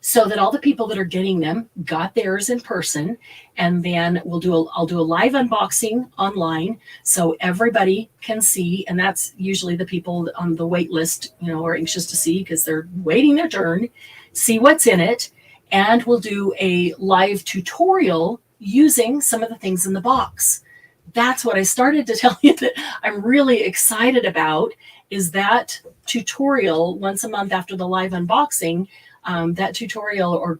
so that all the people that are getting them got theirs in person. And then I'll do a live unboxing online so everybody can see. And that's usually the people on the wait list, you know, are anxious to see because they're waiting their turn, see what's in it. And we'll do a live tutorial using some of the things in the box. That's what I started to tell you that I'm really excited about, is that tutorial once a month after the live unboxing. That tutorial, or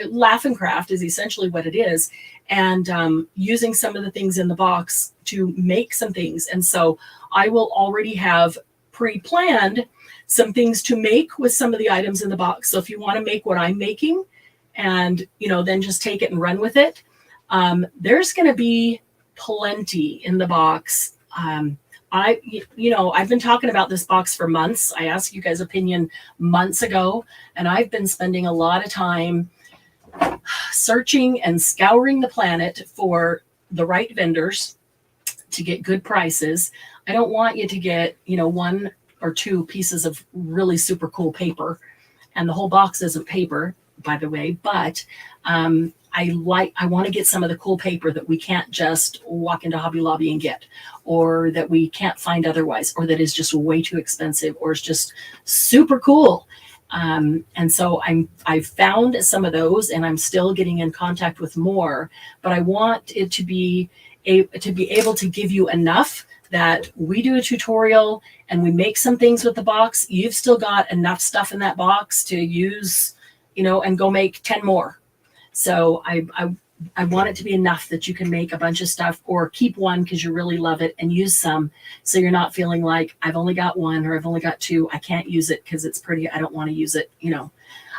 laugh and craft, is essentially what it is, and using some of the things in the box to make some things. And so I will already have pre-planned some things to make with some of the items in the box. So if you want to make what I'm making, and you know, then just take it and run with it, there's going to be plenty in the box. I've been talking about this box for months. I asked you guys' opinion months ago, and I've been spending a lot of time searching and scouring the planet for the right vendors to get good prices. I don't want you to get, you know, 1 or 2 pieces of really super cool paper, and the whole box isn't paper, by the way, but I want to get some of the cool paper that we can't just walk into Hobby Lobby and get, or that we can't find otherwise, or that is just way too expensive, or is just super cool. And so I've found some of those, and I'm still getting in contact with more, but I want it to be able to give you enough that we do a tutorial and we make some things with the box. You've still got enough stuff in that box to use, you know, and go make 10 more. So I want it to be enough that you can make a bunch of stuff, or keep one because you really love it and use some. So you're not feeling like I've only got 1 or I've only got 2. I can't use it because it's pretty. I don't want to use it. You know,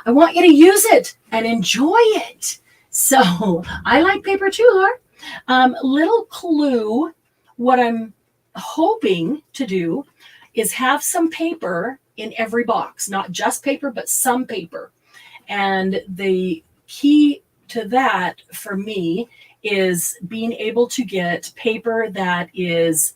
I want you to use it and enjoy it. So I like paper too, Laura. Little clue, what I'm hoping to do is have some paper in every box, not just paper, but some paper. And the key to that for me is being able to get paper that is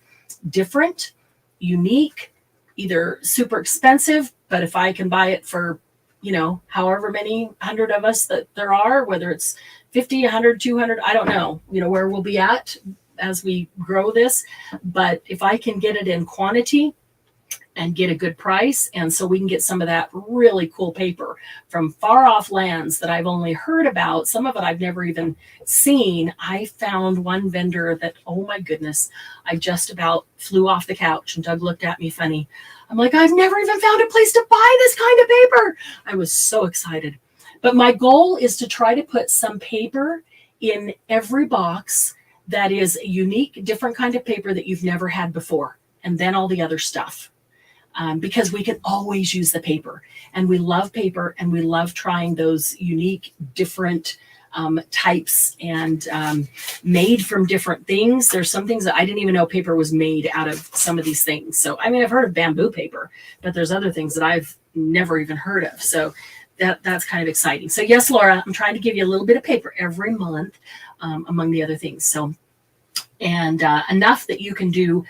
different, unique, either super expensive, but if I can buy it for, you know, however many 100 of us that there are, whether it's 50, 100, 200, I don't know, you know, where we'll be at as we grow this. But if I can get it in quantity and get a good price, and so we can get some of that really cool paper from far off lands that I've only heard about. Some of it I've never even seen. I found one vendor that, oh my goodness, I just about flew off the couch, and Doug looked at me funny. I'm like, I've never even found a place to buy this kind of paper. I was so excited. But my goal is to try to put some paper in every box that is a unique, different kind of paper that you've never had before, and then all the other stuff. Because we can always use the paper, and we love paper, and we love trying those unique, different types, and made from different things. There's some things that I didn't even know paper was made out of, some of these things. So, I mean, I've heard of bamboo paper, but there's other things that I've never even heard of. So that's kind of exciting. So yes, Laura, I'm trying to give you a little bit of paper every month, among the other things. So, and enough that you can do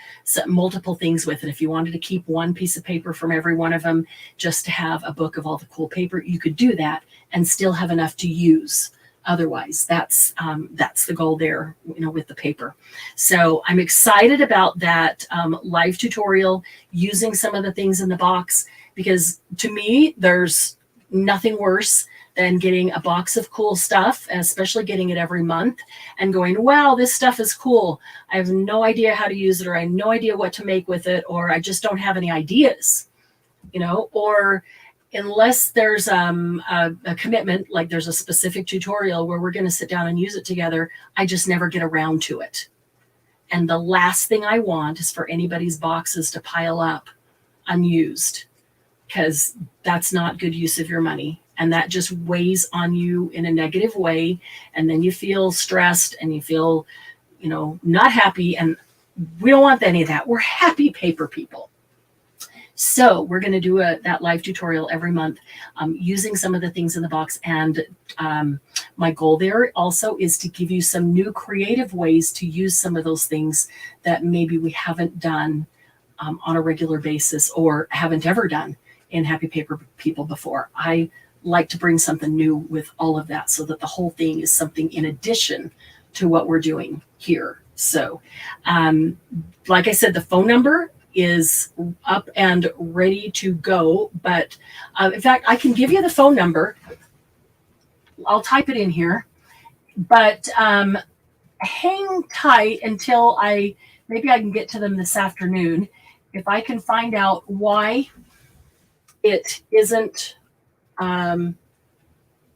multiple things with it. If you wanted to keep 1 piece of paper from every one of them, just to have a book of all the cool paper, you could do that and still have enough to use otherwise. That's the goal there, with the paper. So I'm excited about that live tutorial using some of the things in the box, because to me, there's nothing worse than getting a box of cool stuff, and especially getting it every month and going, wow, this stuff is cool. I have no idea how to use it, or I have no idea what to make with it, or I just don't have any ideas, or unless there's a commitment, like there's a specific tutorial where we're going to sit down and use it together, I just never get around to it. And the last thing I want is for anybody's boxes to pile up unused, because that's not good use of your money. And that just weighs on you in a negative way. And then you feel stressed and you feel, not happy. And we don't want any of that. We're happy paper people. So we're going to do that live tutorial every month using some of the things in the box. And my goal there also is to give you some new creative ways to use some of those things that maybe we haven't done on a regular basis, or haven't ever done in Happy Paper People before. I like to bring something new with all of that, so that the whole thing is something in addition to what we're doing here. So like I said, the phone number is up and ready to go. But in fact, I can give you the phone number. I'll type it in here. But hang tight until maybe I can get to them this afternoon. If I can find out why it isn't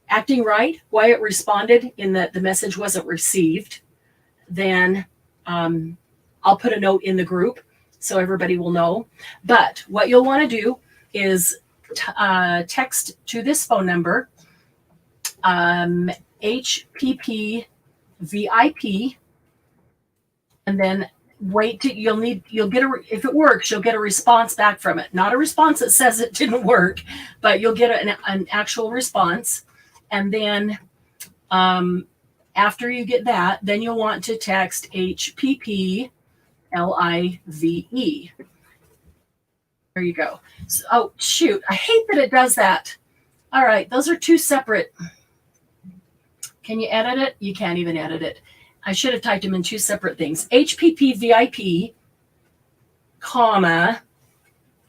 acting right, why it responded in that the message wasn't received, then I'll put a note in the group so everybody will know. But what you'll want to do is text to this phone number, HPP VIP, and then wait till if it works, you'll get a response back from it. Not a response that says it didn't work, but you'll get an actual response. And then after you get that, then you'll want to text HPP LIVE. There you go. So, oh, shoot. I hate that it does that. All right. Those are two separate. Can you edit it? You can't even edit it. I should have typed them in two separate things. HPP VIP, comma.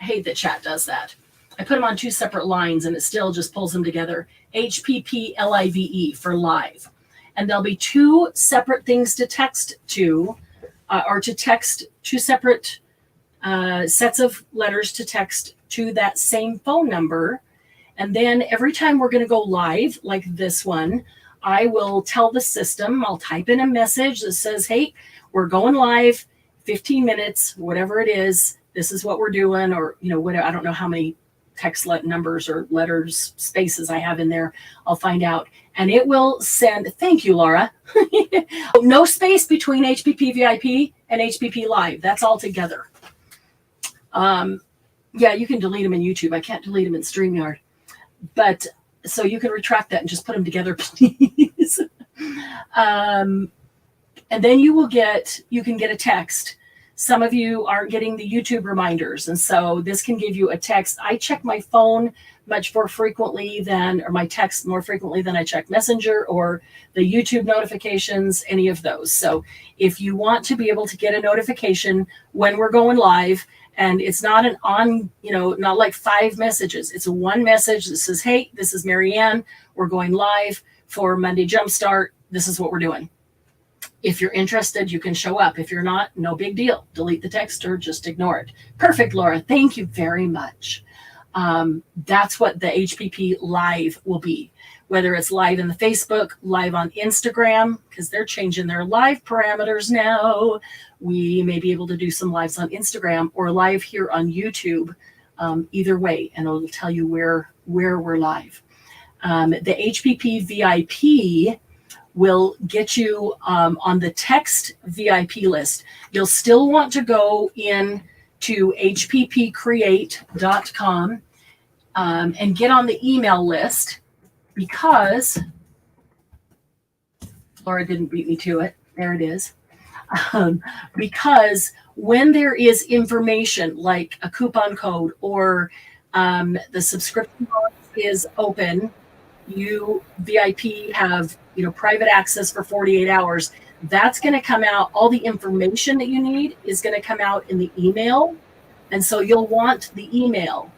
I hate that chat does that. I put them on two separate lines and it still just pulls them together. HPP LIVE for live. And there'll be two separate things to text to, or to text two separate sets of letters to text to that same phone number. And then every time we're going to go live, like this one, I will tell the system, I'll type in a message that says, hey, we're going live, 15 minutes, whatever it is. This is what we're doing, or, whatever. I don't know how many text numbers or letters, spaces I have in there. I'll find out. And it will send, thank you, Laura. No space between HPP VIP and HPP Live. That's all together. Yeah, you can delete them in YouTube. I can't delete them in StreamYard. But so you can retract that and just put them together, please. And then you can get a text. Some of you aren't getting the YouTube reminders. And so this can give you a text. I check my phone much more frequently or my text more frequently than I check Messenger or the YouTube notifications, any of those. So if you want to be able to get a notification when we're going live, and it's not not like 5 messages. It's one message that says, hey, this is Marianne. We're going live for Monday Jumpstart. This is what we're doing. If you're interested, you can show up. If you're not, no big deal. Delete the text or just ignore it. Perfect, Laura. Thank you very much. That's what the HPP Live will be. Whether it's live in the Facebook, live on Instagram, because they're changing their live parameters now. We may be able to do some lives on Instagram or live here on YouTube, either way, and it'll tell you where we're live. The HPP VIP will get you on the text VIP list. You'll still want to go in to hppcreate.com and get on the email list, because Laura didn't beat me to it. There it is. Because when there is information like a coupon code or the subscription box is open, you VIP have private access for 48 hours. That's going to come out. All the information that you need is going to come out in the email. And so you'll want the email.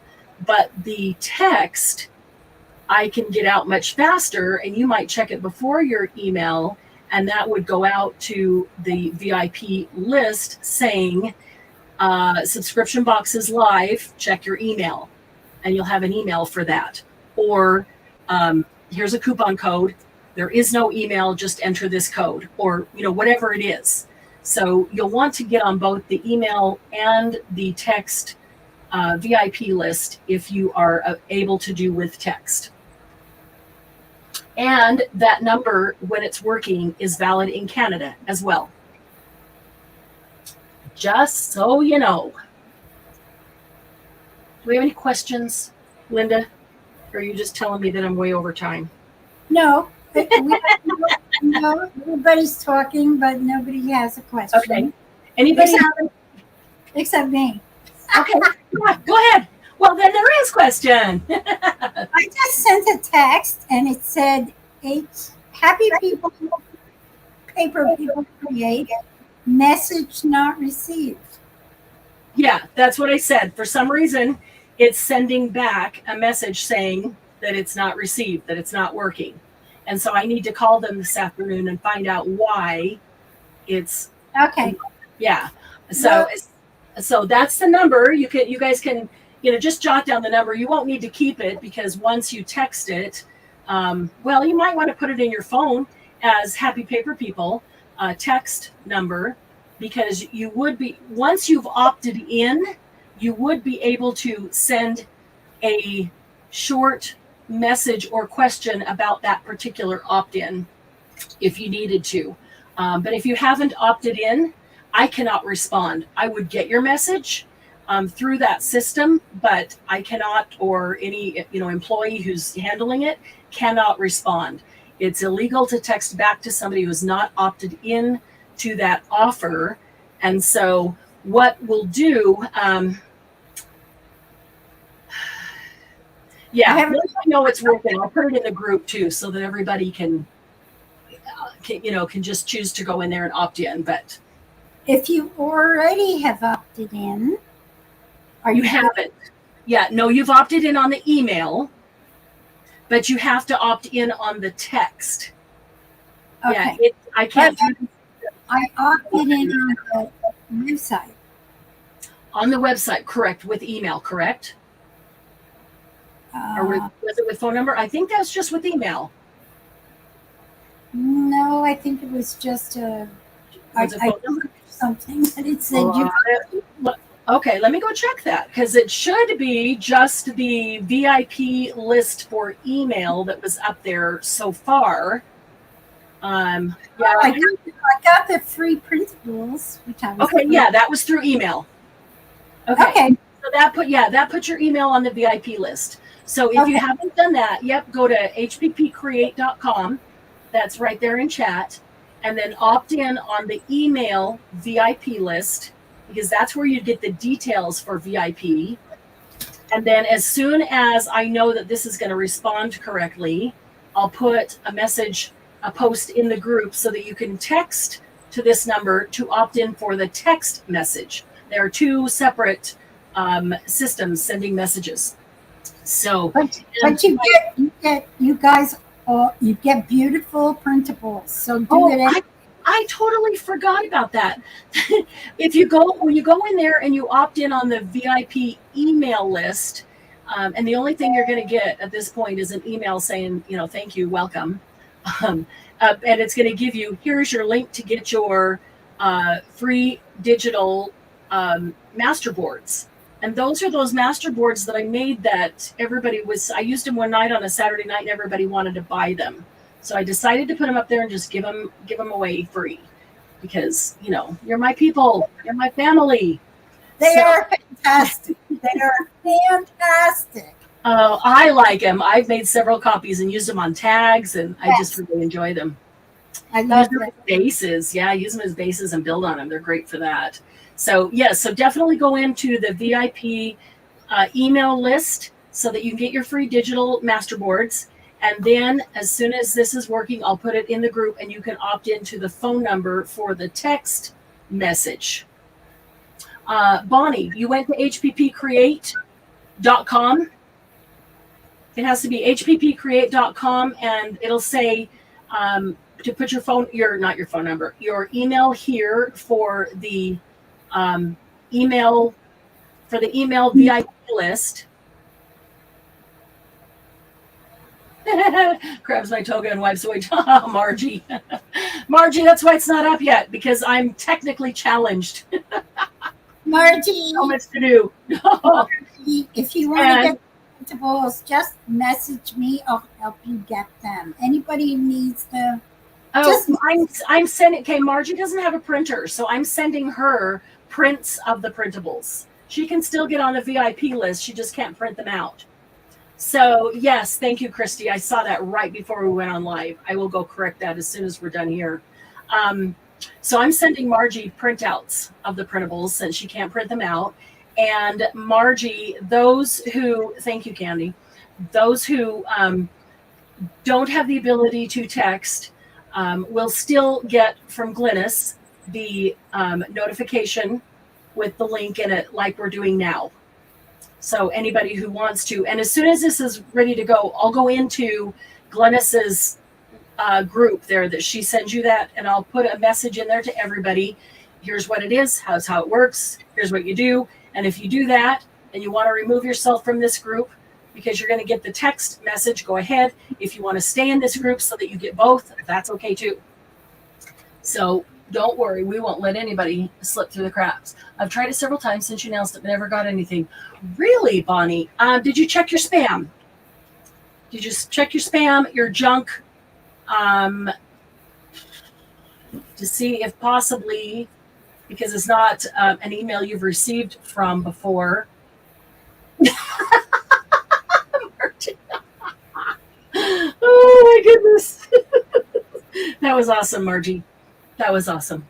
But the text, I can get out much faster, and you might check it before your email, and that would go out to the VIP list saying, subscription box is live, check your email, and you'll have an email for that. Or here's a coupon code. There is no email, just enter this code, or whatever it is. So you'll want to get on both the email and the text VIP list if you are able to do with text. And that number, when it's working, is valid in Canada as well. Just so you know. Do we have any questions, Linda? Or are you just telling me that I'm way over time? No. No, everybody's talking, but nobody has a question. Okay. Anybody except me. Okay. Go ahead. Well, then there is question. I just sent a text, and it said, happy people, paper people create, message not received. Yeah, that's what I said. For some reason, it's sending back a message saying that it's not received, that it's not working. And so I need to call them this afternoon and find out why it's okay. Yeah. So that's the number. You guys can just jot down the number. You won't need to keep it, because once you text it, you might want to put it in your phone as Happy Paper People text number, because you would be, once you've opted in, you would be able to send a short message or question about that particular opt-in if you needed to. But if you haven't opted in, I cannot respond. I would get your message through that system, but I cannot, or any employee who's handling it cannot respond. It's illegal to text back to somebody who has not opted in to that offer. And so what we'll do, I know it's working. I'll put it in the group too, so that everybody can just choose to go in there and opt in. But if you already have opted in, you haven't. Yeah, no, you've opted in on the email, but you have to opt in on the text. Okay. Yeah, I can't do. I opted in on the website. On the website, correct, with email, correct? Or was it with phone number? I think that's just with email. No, I think it was just something that it said Okay, let me go check that, because it should be just the VIP list for email that was up there so far. I got the free printables. That was through email. Okay. So that put your email on the VIP list. So if you haven't done that, go to hppcreate.com. That's right there in chat. And then opt in on the email VIP list, because that's where you get the details for VIP. And then as soon as I know that this is going to respond correctly, I'll put a post in the group so that you can text to this number to opt in for the text message. There are two separate systems sending messages. So, but you get beautiful printables. So I totally forgot about that. When you go in there and you opt in on the VIP email list, and the only thing you're going to get at this point is an email saying, thank you, welcome. And it's going to give you, here's your link to get your free digital master boards. And those are those master boards that I made that I used them one night on a Saturday night, and everybody wanted to buy them. So I decided to put them up there and just give them away free, because, you're my people, you're my family. They are fantastic. They are fantastic. Oh, I like them. I've made several copies and used them on tags, and I just really enjoy them. I love them as bases. Yeah, use them as bases and build on them. They're great for that. So so definitely go into the VIP email list so that you can get your free digital master boards. And then as soon as this is working, I'll put it in the group and you can opt into the phone number for the text message. Bonnie, you went to hppcreate.com. It has to be hppcreate.com and it'll say to put your not your phone number, your email here for the email VIP list. Grabs my toga and wipes away. Margie. Margie, that's why it's not up yet, because I'm technically challenged. Margie, So much to do. if you want to get printables, just message me. I'll help you get them. Anybody who needs them. I'm sending. Okay, Margie doesn't have a printer, so I'm sending her prints of the printables. She can still get on the VIP list. She just can't print them out. So yes, thank you, Christy. I saw that right before we went on live. I will go correct that as soon as we're done here. So I'm sending Margie printouts of the printables since she can't print them out. And Margie, thank you, Candy, those who don't have the ability to text will still get from Glynis the notification with the link in it like we're doing now. So anybody who wants to, and as soon as this is ready to go, I'll go into Glynis's group there that she sends you that, and I'll put a message in there to everybody. Here's what it is, how it works, here's what you do. And if you do that and you want to remove yourself from this group because you're going to get the text message, go ahead. If you want to stay in this group so that you get both, that's okay too. So don't worry, we won't let anybody slip through the cracks. I've tried it several times since you announced it, but never got anything. Really, Bonnie? Did you check your spam? Did you just check your spam, your junk, to see if possibly, because it's not an email you've received from before. Oh my goodness. That was awesome, Margie. That was awesome.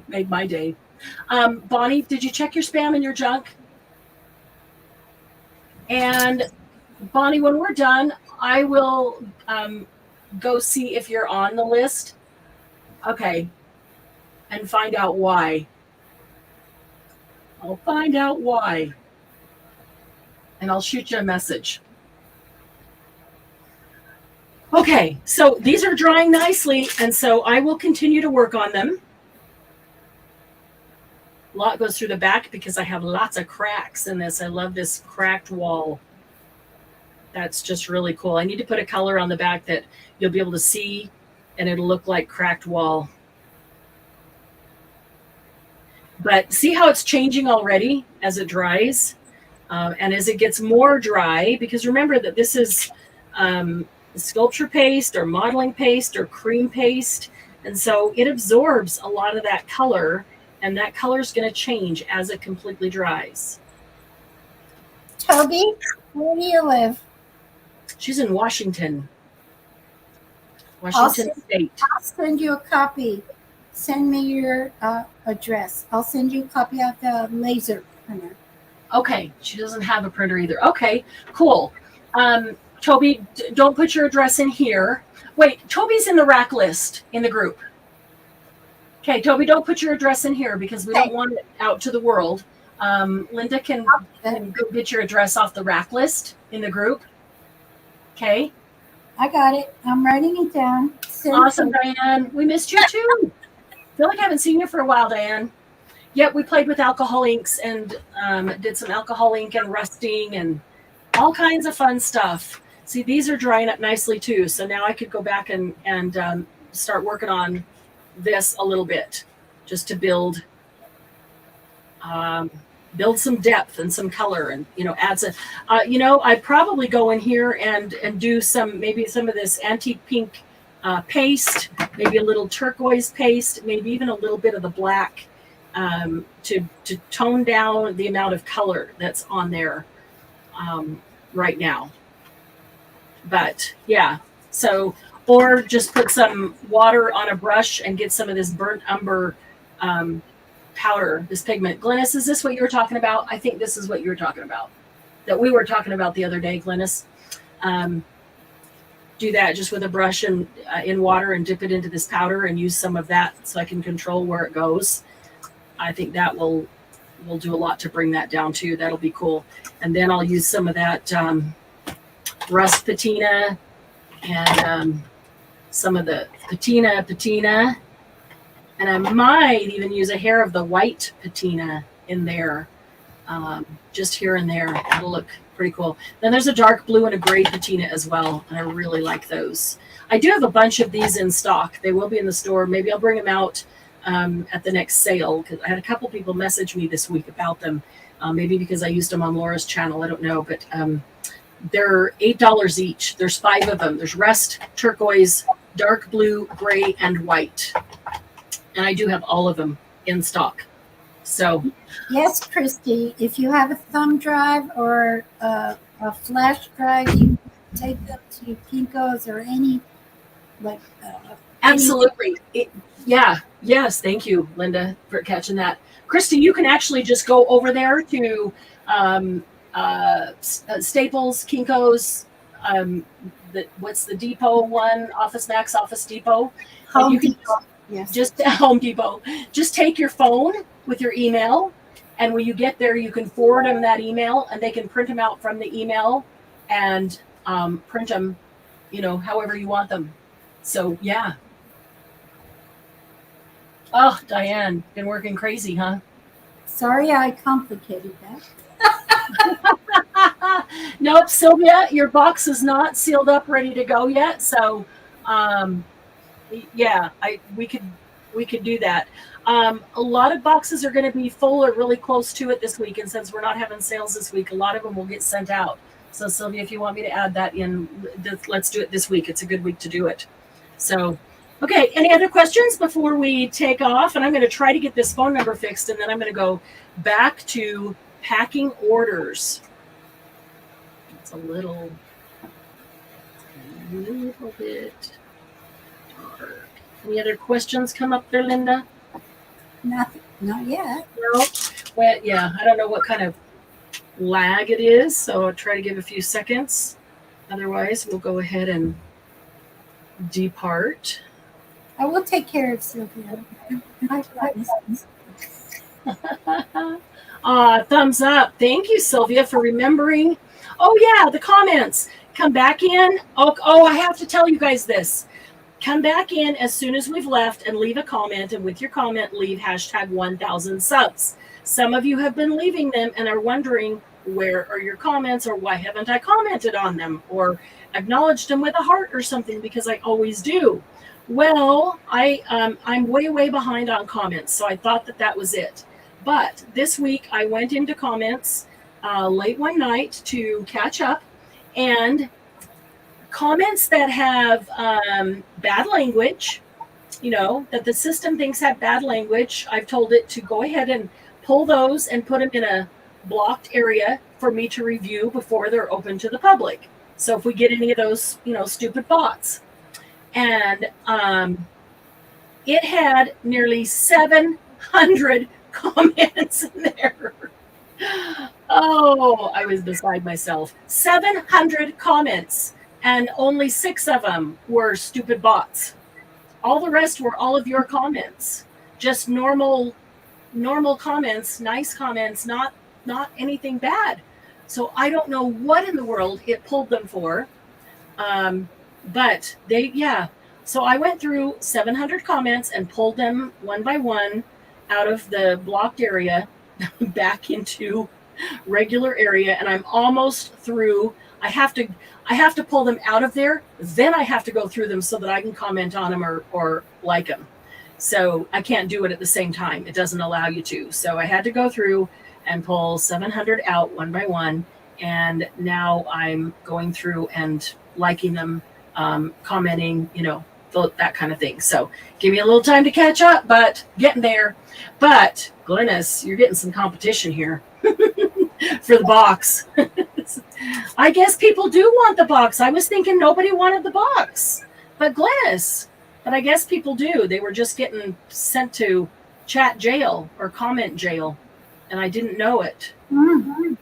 Made my day. Bonnie, did you check your spam and your junk? And Bonnie, when we're done, I will go see if you're on the list. Okay. And find out why. I'll find out why. And I'll shoot you a message. Okay, so these are drying nicely, and so I will continue to work on them. A lot goes through the back because I have lots of cracks in this. I love this cracked wall. That's just really cool. I need to put a color on the back that you'll be able to see, and it'll look like cracked wall. But see how it's changing already as it dries? And as it gets more dry, because remember that this is sculpture paste or modeling paste or cream paste. And so it absorbs a lot of that color, and that color is going to change as it completely dries. Toby, where do you live? She's in Washington State. I'll send you a copy. Send me your address. I'll send you a copy of the laser printer. Okay, she doesn't have a printer either. Okay, cool. Toby, don't put your address in here. Wait, Toby's in the rack list in the group. Okay, Toby, don't put your address in here because we don't want it out to the world. Linda can go get your address off the rack list in the group. Okay. I got it. I'm writing it down. Awesome, Diane. We missed you too. Feel like I haven't seen you for a while, Diane. Yep, we played with alcohol inks and did some alcohol ink and rusting and all kinds of fun stuff. See, these are drying up nicely too. So now I could go back and start working on this a little bit just to build some depth and some color and, adds a, I'd probably go in here and do maybe some of this antique pink paste, maybe a little turquoise paste, maybe even a little bit of the black to tone down the amount of color that's on there right now. But yeah, so, or just put some water on a brush and get some of this burnt umber powder, this pigment. Glynis, is this what you were talking about? I think this is what you were talking about, that we were talking about the other day, Glynis. do that just with a brush and in water and dip it into this powder and use some of that so I can control where it goes. I think that will do a lot to bring that down too. That'll be cool. And then I'll use some of that rust patina and some of the patina. And I might even use a hair of the white patina in there, just here and there. That'll look pretty cool. Then there's a dark blue and a gray patina as well, and I really like those. I do have a bunch of these in stock. They will be in the store. Maybe I'll bring them out at the next sale, because I had a couple people message me this week about them. Maybe because I used them on Laura's channel. I don't know, but they're $8 each. There's 5 of them. There's rust, turquoise, dark blue, gray, and white. And I do have all of them in stock. So Yes, Christy, if you have a thumb drive or a flash drive, you can take them to Kinko's or any, like, absolutely. Yes. Thank you, Linda, for catching that. Christy, you can actually just go over there to Staples, Kinko's, what's the Depot one? Office Max, Office Depot. Home you can Depot. Yes. just Home Depot. Just take your phone with your email, and when you get there, you can forward them that email, and they can print them out from the email and print them, however you want them. So yeah. Oh, Diane, been working crazy, huh? Sorry, I complicated that. Nope, Sylvia, your box is not sealed up, ready to go yet. So, yeah, we could do that. A lot of boxes are going to be full or really close to it this week, and since we're not having sales this week, a lot of them will get sent out. So, Sylvia, if you want me to add that in, let's do it this week. It's a good week to do it. So, okay, any other questions before we take off? And I'm going to try to get this phone number fixed, and then I'm going to go back to packing orders. It's a little bit dark. Any other questions come up there, Linda? Nothing, not yet. No. Well, yeah, I don't know what kind of lag it is, so I'll try to give a few seconds. Otherwise, we'll go ahead and depart. I will take care of Sylvia. I promise. Thumbs up. Thank you, Sylvia, for remembering. Oh, yeah, the comments. Come back in. Oh, I have to tell you guys this. Come back in as soon as we've left and leave a comment. And with your comment, leave hashtag 1000 subs. Some of you have been leaving them and are wondering, where are your comments, or why haven't I commented on them or acknowledged them with a heart or something, because I always do. Well, I'm way behind on comments, so I thought that was it. But this week I went into comments late one night to catch up, and comments that have bad language, that the system thinks have bad language, I've told it to go ahead and pull those and put them in a blocked area for me to review before they're open to the public. So if we get any of those, stupid bots. And it had nearly 700 comments in there. Oh, I was beside myself. 700 comments, and only 6 of them were stupid bots. All the rest were all of your comments, just normal comments, nice comments, not anything bad. So I don't know what in the world it pulled them for. But so I went through 700 comments and pulled them one by one out of the blocked area back into regular area, and I'm almost through. I have to pull them out of there, then I have to go through them so that I can comment on them or like them. So I can't do it at the same time. It doesn't allow you to. So I had to go through and pull 700 out one by one, and now I'm going through and liking them, commenting, that kind of thing. So give me a little time to catch up, but getting there. But Glennis, you're getting some competition here for the box. I guess people do want the box. I was thinking nobody wanted the box, but Glennis, but I guess people do. They were just getting sent to chat jail or comment jail, and I didn't know it. Mm-hmm.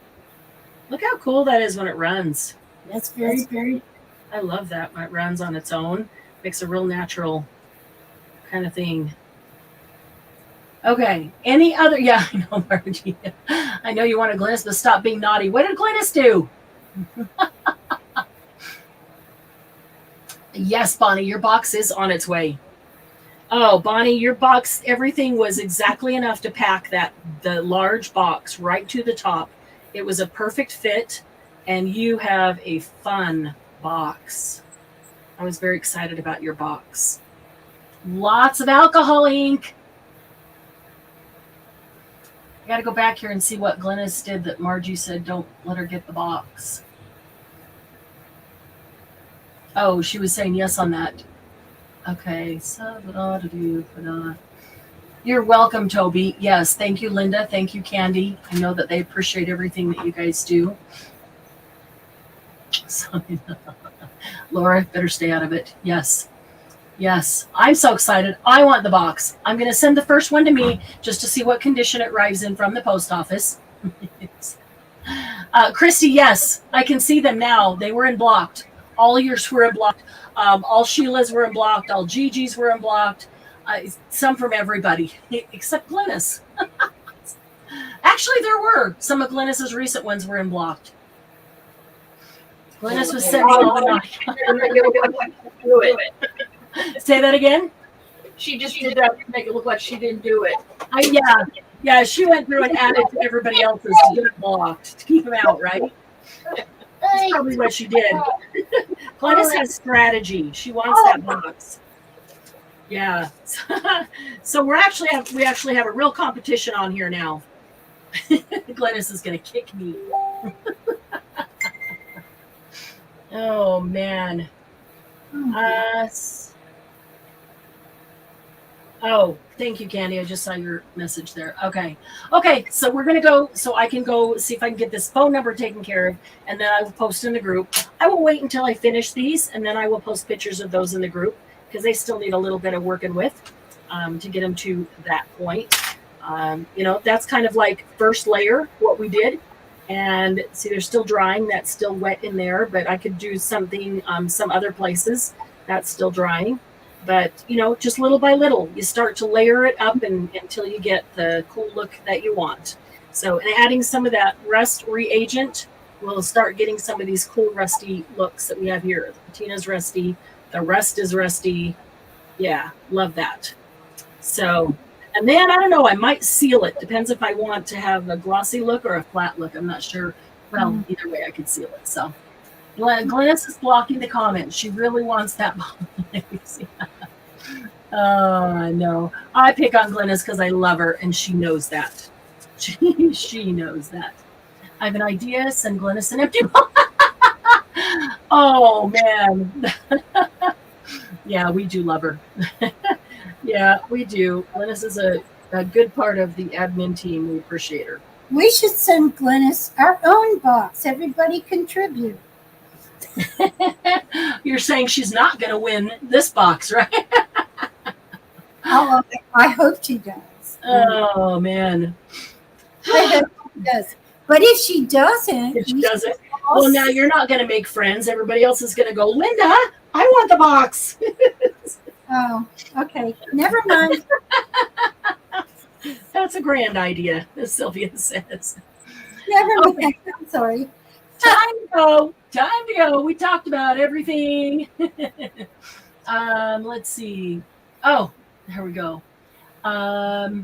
Look how cool that is when it runs. That's very, very I love that when it runs on its own. Makes a real natural kind of thing. Okay. Any other? Yeah, I know, Margie. I know you want to Glynis, but stop being naughty. What did Glynis do? Yes, Bonnie, your box is on its way. Oh, Bonnie, your box, everything was exactly enough to pack the large box right to the top. It was a perfect fit, and you have a fun box. I was very excited about your box. Lots of alcohol ink. I got to go back here and see what Glynis did that Margie said don't let her get the box. Oh, she was saying yes on that. Okay, so you're welcome, Toby. Yes, thank you, Linda. Thank you, Candy. I know that they appreciate everything that you guys do. So, Laura, better stay out of it. Yes. Yes, I'm so excited. I want the box. I'm going to send the first one to me just to see what condition it arrives in from the post office. Christy, yes, I can see them now. They were in blocked. All yours were in blocked. All Sheila's were in blocked. All Gigi's were in blocked. Some from everybody, except Glynis. Actually, there were. Some of Glynis's recent ones were in blocked. Glynis was sending all the night. Say that again? She just did that to make it look like she didn't do it. Yeah, she went through and added to everybody else's to get it blocked, to keep them out, right? That's probably what she did. Glynis has strategy. She wants that box. Yeah. So we actually have a real competition on here now. Glynis is going to kick me. Oh, man. Oh, thank you, Candy. I just saw your message there. Okay, so we're going to go, so I can go see if I can get this phone number taken care of, and then I will post in the group. I will wait until I finish these, and then I will post pictures of those in the group, because they still need a little bit of working with to get them to that point. That's kind of like first layer, what we did. And see, they're still drying. That's still wet in there, but I could do something some other places. That's still drying. But, just little by little, you start to layer it up until you get the cool look that you want. So adding some of that rust reagent, we'll start getting some of these cool rusty looks that we have here. The patina's rusty. The rust is rusty. Yeah, love that. So, and then, I don't know, I might seal it. Depends if I want to have a glossy look or a flat look. I'm not sure. Well, either way, I could seal it. So, Glynis is blocking the comments. She really wants that. Oh, I know. I pick on Glynis because I love her, and she knows that. She knows that. I have an idea. Send Glynis an empty box. Oh, man. Yeah, we do love her. Yeah, we do. Glynis is a good part of the admin team. We appreciate her. We should send Glynis our own box. Everybody contribute. You're saying she's not going to win this box, right? Oh, I hope she does. Oh, man. I hope she does. But if she doesn't, well, now you're not going to make friends. Everybody else is going to go, Linda, I want the box. Oh, okay. Never mind. That's a grand idea, as Sylvia says. Never mind. I'm sorry. Time to go. Time to go. We talked about everything. Let's see. Oh, there we go. Oh,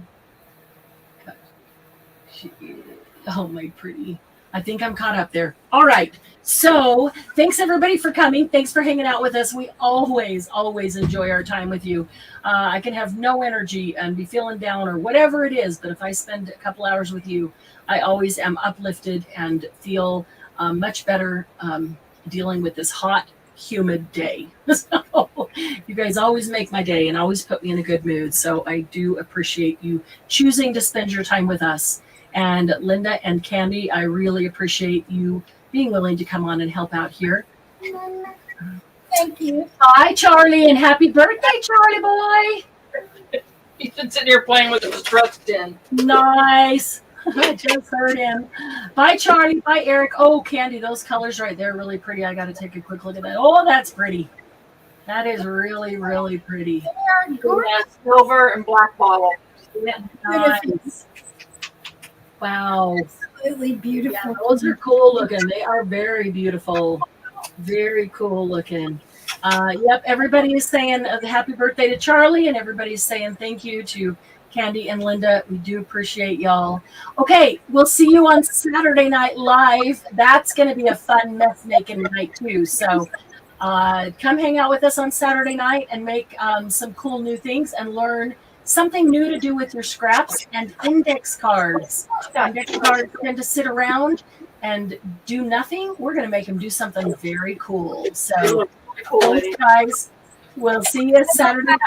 my pretty. I think I'm caught up there. All right. So thanks everybody for coming. Thanks for hanging out with us. We always enjoy our time with you. I can have no energy and be feeling down or whatever it is, but if I spend a couple hours with you, I always am uplifted and feel much better dealing with this hot, humid day. So you guys always make my day and always put me in a good mood. So I do appreciate you choosing to spend your time with us. And Linda and Candy, I really appreciate you being willing to come on and help out here. Thank you. Hi, Charlie, and happy birthday, Charlie boy. He's been sitting here playing with the truck tin. Nice. I just heard him. Bye, Charlie. Bye, Eric. Oh, Candy, those colors right there are really pretty. I got to take a quick look at that. Oh, that's pretty. That is really, really pretty. Yeah, silver and black bottle. Nice. Wow. Absolutely beautiful. Yeah, those are cool looking. They are very beautiful. Very cool looking. Yep, everybody is saying happy birthday to Charlie, and everybody's saying thank you to Candy and Linda. We do appreciate y'all. Okay, we'll see you on Saturday Night Live. That's going to be a fun mess making night too. So come hang out with us on Saturday night and make some cool new things and learn something new to do with your scraps and index cards. Index cards tend to sit around and do nothing. We're going to make them do something very cool. So, thanks, guys. We'll see you Saturday night.